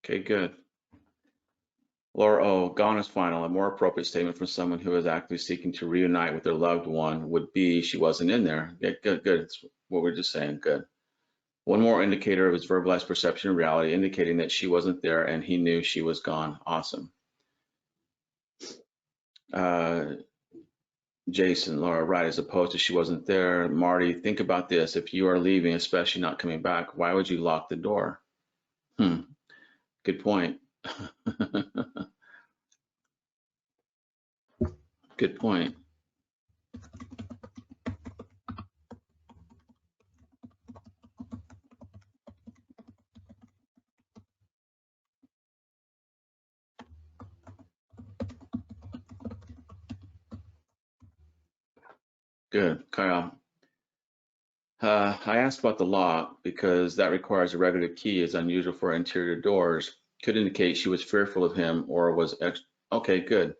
Okay, good. Laura O, gone is final. A more appropriate statement from someone who is actively seeking to reunite with their loved one would be she wasn't in there. Yeah, good, good. It's what we're just saying. Good. One more indicator of his verbalized perception of reality, indicating that she wasn't there and he knew she was gone. Awesome. Jason, Laura, right, as opposed to she wasn't there. Marty, think about this. If you are leaving, especially not coming back, why would you lock the door? Good point. Good point. Good, Kyle. I asked about the lock because that requires a regular key is unusual for interior doors. Could indicate she was fearful of him or was okay, good.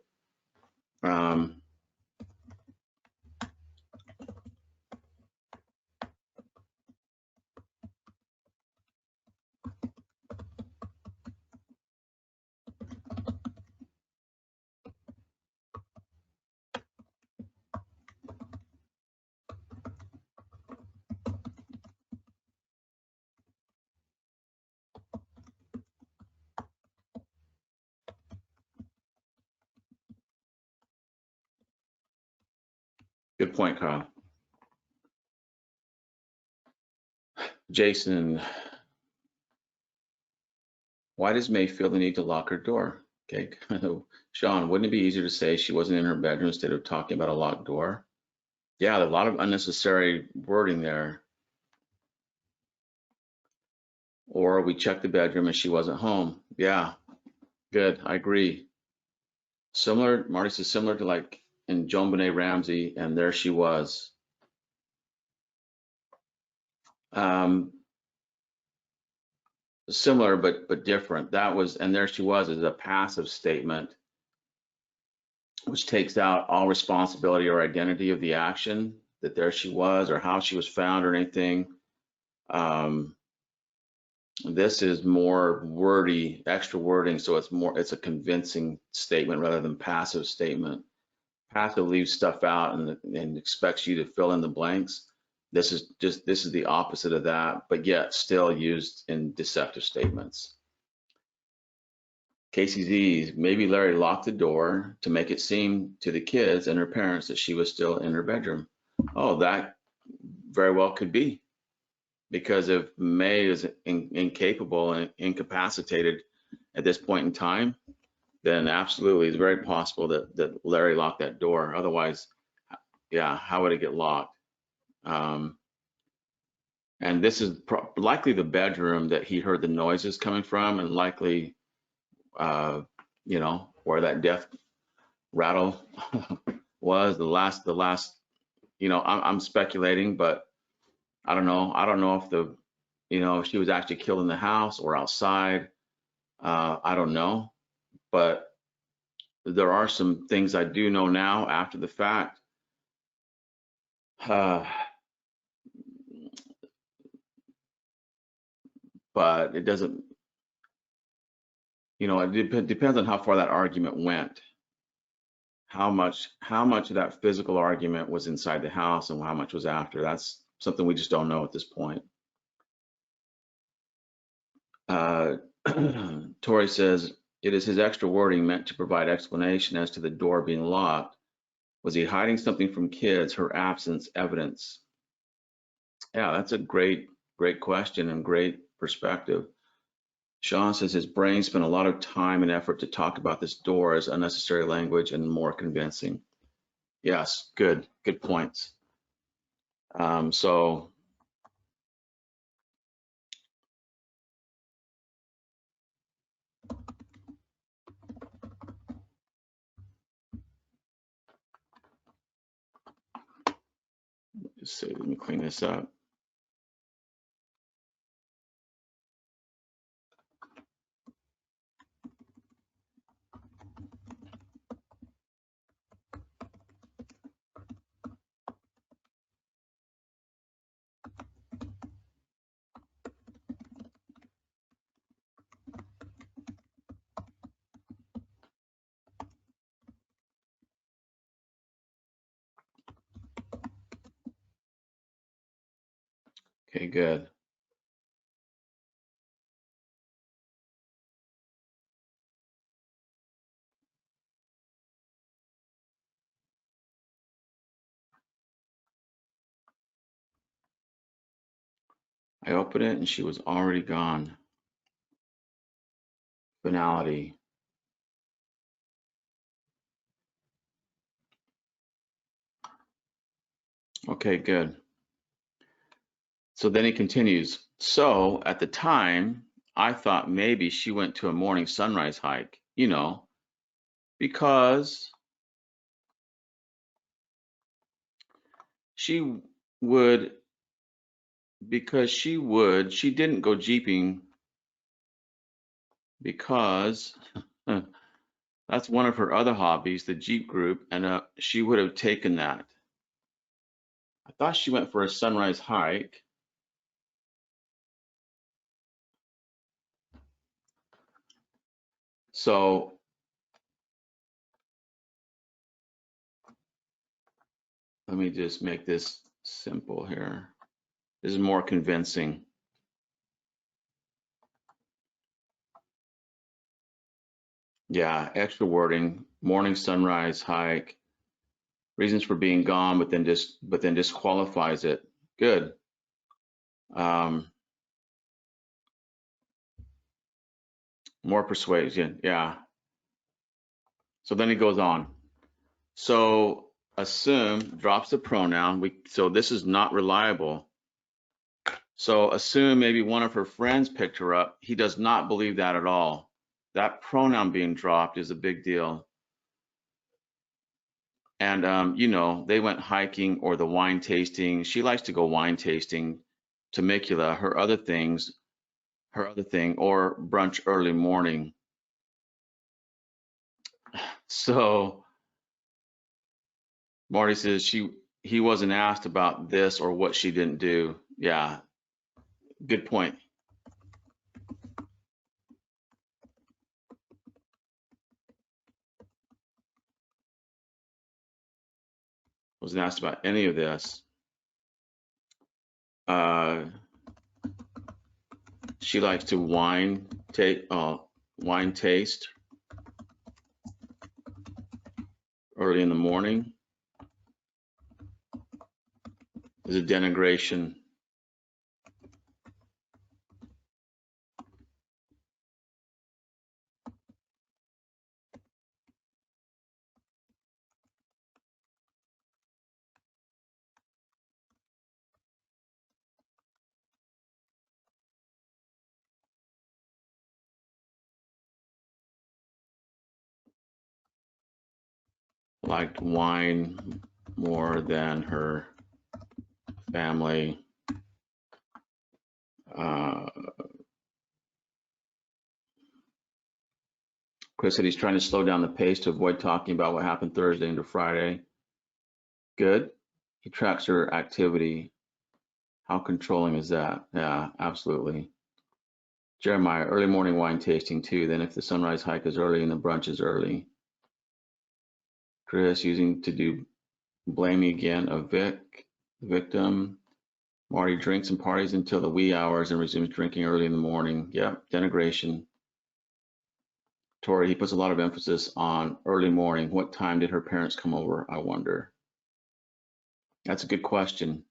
Good point, Kyle. Jason, why does May feel the need to lock her door? Okay, Sean, wouldn't it be easier to say she wasn't in her bedroom instead of talking about a locked door? Yeah, there's a lot of unnecessary wording there. Or we checked the bedroom and she wasn't home. Yeah, good. I agree. Similar, Marty says similar to like in Joan Benet Ramsey, and there she was. Similar but different. That was, and there she was is a passive statement, which takes out all responsibility or identity of the action, that there she was or how she was found or anything. This is more wordy, extra wording, so it's a convincing statement rather than passive statement. Passive leaves stuff out and expects you to fill in the blanks. This is the opposite of that, but yet still used in deceptive statements. Casey Z, maybe Larry locked the door to make it seem to the kids and her parents that she was still in her bedroom. Oh, that very well could be. Because if May is incapable and incapacitated at this point in time, then absolutely it's very possible that Larry locked that door. Otherwise, yeah, how would it get locked? And this is likely the bedroom that he heard the noises coming from, and likely, where that death rattle was the last. I'm speculating, but I don't know. I don't know if she was actually killed in the house or outside. I don't know, but there are some things I do know now after the fact. But it doesn't, it depends on how far that argument went. How much of that physical argument was inside the house and how much was after. That's something we just don't know at this point. Tori says, it is his extra wording meant to provide explanation as to the door being locked. Was he hiding something from kids, her absence, evidence? Yeah, that's a great question and great perspective. Sean says his brain spent a lot of time and effort to talk about this door as unnecessary language and more convincing. Yes, good points. So just say, let me clean this up. Okay, good. I opened it and she was already gone. Finality. Okay, good. So then he continues. So at the time, I thought maybe she went to a morning sunrise hike, because she would, she didn't go jeeping because that's one of her other hobbies, the Jeep group, and she would have taken that. I thought she went for a sunrise hike. So let me just make this simple here. This is more convincing. Yeah, extra wording, morning sunrise hike, reasons for being gone, but then disqualifies it. Good. Um, More persuasion. Yeah. So then he goes on. So assume drops the pronoun. So this is not reliable. So assume maybe one of her friends picked her up. He does not believe that at all. That pronoun being dropped is a big deal. And they went hiking or the wine tasting. She likes to go wine tasting. Temecula, her other thing, or brunch early morning. So Marty says he wasn't asked about this or what she didn't do. Yeah, good point. Wasn't asked about any of this. Uh, she likes to wine taste early in the morning. Is a denigration. Liked wine more than her family. Uh, Chris said he's trying to slow down the pace to avoid talking about what happened Thursday into Friday. Good. He tracks her activity. How controlling is that? Yeah, absolutely. Jeremiah, early morning wine tasting too. Then if the sunrise hike is early and the brunch is early. Chris using to do blaming again of victim. Marty drinks and parties until the wee hours and resumes drinking early in the morning. Yep, denigration. Tori, he puts a lot of emphasis on early morning. What time did her parents come over, I wonder? That's a good question.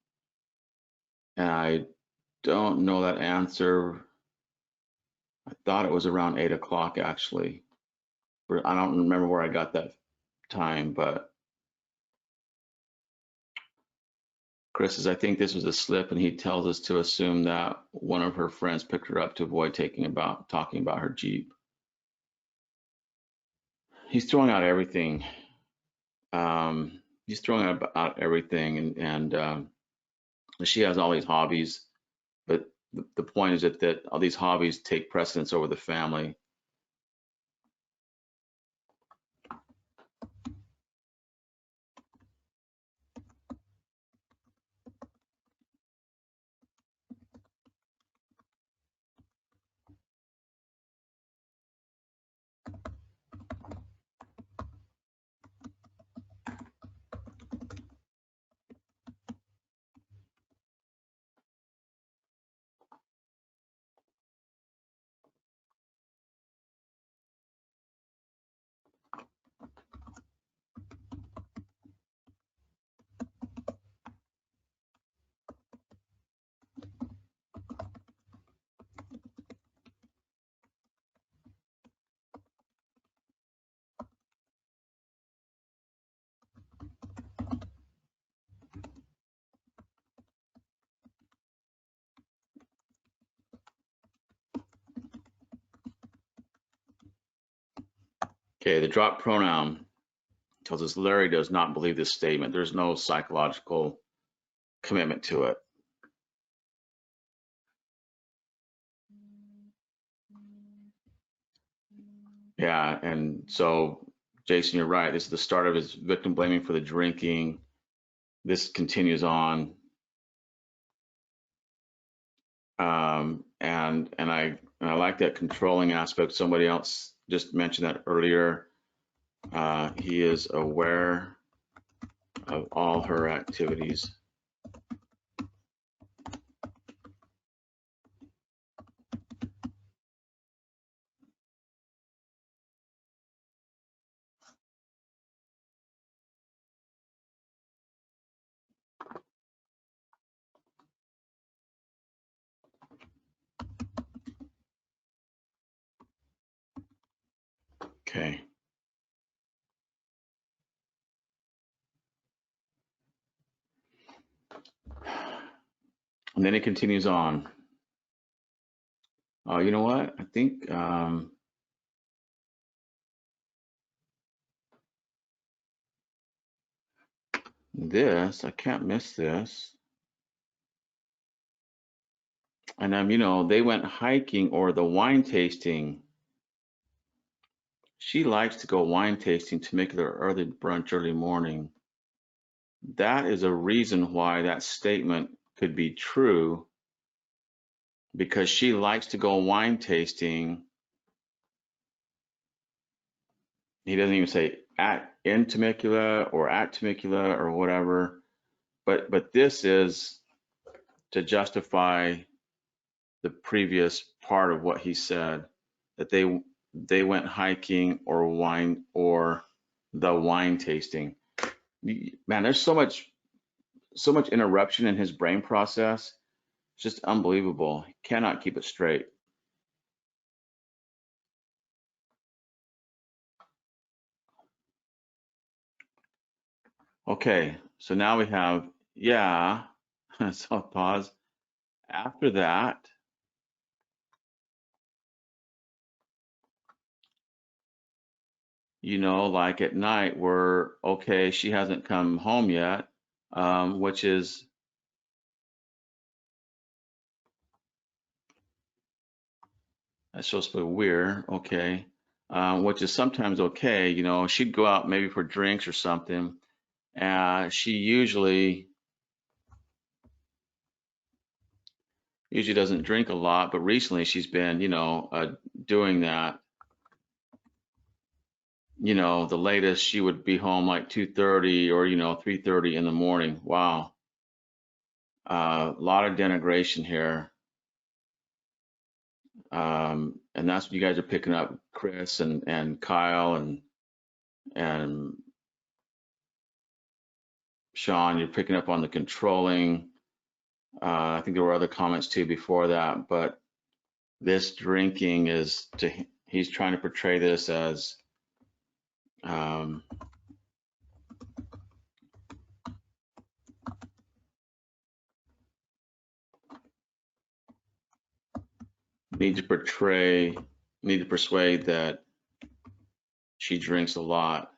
And I don't know that answer. I thought it was around 8 o'clock actually. I don't remember where I got that time, but Chris says, I think this was a slip, and he tells us to assume that one of her friends picked her up to avoid talking about her Jeep. He's throwing out everything. He's throwing out everything, and she has all these hobbies, but the point is that all these hobbies take precedence over the family. Okay, the drop pronoun tells us Larry does not believe this statement. There's no psychological commitment to it. Yeah, and so Jason, you're right. This is the start of his victim blaming for the drinking. This continues on. And I like that controlling aspect. Somebody else just mentioned that earlier. He is aware of all her activities. Okay. And then it continues on. Oh, you know what? I think I can't miss this. And they went hiking or the wine tasting. She likes to go wine tasting to make their early brunch early morning. That is a reason why that statement could be true, because she likes to go wine tasting. He doesn't even say in Temecula or at Temecula or whatever, but this is to justify the previous part of what he said, that they went hiking or the wine tasting. Man, there's so much interruption in his brain process. It's just unbelievable. He cannot keep it straight. Okay, so now we have, yeah, so I'll pause. After that, like at night, we're okay, she hasn't come home yet, which is, that's supposed to be weird, okay, which is sometimes okay. She'd go out maybe for drinks or something. She usually doesn't drink a lot, but recently she's been, doing that. The latest she would be home like 2:30 or 3:30 in the morning. Wow. A lot of denigration here. And that's what you guys are picking up, Chris and Kyle and Sean. You're picking up on the controlling. I think there were other comments too before that, but this drinking he's trying to portray this as need to persuade that she drinks a lot.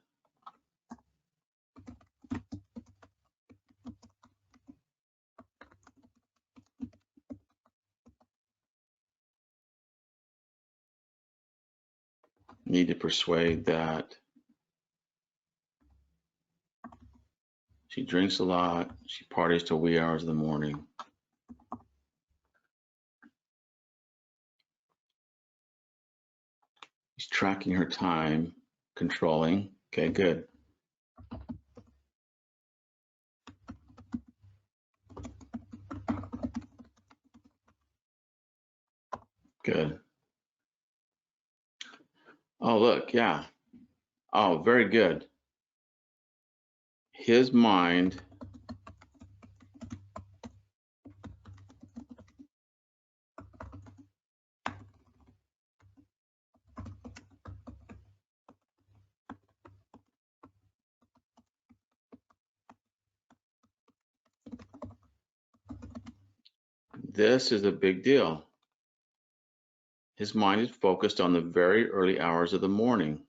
Need to persuade that she drinks a lot, she parties till wee hours of the morning. He's tracking her time, controlling. Okay, good. Good. Oh, look, yeah. Oh, very good. His mind this is a big deal. His mind is focused on the very early hours of the morning.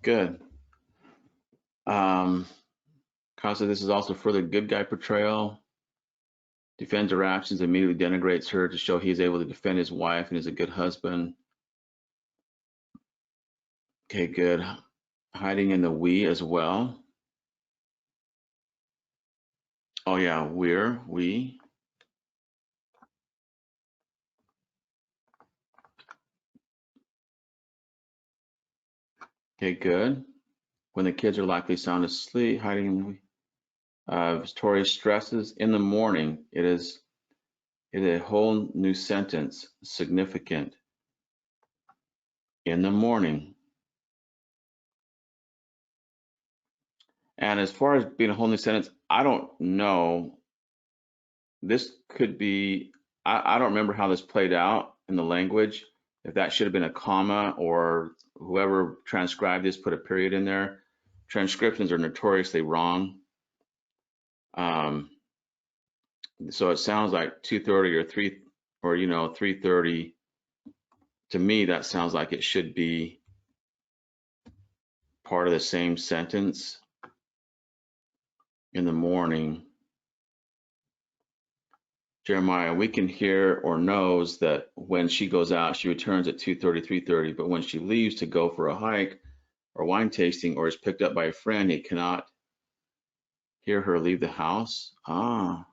Good. Casa, this is also further good guy portrayal. Defends her actions, immediately denigrates her to show he's able to defend his wife and is a good husband. Okay, good. Hiding in the we as well. Oh yeah, we. Okay, good. When the kids are likely sound asleep, hiding in the we. Tori stresses in the morning. It is a whole new sentence. Significant. In the morning. And as far as being a whole new sentence, I don't know. This could be, I don't remember how this played out in the language. If that should have been a comma or whoever transcribed this put a period in there. Transcriptions are notoriously wrong. So it sounds like 2:30 or 3 or 3:30. To me, that sounds like it should be part of the same sentence. In the morning. Jeremiah, we can hear or knows that when she goes out, she returns at 2:30, 3:30, but when she leaves to go for a hike or wine tasting or is picked up by a friend, he cannot hear her leave the house. Ah,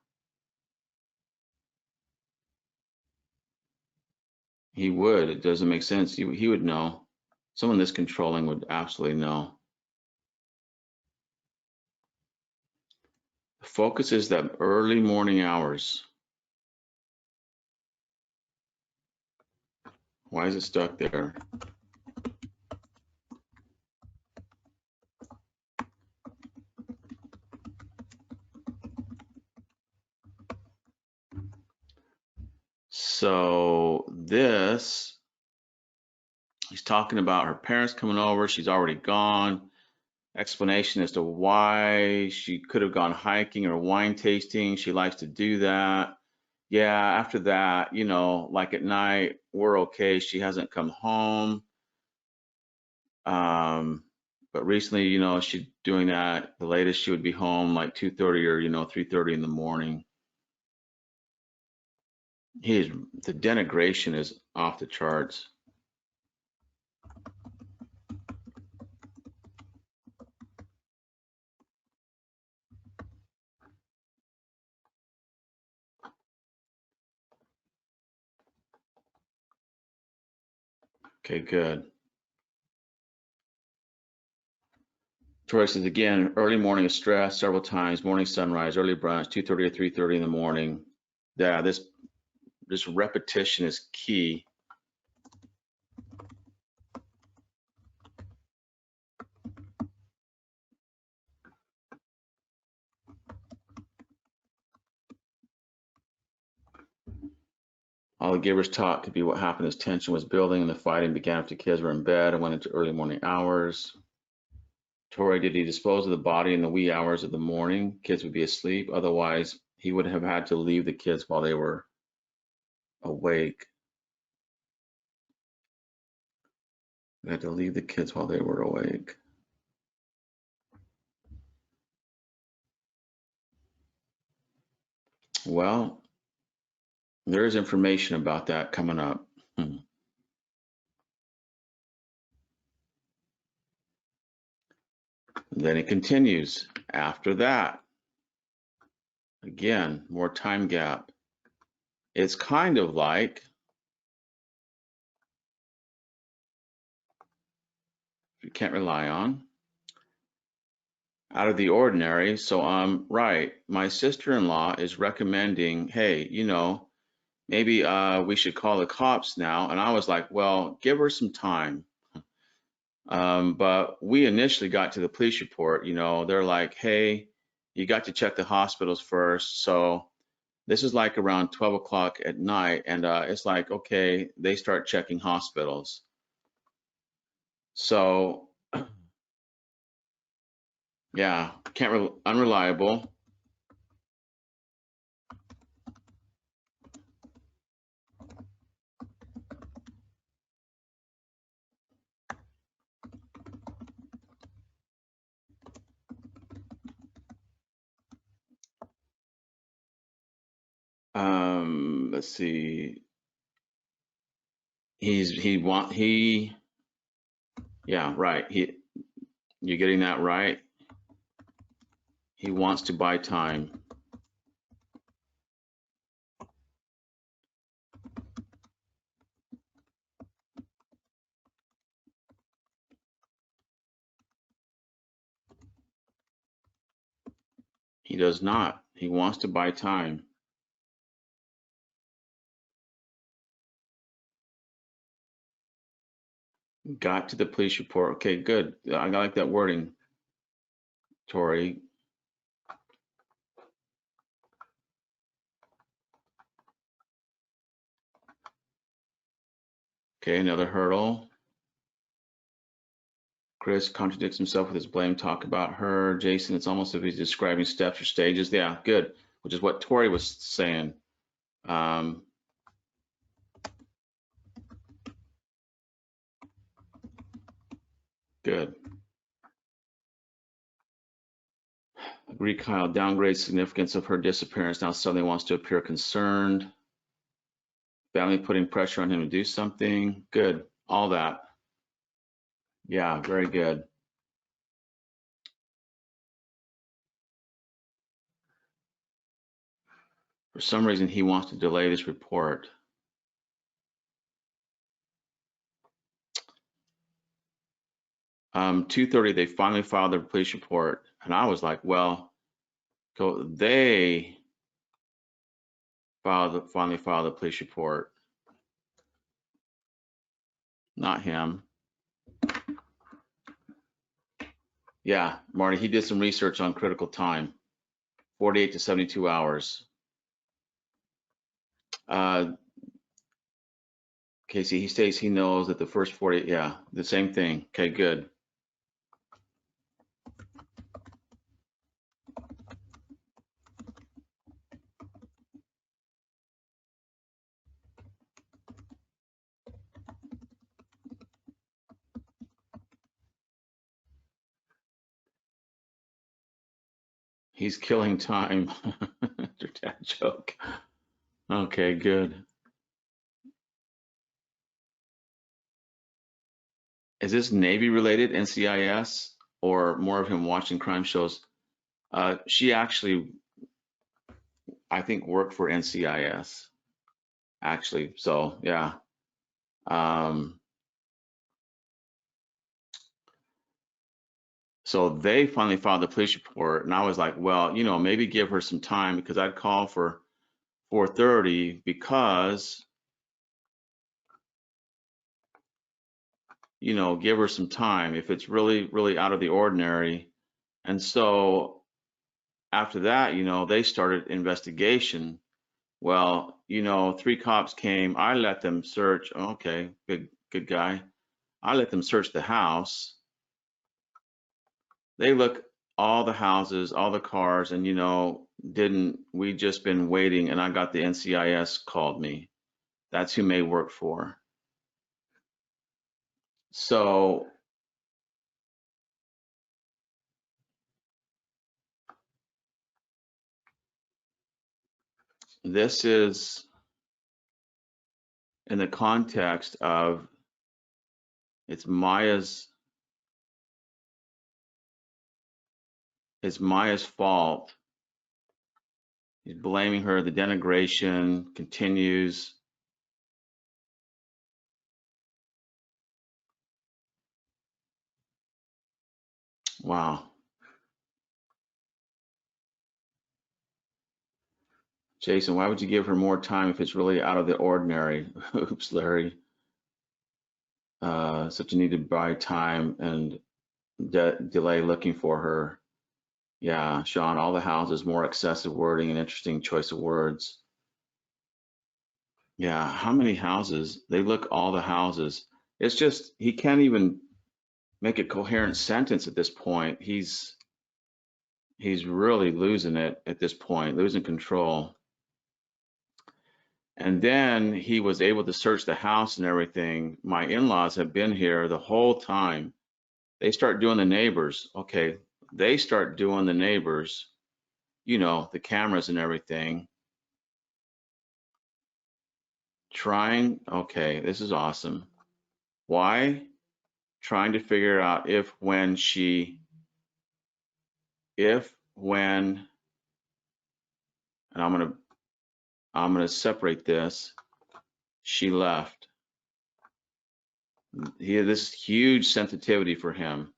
he would. It doesn't make sense. He would know. Someone this controlling would absolutely know. The focus is that early morning hours. Why is it stuck there? So this, he's talking about her parents coming over. She's already gone. Explanation as to why she could have gone hiking or wine tasting. She likes to do that. Yeah, after that, like at night, we're okay. She hasn't come home. But recently, she's doing that. The latest she would be home like 2:30 or 3:30 in the morning. The denigration is off the charts. Okay, good. Troy says again, early morning is stress several times, morning sunrise, early brunch, 2:30 or 3:30 in the morning. Yeah, this repetition is key. All the givers taught could be what happened as tension was building and the fighting began after kids were in bed and went into early morning hours. Torrey, did he dispose of the body in the wee hours of the morning? Kids would be asleep. Otherwise, he would have had to leave the kids while they were awake. He had to leave the kids while they were awake. Well, there is information about that coming up. Then it continues. After that, again, more time gap. It's kind of like, you can't rely on, out of the ordinary. So I'm right. My sister-in-law is recommending, hey, maybe we should call the cops now. And I was like, well, give her some time. But we initially got to the police report, they're like, hey, you got to check the hospitals first. So this is like around 12 o'clock at night. And it's like, okay, they start checking hospitals. So yeah, unreliable. let's see. Yeah, right. You're getting that right. He wants to buy time. He does not. He wants to buy time. Got to the police report. Okay, good. I like that wording, Tori. Okay, another hurdle. Chris contradicts himself with his blame talk about her. Jason, it's almost as if he's describing steps or stages. Yeah, good. Which is what Tori was saying. Good. Agree, Kyle. Downgrade significance of her disappearance. Now suddenly wants to appear concerned. Family putting pressure on him to do something. Good. All that. Yeah, very good. For some reason, he wants to delay this report. Um, 2:30, they finally filed their police report. And I was like, well, so they finally filed the police report, not him. Yeah, Marty, he did some research on critical time, 48 to 72 hours. Casey, he states he knows that the first 40, yeah, the same thing. Okay, good. He's killing time. Your dad joke. Okay, good. Is this Navy related, NCIS, or more of him watching crime shows? She actually, I think, worked for NCIS, actually. So, yeah. So they finally filed the police report, and I was like, well, maybe give her some time because I'd call for 4:30 because, give her some time if it's really, really out of the ordinary. And so after that, they started investigation. Well, 3 cops came. I let them search. Okay, good guy. I let them search the house. They look all the houses, all the cars, and we just been waiting, and I got the NCIS called me. That's who May worked for. So this is in the context of it's Maya's fault. He's blaming her. The denigration continues. Wow. Jason, why would you give her more time if it's really out of the ordinary? Oops, Larry. Such a need to buy time and delay looking for her. Yeah, Sean, all the houses, more excessive wording and interesting choice of words. Yeah, how many houses? They look all the houses. It's just he can't even make a coherent sentence at this point. He's really losing it at this point, losing control. And then he was able to search the house and everything. My in-laws have been here the whole time. They start doing the neighbors. Okay, they start doing the neighbors, the cameras and everything. Trying, okay, this is awesome. Why? Trying to figure out if, when, and I'm gonna separate this. She left. He had this huge sensitivity for him.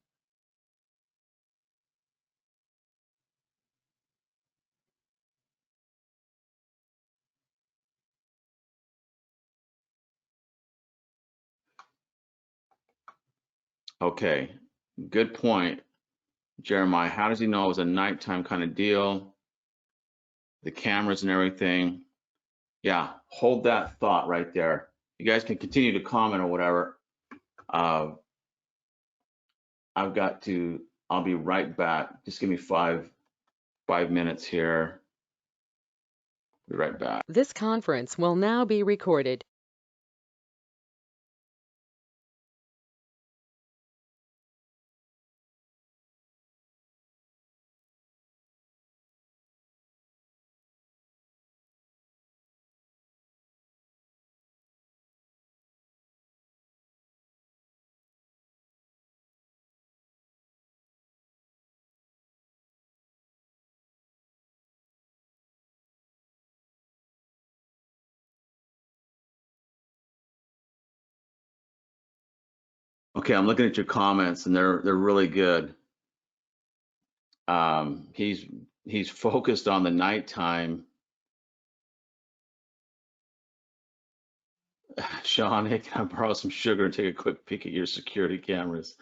Okay, good point, Jeremiah. How does he know it was a nighttime kind of deal? The cameras and everything. Yeah, hold that thought right there. You guys can continue to comment or whatever. Uh, I'll be right back. Just give me five minutes here. Be right back. This conference will now be recorded. Okay, I'm looking at your comments and they're really good. He's focused on the nighttime. Sean, hey, can I borrow some sugar and take a quick peek at your security cameras?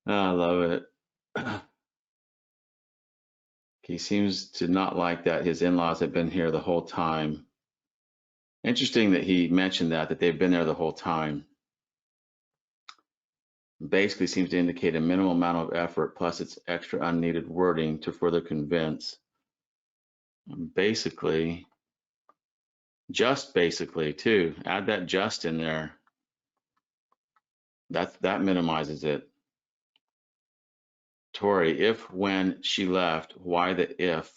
I love it. He seems to not like that his in-laws have been here the whole time. Interesting that he mentioned that they've been there the whole time. Basically seems to indicate a minimal amount of effort plus its extra unneeded wording to further convince. Basically, just basically too. Add that just in there. That minimizes it. Tori, if when she left, why the if?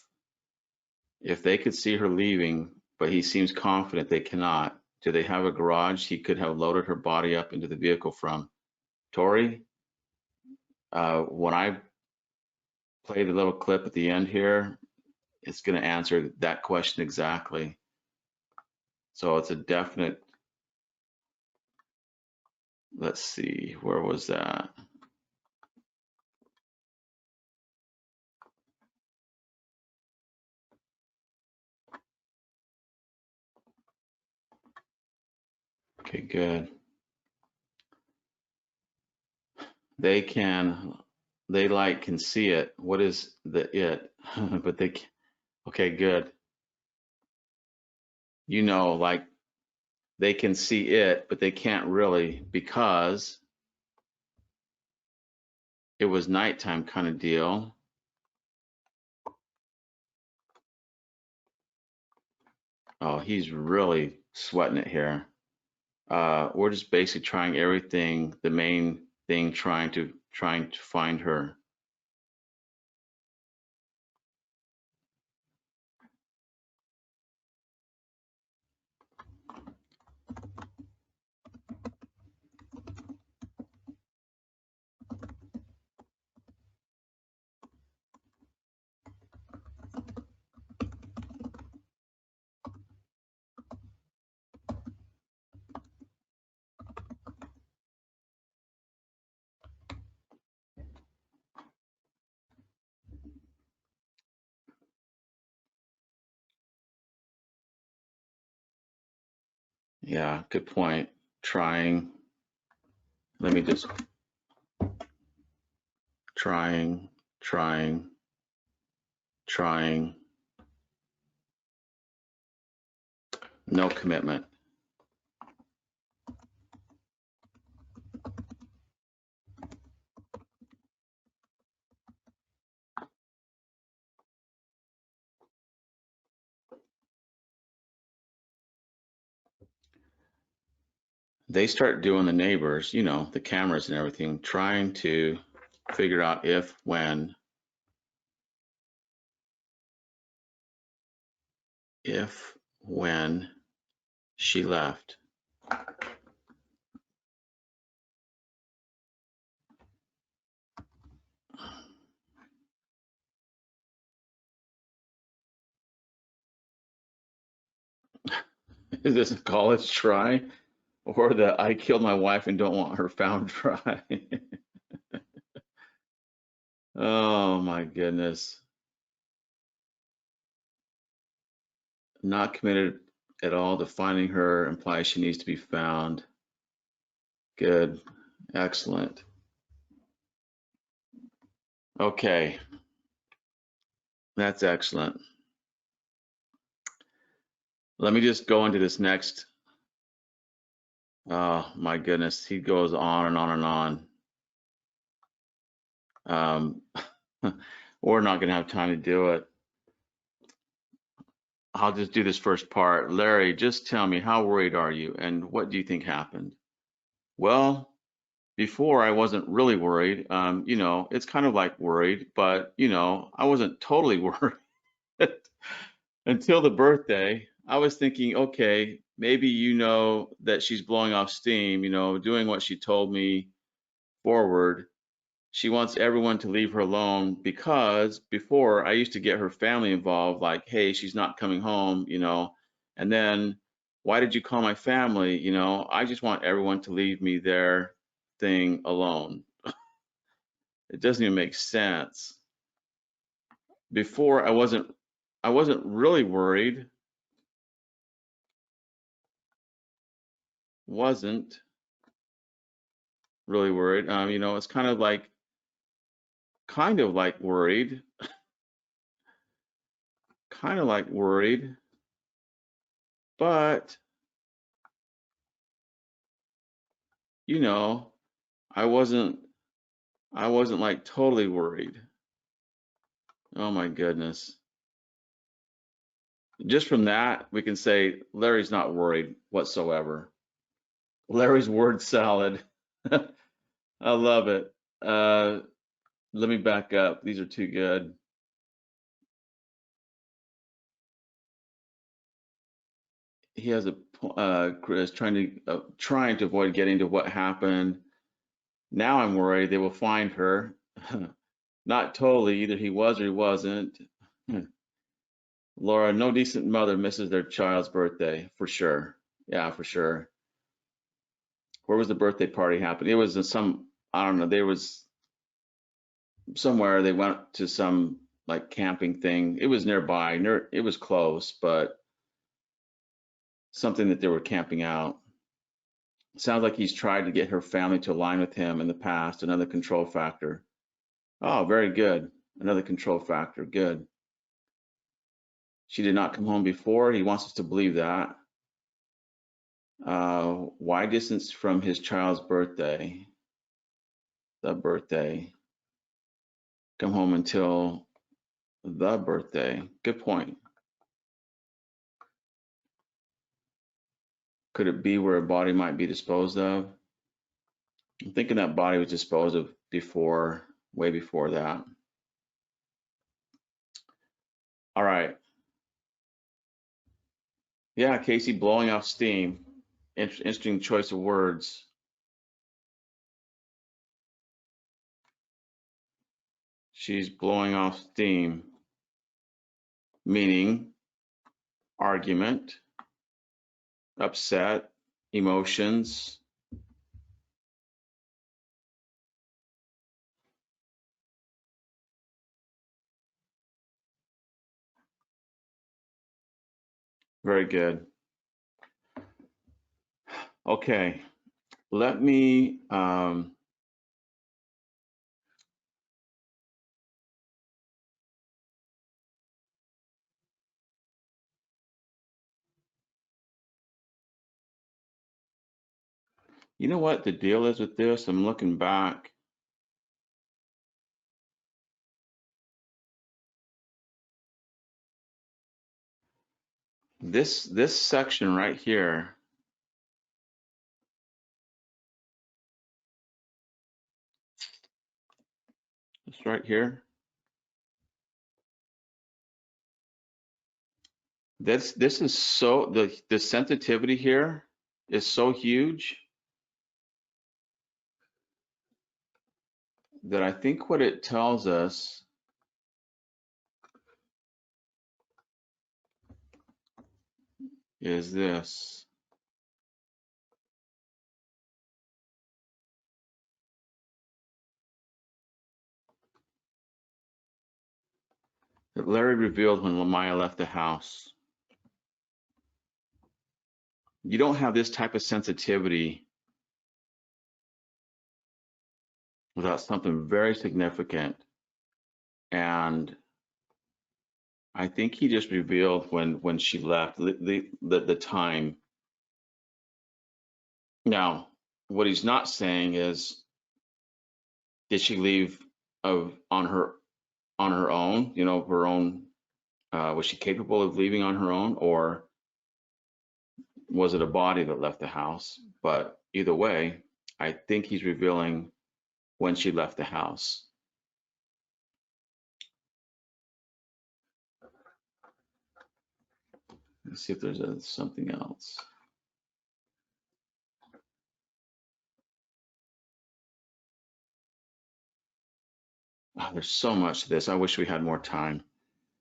If they could see her leaving, but he seems confident they cannot, do they have a garage he could have loaded her body up into the vehicle from? Tori, when I play the little clip at the end here, it's going to answer that question exactly. So it's a definite, let's see, where was that? Okay, good. They can see it. What is the it? But okay, good. Like they can see it, but they can't really because it was nighttime kind of deal. Oh, he's really sweating it here. We're just basically trying everything, the main thing, trying to find her. Yeah, good point. Trying. Let me just trying. No commitment. They start doing the neighbors, the cameras and everything, trying to figure out if, when, she left. Is this a college try or the I killed my wife and don't want her found try? Oh my goodness. Not committed at all to finding her implies she needs to be found. Good. Excellent. Okay. That's excellent. Let me just go into this next. Oh my goodness. He goes on and on and on. We're not going to have time to do it. I'll just do this first part. Larry, just tell me, how worried are you and what do you think happened? Well, before I wasn't really worried. It's kind of like worried, but I wasn't totally worried until the birthday. I was thinking, okay, maybe that she's blowing off steam, doing what she told me forward. She wants everyone to leave her alone because before I used to get her family involved, like, hey, she's not coming home, and then why did you call my family? I just want everyone to leave me their thing alone. It doesn't even make sense. Before I wasn't really worried. Wasn't really worried. It's kind of like worried, kind of like worried, but you know, I wasn't I wasn't like totally worried. Oh my goodness. Just from that, we can say Larry's not worried whatsoever. Larry's word salad. I love it. Uh, Let me back up. These are too good. He has Chris trying to avoid getting to what happened. Now I'm worried they will find her. Not totally. Either he was or he wasn't. Laura, no decent mother misses their child's birthday, for sure. Yeah, for sure. Where was the birthday party happening? It was in I don't know, there was somewhere they went to some like camping thing. It was nearby. It was close, but something that they were camping out. Sounds like he's tried to get her family to align with him in the past, another control factor. Oh, very good. Another control factor. Good. She did not come home before. He wants us to believe that. Why distance from his child's birthday? The birthday. Come home until the birthday. Good point. Could it be where a body might be disposed of? I'm thinking that body was disposed of before, way before that. All right. Yeah, Casey, blowing off steam. Interesting choice of words. She's blowing off steam, meaning argument, upset, emotions. Very good. Okay, let me you know what the deal is with this? I'm looking back. This section right here, this right here, This is so, the sensitivity here is so huge that I think what it tells us is this. That Larry revealed when Lamaya left the house. You don't have this type of sensitivity without something very significant. And I think he just revealed when she left the time. Now, what he's not saying is, did she leave on her own? You know, her own. Was she capable of leaving on her own, or was it a body that left the house? But either way, I think he's revealing when she left the house. Let's see if there's something else. Oh, there's so much to this. I wish we had more time.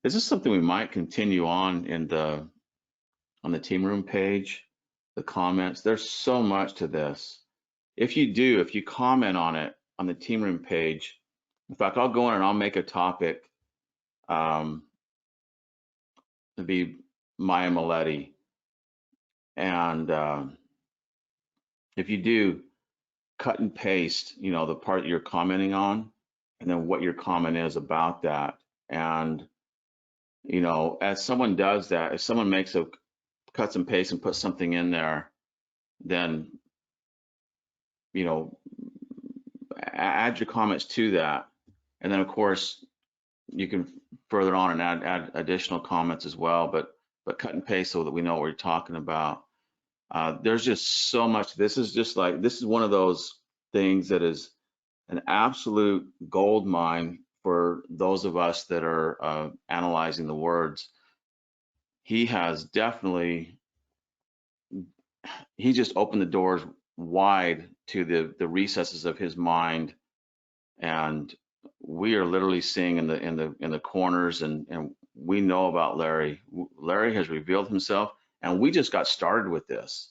This is something we might continue on the team room page, the comments. There's so much to this. If you comment on it on the team room page, in fact, I'll go in and I'll make a topic to be Maya Millete. And if you do, cut and paste, you know, the part you're commenting on, and then what your comment is about that. And, you know, as someone does that, if someone cuts and pastes and puts something in there, then, you know, add your comments to that. And then of course you can further on and add additional comments as well, but cut and paste so that we know what we're talking about. There's just so much. This is one of those things that is an absolute gold mine for those of us that are analyzing the words. He just opened the doors wide to the recesses of his mind, and we are literally seeing in the corners, and we know about Larry. Larry has revealed himself, and we just got started with this,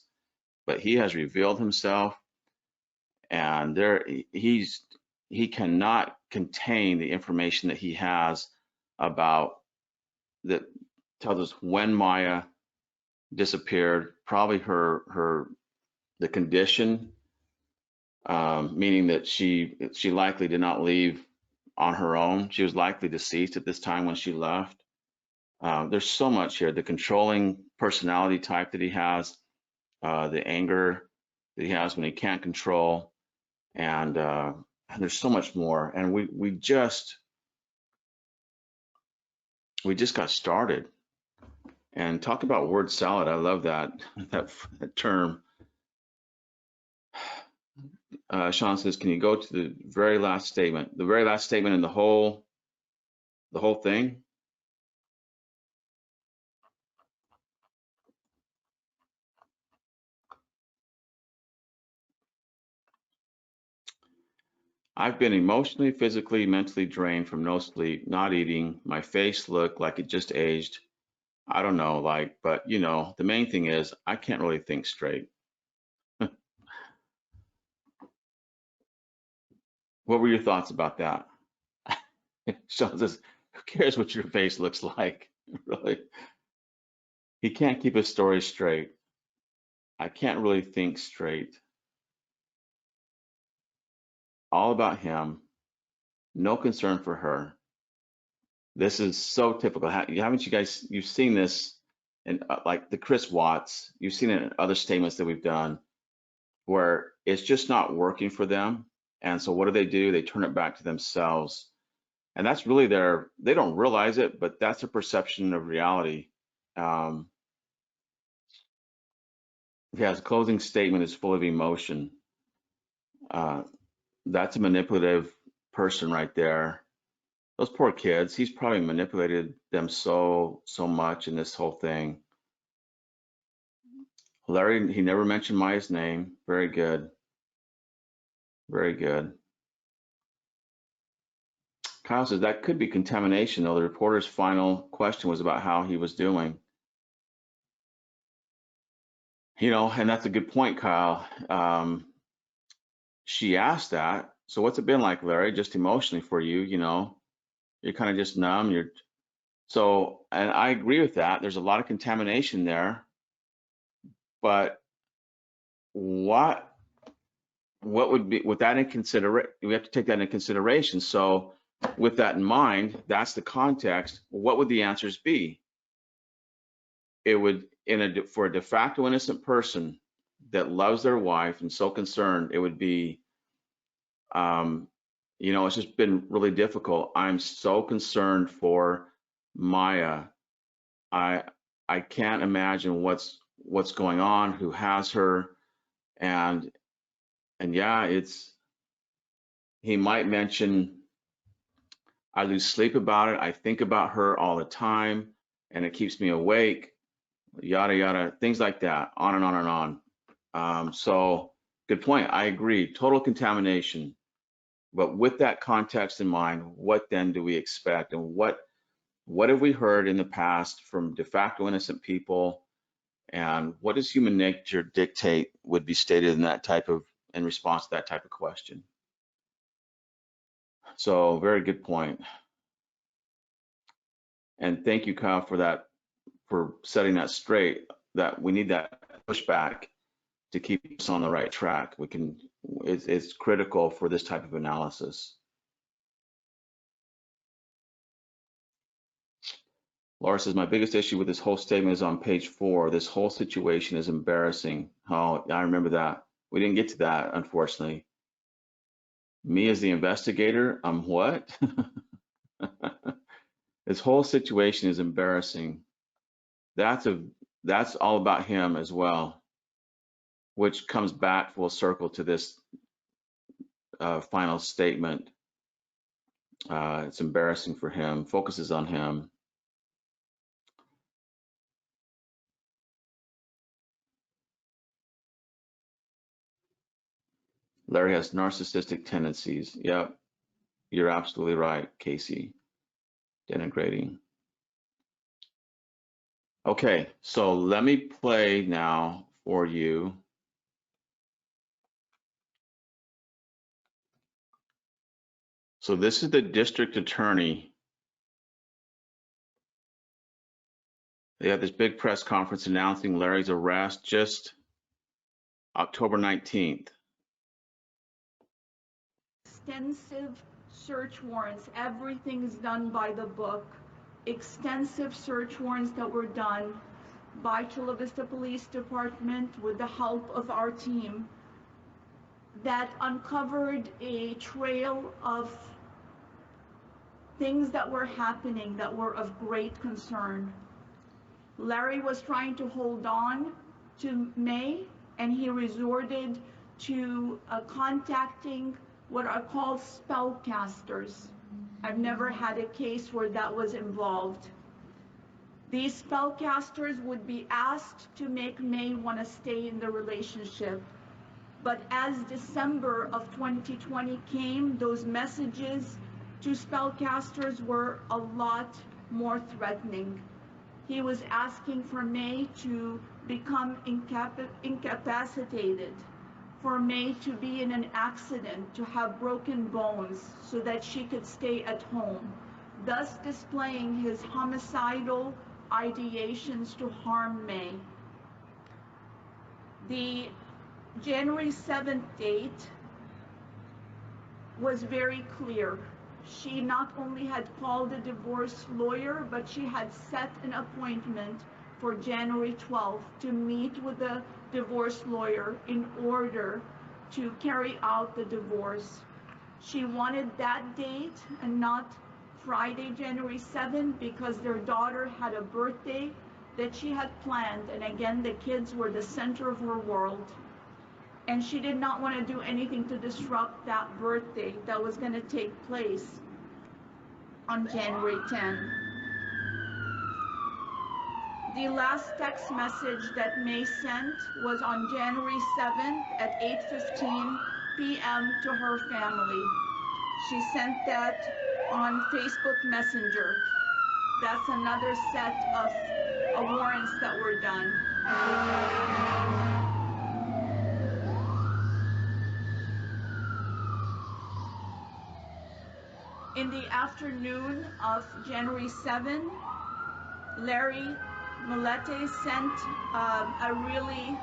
but he has revealed himself, and he cannot contain the information that he has about that tells us when Maya disappeared, probably the condition, meaning that she likely did not leave on her own. She was likely deceased at this time when she left. There's so much here. The controlling personality type that he has, the anger that he has when he can't control, and there's so much more. And we just got started. And talk about word salad. I love that that term. Sean says, can you go to the very last statement? The very last statement in the whole thing? I've been emotionally, physically, mentally drained from no sleep, not eating. My face looked like it just aged. I don't know, but you know, the main thing is I can't really think straight. What were your thoughts about that? Sean says, who cares what your face looks like? Really? He can't keep his story straight. I can't really think straight. All about him, no concern for her. This is so typical. Haven't you guys, you've seen this in like the Chris Watts, you've seen it in other statements that we've done where it's just not working for them. And so what do? They turn it back to themselves. And that's really they don't realize it, but that's a perception of reality. Um, yeah, his closing statement is full of emotion. Uh, that's a manipulative person right there. those poor kids. He's probably manipulated them so much in this whole thing. Larry, he never mentioned Maya's name. Very good. Very good. Kyle says that could be contamination, though. The reporter's final question was about how he was doing. You know, and that's a good point, Kyle. She asked that. So what's it been like, Larry, just emotionally for you? You know, you're kind of just numb. And I agree with that. There's a lot of contamination there, but what would be with that in consideration? We have to take that into consideration. So with that in mind, that's the context. What would the answers be? It would, for a de facto innocent person that loves their wife and so concerned, it would be, you know, it's just been really difficult. I'm so concerned for Maya. I can't imagine what's going on, who has her, and yeah, he might mention, I lose sleep about it. I think about her all the time, and it keeps me awake. Yada yada, things like that, on and on and on. So good point. I agree. Total contamination. But with that context in mind, what then do we expect, and what have we heard in the past from de facto innocent people, and what does human nature dictate would be stated in response to that type of question? So very good point. And thank you, Kyle, for that, for setting that straight, that we need that pushback to keep us on the right track. It's critical for this type of analysis. Laura says, my biggest issue with this whole statement is on page 4. This whole situation is embarrassing. Oh, I remember that. We didn't get to that, unfortunately. Me as the investigator, what? This whole situation is embarrassing. That's all about him as well, which comes back full circle to this final statement. It's embarrassing for him, focuses on him. Larry has narcissistic tendencies. Yep, you're absolutely right, Casey. Denigrating. Okay, so let me play now for you. So this is the district attorney. They had this big press conference announcing Larry's arrest just October 19th. Extensive search warrants. Everything's done by the book. Extensive search warrants that were done by Chula Vista Police Department with the help of our team that uncovered a trail of things that were happening that were of great concern. Larry was trying to hold on to May, and he resorted to contacting what are called spellcasters. I've never had a case where that was involved. These spellcasters would be asked to make May want to stay in the relationship. But as December of 2020 came, those messages to spellcasters were a lot more threatening. He was asking for May to become incapacitated, for May to be in an accident, to have broken bones so that she could stay at home, thus displaying his homicidal ideations to harm May. The January 7th date was very clear. She not only had called a divorce lawyer, but she had set an appointment for January 12th to meet with the divorce lawyer in order to carry out the divorce. She wanted that date and not Friday, January 7th, because their daughter had a birthday that she had planned, and again, the kids were the center of her world. And she did not want to do anything to disrupt that birthday that was going to take place. on January 10. The last text message that May sent was on January 7th at 8:15 p.m. to her family. She sent that on Facebook Messenger. That's another set of warrants that were done. In the afternoon of January 7, Larry Millete sent a really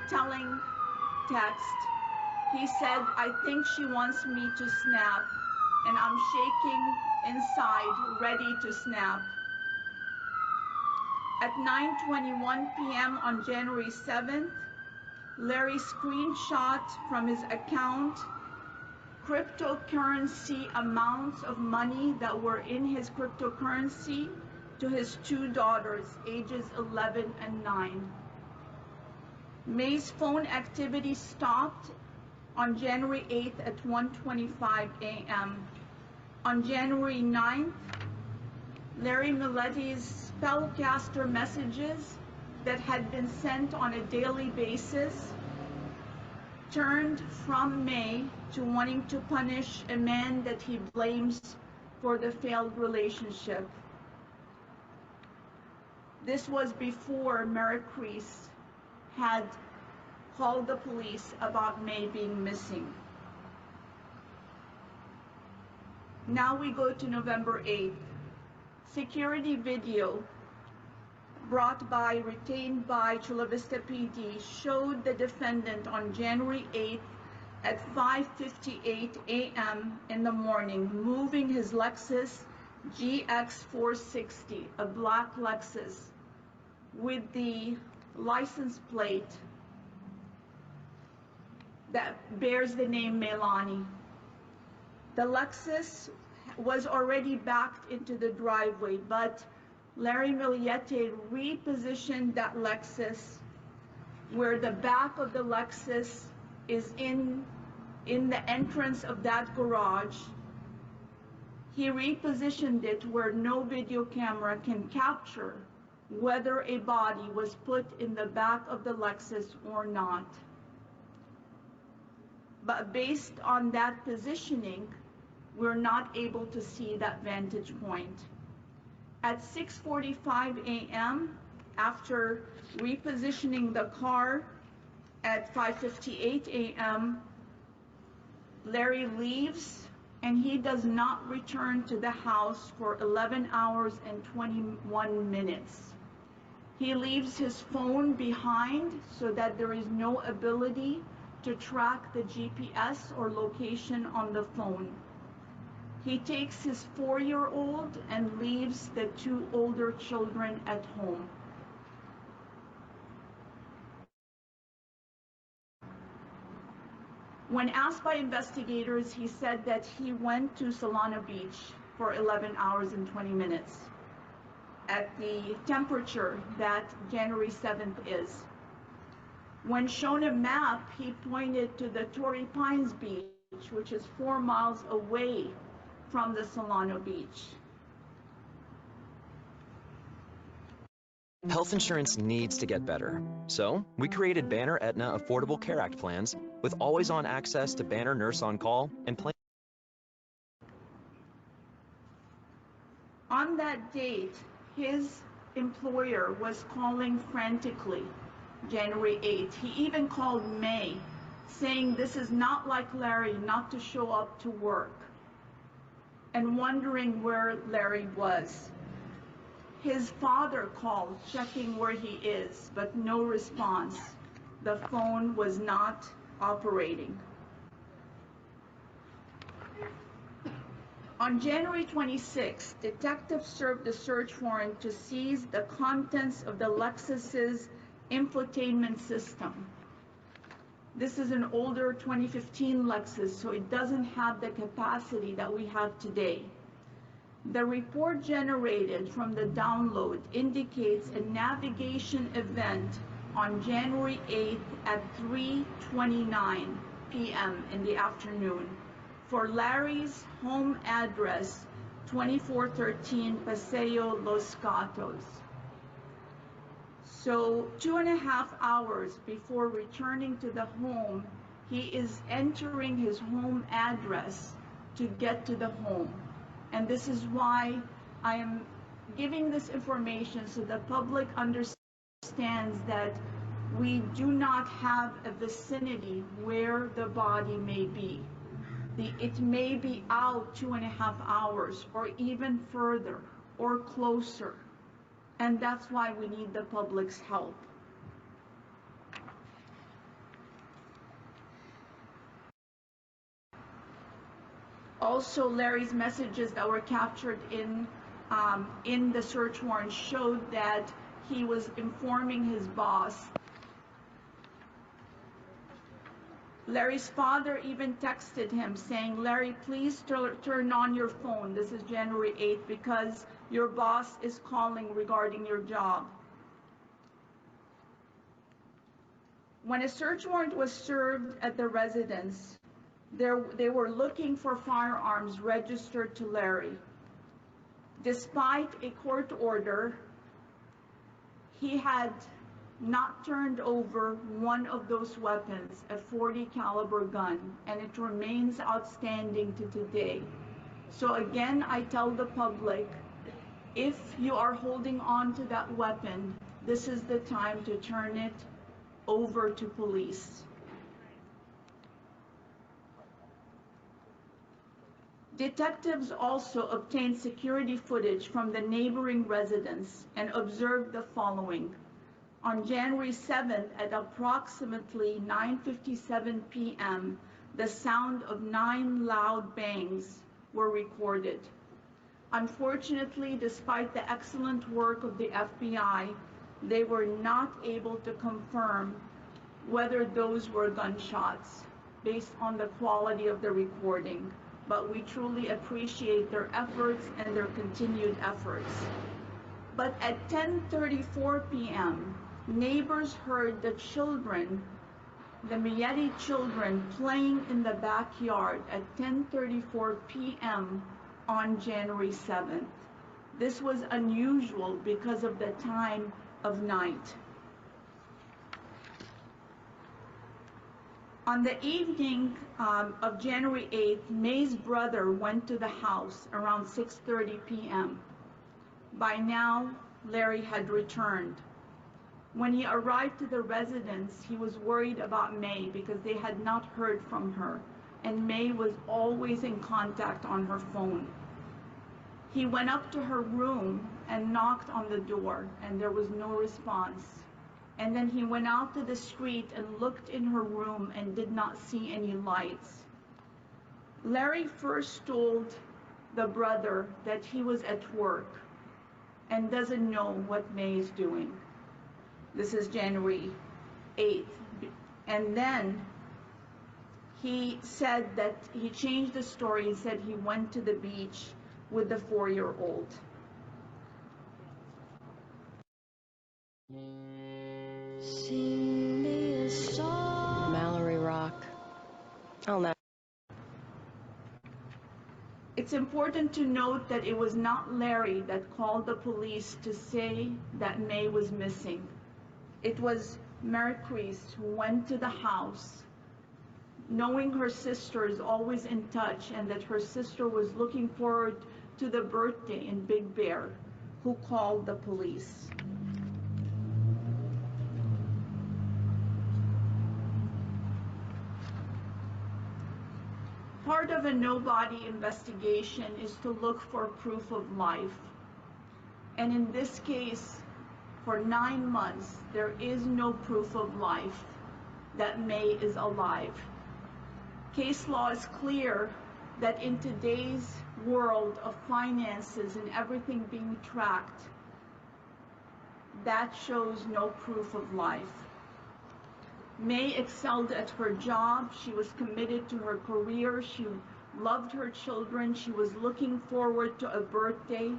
telling text. He said, "I think she wants me to snap, and I'm shaking inside, ready to snap." At 9:21 p.m. on January 7th, Larry screenshot from his account cryptocurrency amounts of money that were in his cryptocurrency to his two daughters, ages 11 and 9. May's phone activity stopped on January 8th at 1:25 a.m. On January 9th, Larry Millete's spellcaster messages that had been sent on a daily basis turned from May to wanting to punish a man that he blames for the failed relationship. This was before Mary Crease had called the police about May being missing. Now we go to November 8th. Security video retained by Chula Vista PD showed the defendant on January 8th at 5:58 a.m. in the morning moving his Lexus GX460, a black Lexus, with the license plate that bears the name Melani. The Lexus was already backed into the driveway, but Larry Millete repositioned that Lexus where the back of the Lexus is in the entrance of that garage. He repositioned it where no video camera can capture whether a body was put in the back of the Lexus or not. But based on that positioning, we're not able to see that vantage point. At 6:45 a.m., after repositioning the car at 5:58 a.m., Larry leaves and he does not return to the house for 11 hours and 21 minutes. He leaves his phone behind so that there is no ability to track the GPS or location on the phone. He takes his 4-year-old and leaves the two older children at home. When asked by investigators, he said that he went to Solano Beach for 11 hours and 20 minutes at the temperature that January 7th is. When shown a map, he pointed to the Torrey Pines Beach, which is 4 miles away from the Solano Beach. Health insurance needs to get better. So, we created Banner Aetna Affordable Care Act plans with always-on access to Banner Nurse on Call and plan. On that date, his employer was calling frantically, January 8th. He even called May, saying this is not like Larry not to show up to work, and wondering where Larry was. His father called, checking where he is, but no response. The phone was not operating. On January 26th, detectives served a search warrant to seize the contents of the Lexus's infotainment system. This is an older 2015 Lexus, so it doesn't have the capacity that we have today. The report generated from the download indicates a navigation event on January 8th at 3:29 p.m. in the afternoon for Larry's home address, 2413 Paseo Los Gatos. So 2.5 hours before returning to the home, he is entering his home address to get to the home. And this is why I am giving this information so the public understands that we do not have a vicinity where the body may be. It may be out 2.5 hours or even further or closer. And that's why we need the public's help. Also, Larry's messages that were captured in the search warrant showed that he was informing his boss. Larry's father even texted him saying, "Larry, please turn on your phone." This is January 8th, because your boss is calling regarding your job. When a search warrant was served at the residence, they were looking for firearms registered to Larry. Despite a court order, he had not turned over one of those weapons, a .40 caliber gun, and it remains outstanding to today. So again, I tell the public, if you are holding on to that weapon, this is the time to turn it over to police. Detectives also obtained security footage from the neighboring residence and observed the following. On January 7th at approximately 9:57 p.m., the sound of 9 loud bangs were recorded. Unfortunately, despite the excellent work of the FBI, they were not able to confirm whether those were gunshots based on the quality of the recording. But we truly appreciate their efforts and their continued efforts. But at 10:34 p.m., neighbors heard the children, the Millete children, playing in the backyard at 10:34 p.m. on January 7th. This was unusual because of the time of night. On the evening of January 8th, May's brother went to the house around 6:30 p.m. By now, Larry had returned. When he arrived to the residence, he was worried about May because they had not heard from her, and May was always in contact on her phone. He went up to her room and knocked on the door, and there was no response. And then he went out to the street and looked in her room and did not see any lights. Larry first told the brother that he was at work and doesn't know what May is doing. This is January 8th. And then he said that he changed the story and said he went to the beach with the 4-year-old. Sing me a song. Mallory Rock. I'll never. It's important to note that it was not Larry that called the police to say that May was missing. It was Mary Christ who went to the house, knowing her sister is always in touch and that her sister was looking forward to the birthday in Big Bear, who called the police. Part of a no-body investigation is to look for proof of life. And in this case, for 9 months, there is no proof of life that May is alive. Case law is clear that in today's world of finances and everything being tracked, that shows no proof of life. May excelled at her job. She was committed to her career. She loved her children. She was looking forward to a birthday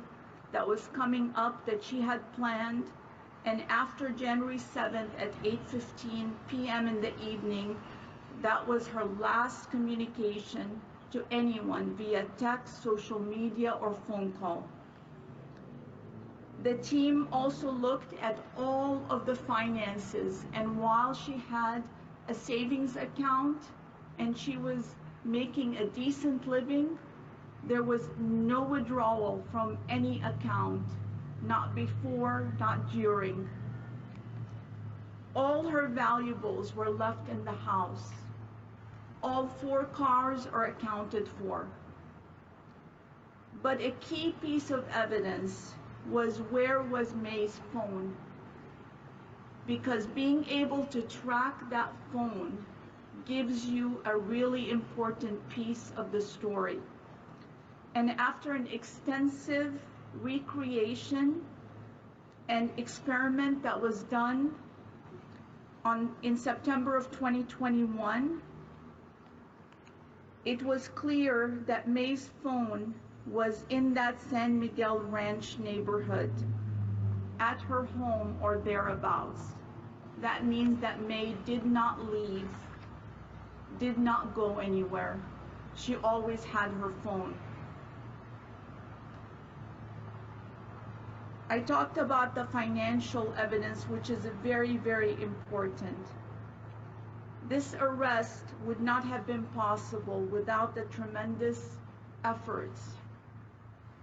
that was coming up that she had planned. And after January 7th at 8:15 p.m. in the evening, that was her last communication to anyone via text, social media, or phone call. The team also looked at all of the finances, and while she had a savings account and she was making a decent living, there was no withdrawal from any account, not before, not during. All her valuables were left in the house. All 4 cars are accounted for. But a key piece of evidence was where was May's phone, because being able to track that phone gives you a really important piece of the story. And after an extensive recreation and experiment that was done in September of 2021, it was clear that May's phone was in that San Miguel Ranch neighborhood, at her home or thereabouts. That means that May did not leave, did not go anywhere. She always had her phone. I talked about the financial evidence, which is very, very important. This arrest would not have been possible without the tremendous efforts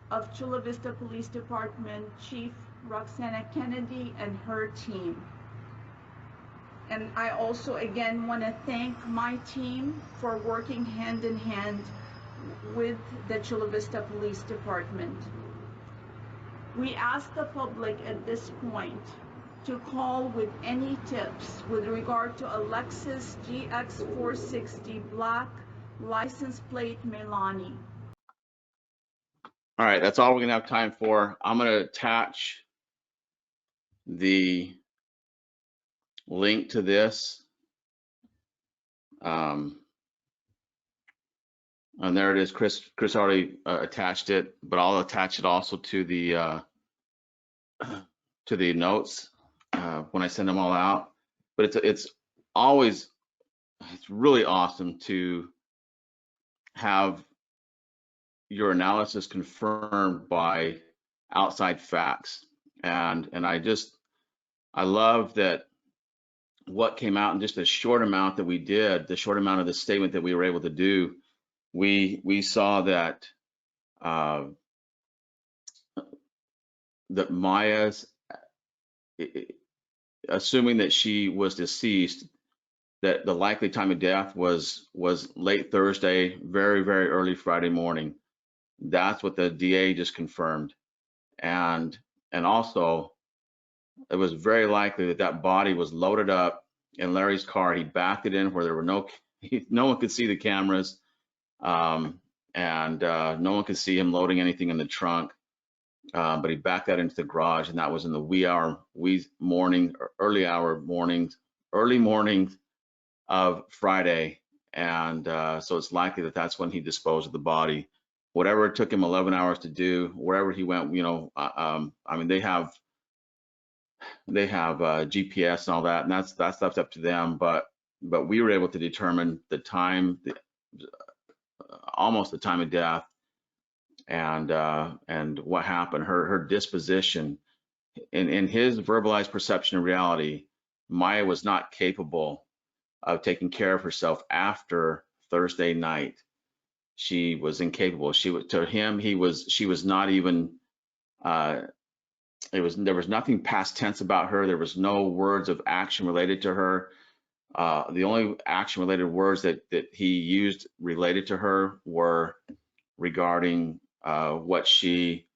of Chula Vista Police Department Chief Roxana Kennedy and her team. And I also again want to thank my team for working hand in hand with the Chula Vista Police Department. We ask the public at this point to call with any tips with regard to a Lexus GX460 black license plate Milani. All right, that's all we're gonna have time for. I'm gonna attach the link to this. And there it is. Chris already attached it, but I'll attach it also to the notes when I send them all out. But it's really awesome to have your analysis confirmed by outside facts, and I love that what came out in just a short amount that we did, the short amount of the statement that we were able to do. We saw that that Maya's, assuming that she was deceased, that the likely time of death was late Thursday, very, very early Friday morning. That's what the DA just confirmed. And also, it was very likely that that body was loaded up in Larry's car. He backed it in where there were no one could see the cameras, and no one could see him loading anything in the trunk. But he backed that into the garage, and that was in the early mornings of Friday. And so it's likely that that's when he disposed of the body. Whatever it took him 11 hours to do, wherever he went, I mean, they have GPS and all that, and that's stuff's up to them. But we were able to determine the time, almost the time of death, and what happened. Her disposition, in his verbalized perception of reality, Maya was not capable of taking care of herself after Thursday night. She was incapable. She was, to him, she was not even, there was nothing past tense about her. There was no words of action related to her. The only action related words that he used related to her were regarding what she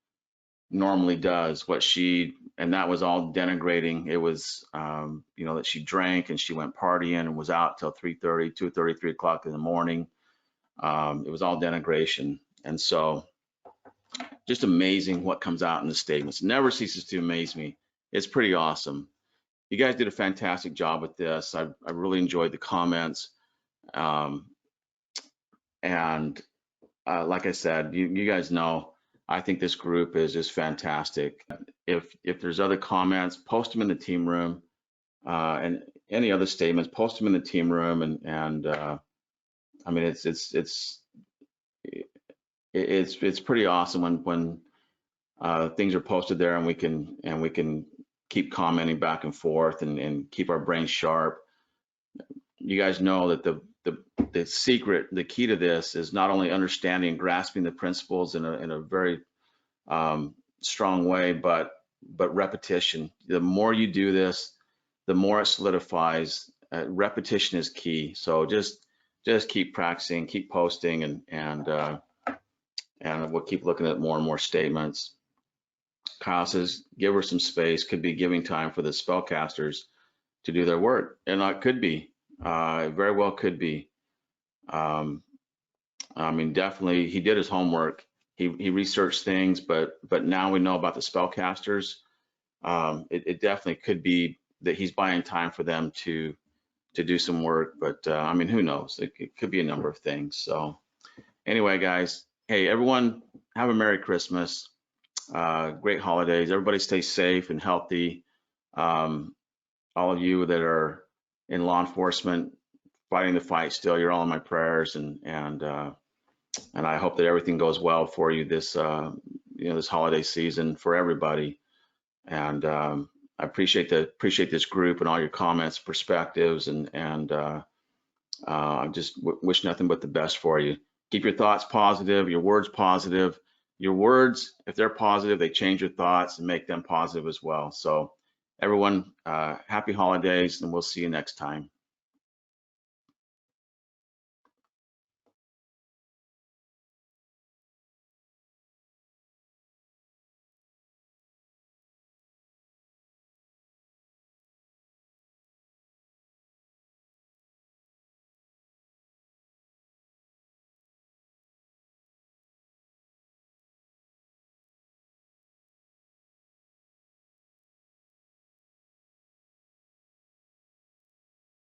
normally does, and that was all denigrating. It was, that she drank and she went partying and was out till 3:30, 2:30, 3 o'clock in the morning. It was all denigration. And so just amazing what comes out in the statements. Never ceases to amaze me. It's pretty awesome. You guys did a fantastic job with this. I really enjoyed the comments. Like I said, you guys know, I think this group is just fantastic. If there's other comments, post them in the team room, and any other statements, post them in the team room. And I mean, it's it's pretty awesome when things are posted there, and we can keep commenting back and forth and keep our brains sharp. You guys know that the secret, the key to this is not only understanding and grasping the principles in a very strong way, but repetition. The more you do this, the more it solidifies. Repetition is key. So just keep practicing, keep posting, and we'll keep looking at more and more statements. Kyle says, give her some space. Could be giving time for the spellcasters to do their work, and it could be, very well could be. I mean, definitely, he did his homework. He researched things, but now we know about the spellcasters. It definitely could be that he's buying time for them to do some work, but I mean, who knows? It could be a number of things. So anyway, guys, hey, everyone, have a Merry Christmas. Great holidays. Everybody stay safe and healthy. All of you that are in law enforcement, fighting the fight still, you're all in my prayers, and I hope that everything goes well for you this this holiday season for everybody. And I appreciate this group and all your comments, perspectives, and I just wish nothing but the best for you. Keep your thoughts positive, your words positive. Your words, if they're positive, they change your thoughts and make them positive as well. So everyone, happy holidays, and we'll see you next time.